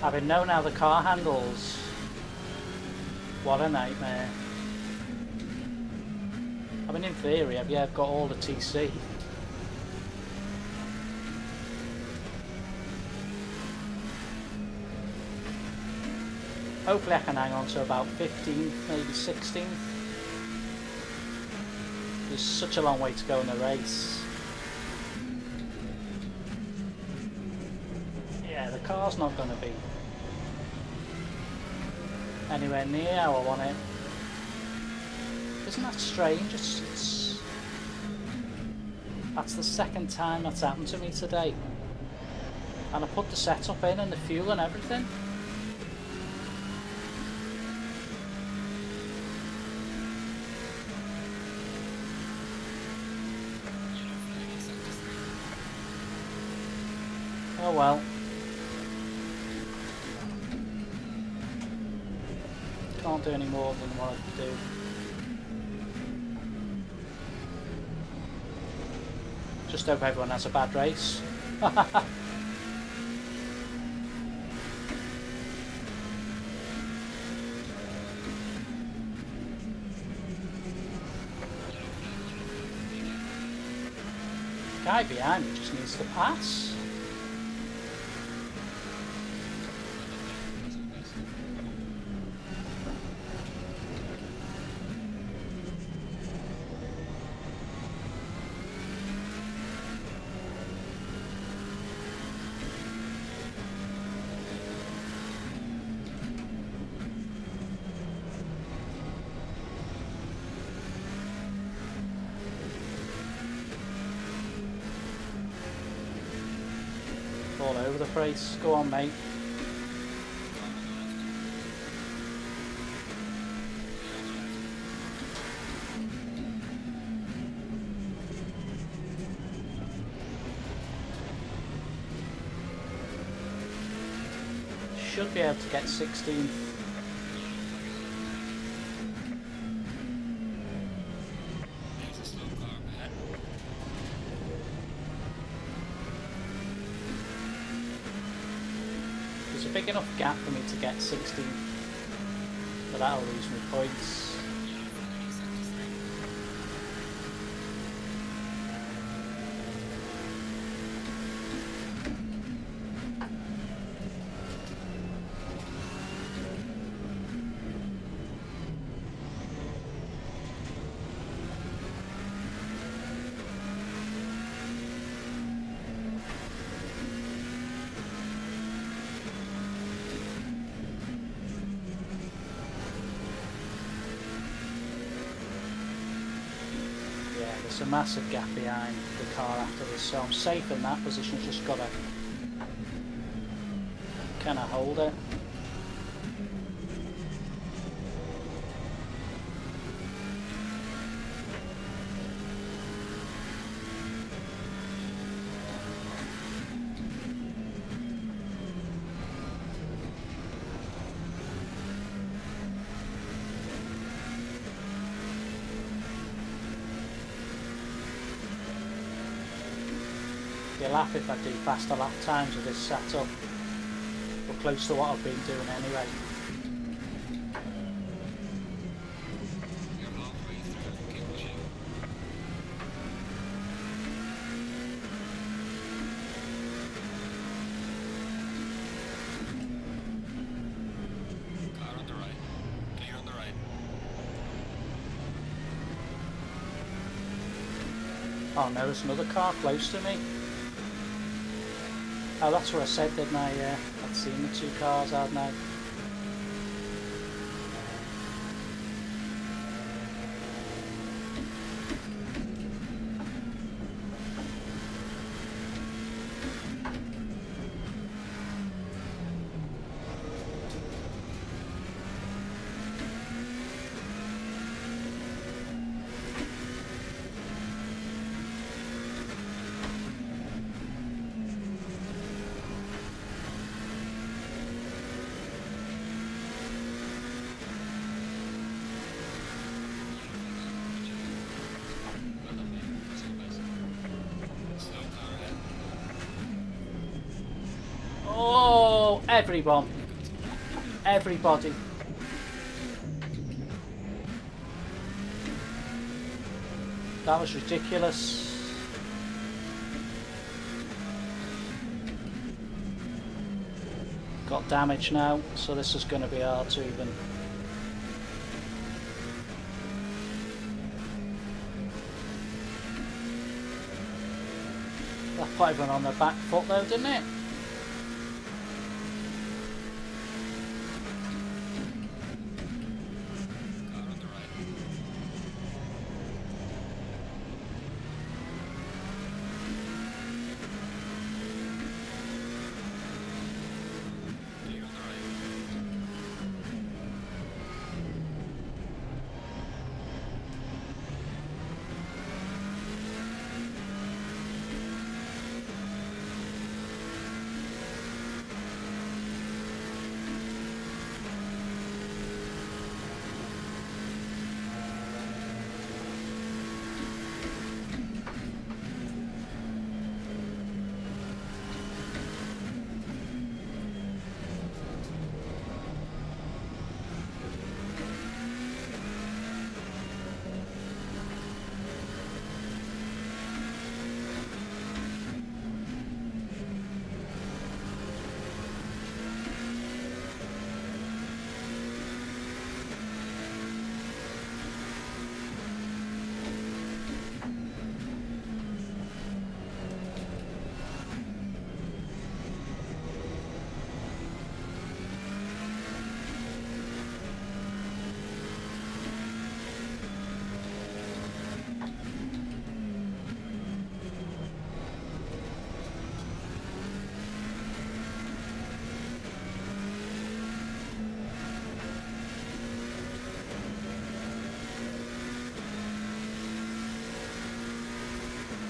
Having known how the car handles, what a nightmare. I mean, in theory, I've got all the TC. Hopefully I can hang on to about 15th, maybe 16th. There's such a long way to go in the race. Yeah, the car's not going to be anywhere near how I want it. Isn't that strange? That's the second time that's happened to me today. And I put the setup in and the fuel and everything. Oh well. Can't do any more than what I do. Just hope everyone has a bad race. Guy behind me just needs to pass. All over the place. Go on, mate. Should be able to get 16th. There's a big enough gap for me to get 16th, but that'll lose me points. It's a massive gap behind the car after this, so I'm safe in that position. Just gotta kind of hold it. Be a laugh if I do faster lap times with this setup, but close to what I've been doing anyway. You're halfway through. Keep pushing. Car on the right. Clear on the right. Oh no, there's another car close to me. Oh, that's what I said, didn't I? Yeah, I'd seen the two cars, hadn't I? Well done, mate. That's your best. Slow car ahead. Oh, everyone. Everybody. That was ridiculous. Got damage now, so this is going to be hard to even. That put everyone on their back foot though, didn't it? Car on the right. Clear on the right.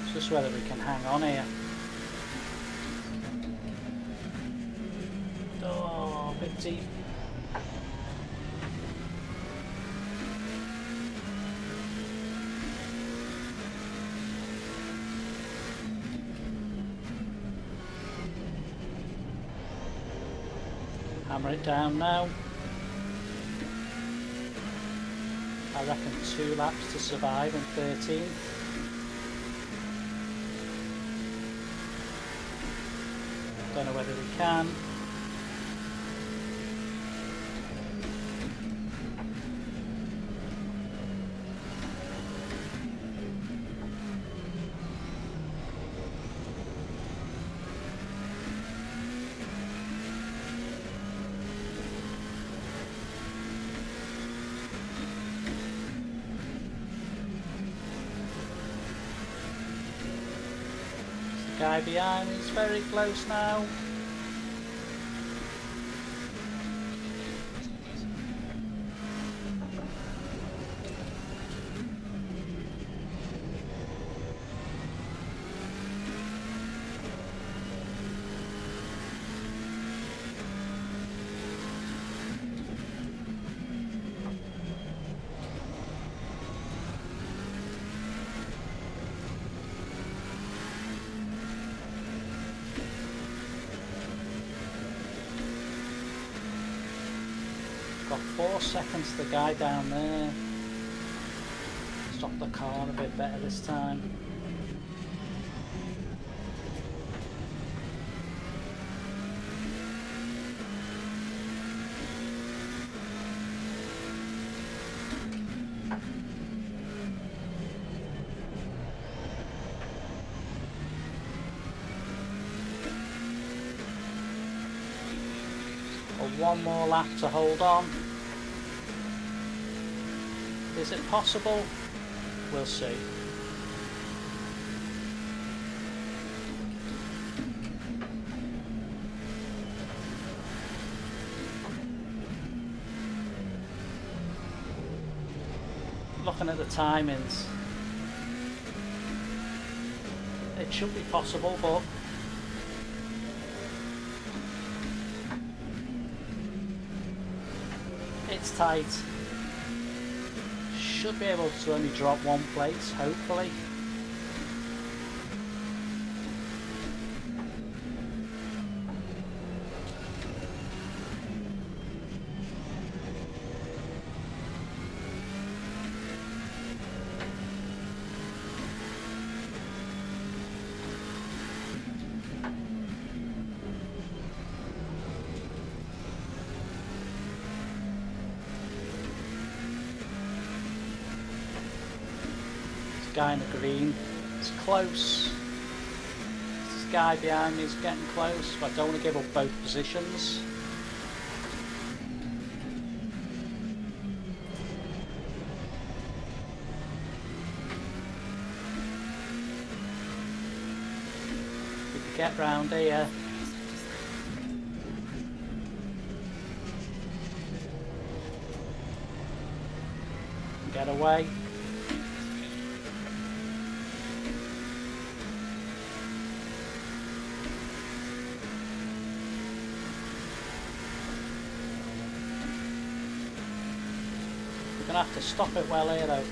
It's just whether we can hang on here. Oh, a bit deep. Hammer it down now. I reckon 2 laps to survive in 13th. Don't know whether we can. Guy behind is very close now. Got 4 seconds to the guy down there. Stop the car a bit better this time. One more lap to hold on. Is it possible? We'll see. Looking at the timings, it should be possible, but it's tight. Should be able to only drop 1 place, hopefully. Guy in the green, it's close. This guy behind me is getting close, but I don't want to give up both positions. We can get round here. Get away. We're going to have to stop it well here though.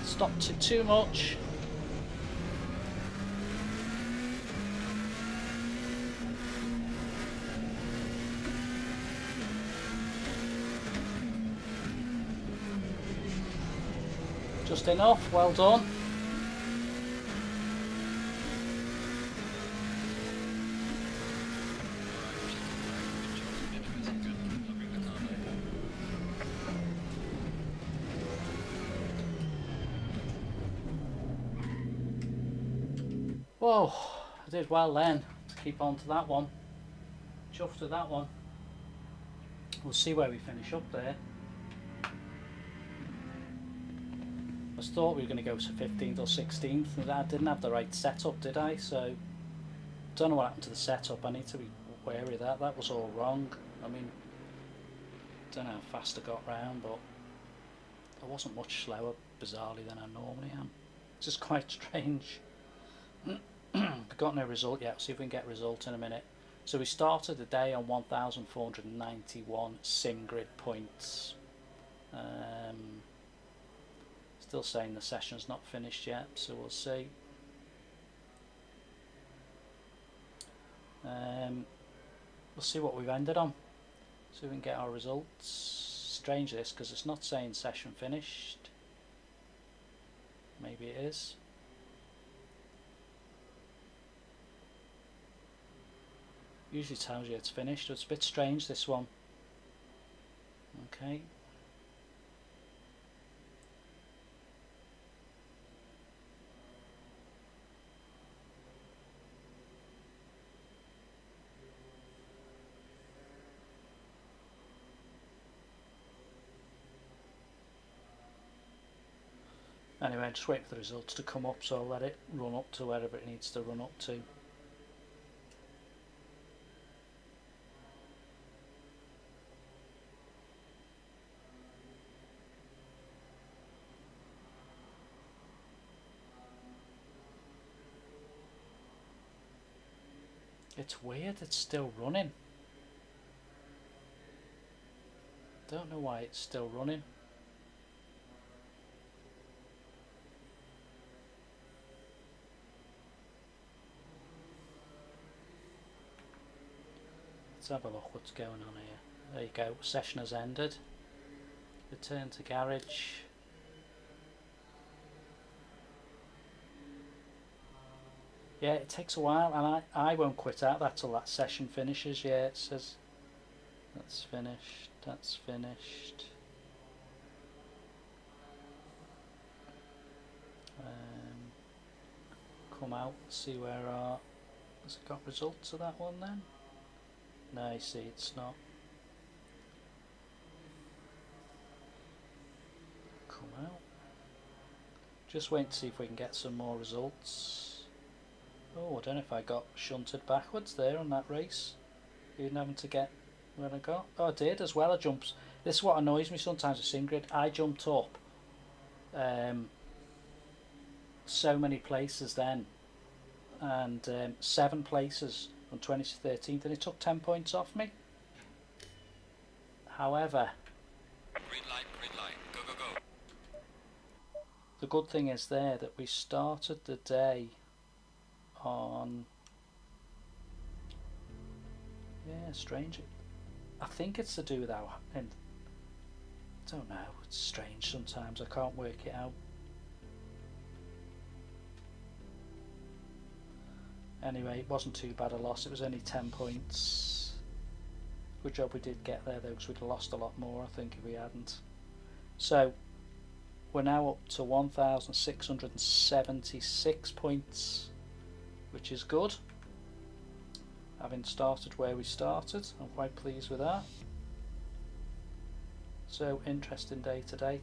Stopped it too much. Just enough, well done. Whoa, I did well then to keep on to that one. Chuffed with that one. We'll see where we finish up there. I thought we were going to go to 15th or 16th, and I didn't have the right setup, did I? So, don't know what happened to the setup. I need to be wary of that. That was all wrong. I mean, don't know how fast I got round, but I wasn't much slower, bizarrely, than I normally am. It's just quite strange. I've got no result yet. See if we can get a result in a minute. So we started the day on 1,491 sim grid points. Still saying the session's not finished yet, so we'll see. We'll see what we've ended on. See if we can get our results. Strange this, because it's not saying session finished. Maybe it is. Usually tells you it's finished. It's a bit strange, this one. Okay. Anyway, I'm just waiting for the results to come up, so I'll let it run up to wherever it needs to run up to. It's weird, it's still running. Don't know why it's still running. Let's have a look what's going on here. There you go, session has ended. Return to garage. Yeah, it takes a while, and I won't quit out that till that session finishes. Yeah, it says that's finished, that's finished. Come out, see where our... Has it got results of that one then? No, you see it's not. Come out. Just wait to see if we can get some more results. Oh, I don't know if I got shunted backwards there on that race. Even having to get where I got. Oh, I did as well. I jumped. This is what annoys me sometimes with Singrid. I jumped up so many places then, and 7 places from 20th to 13th, and it took 10 points off me. However, Green light, go, go, go. the good thing is there that we started the day on... Yeah, strange. I think it's to do with our... I don't know, it's strange sometimes, I can't work it out. Anyway, it wasn't too bad a loss, it was only 10 points. Good job we did get there though, because we'd have lost a lot more I think if we hadn't. So we're now up to 1,676 points, which is good. Having started where we started, I'm quite pleased with that. So interesting day today.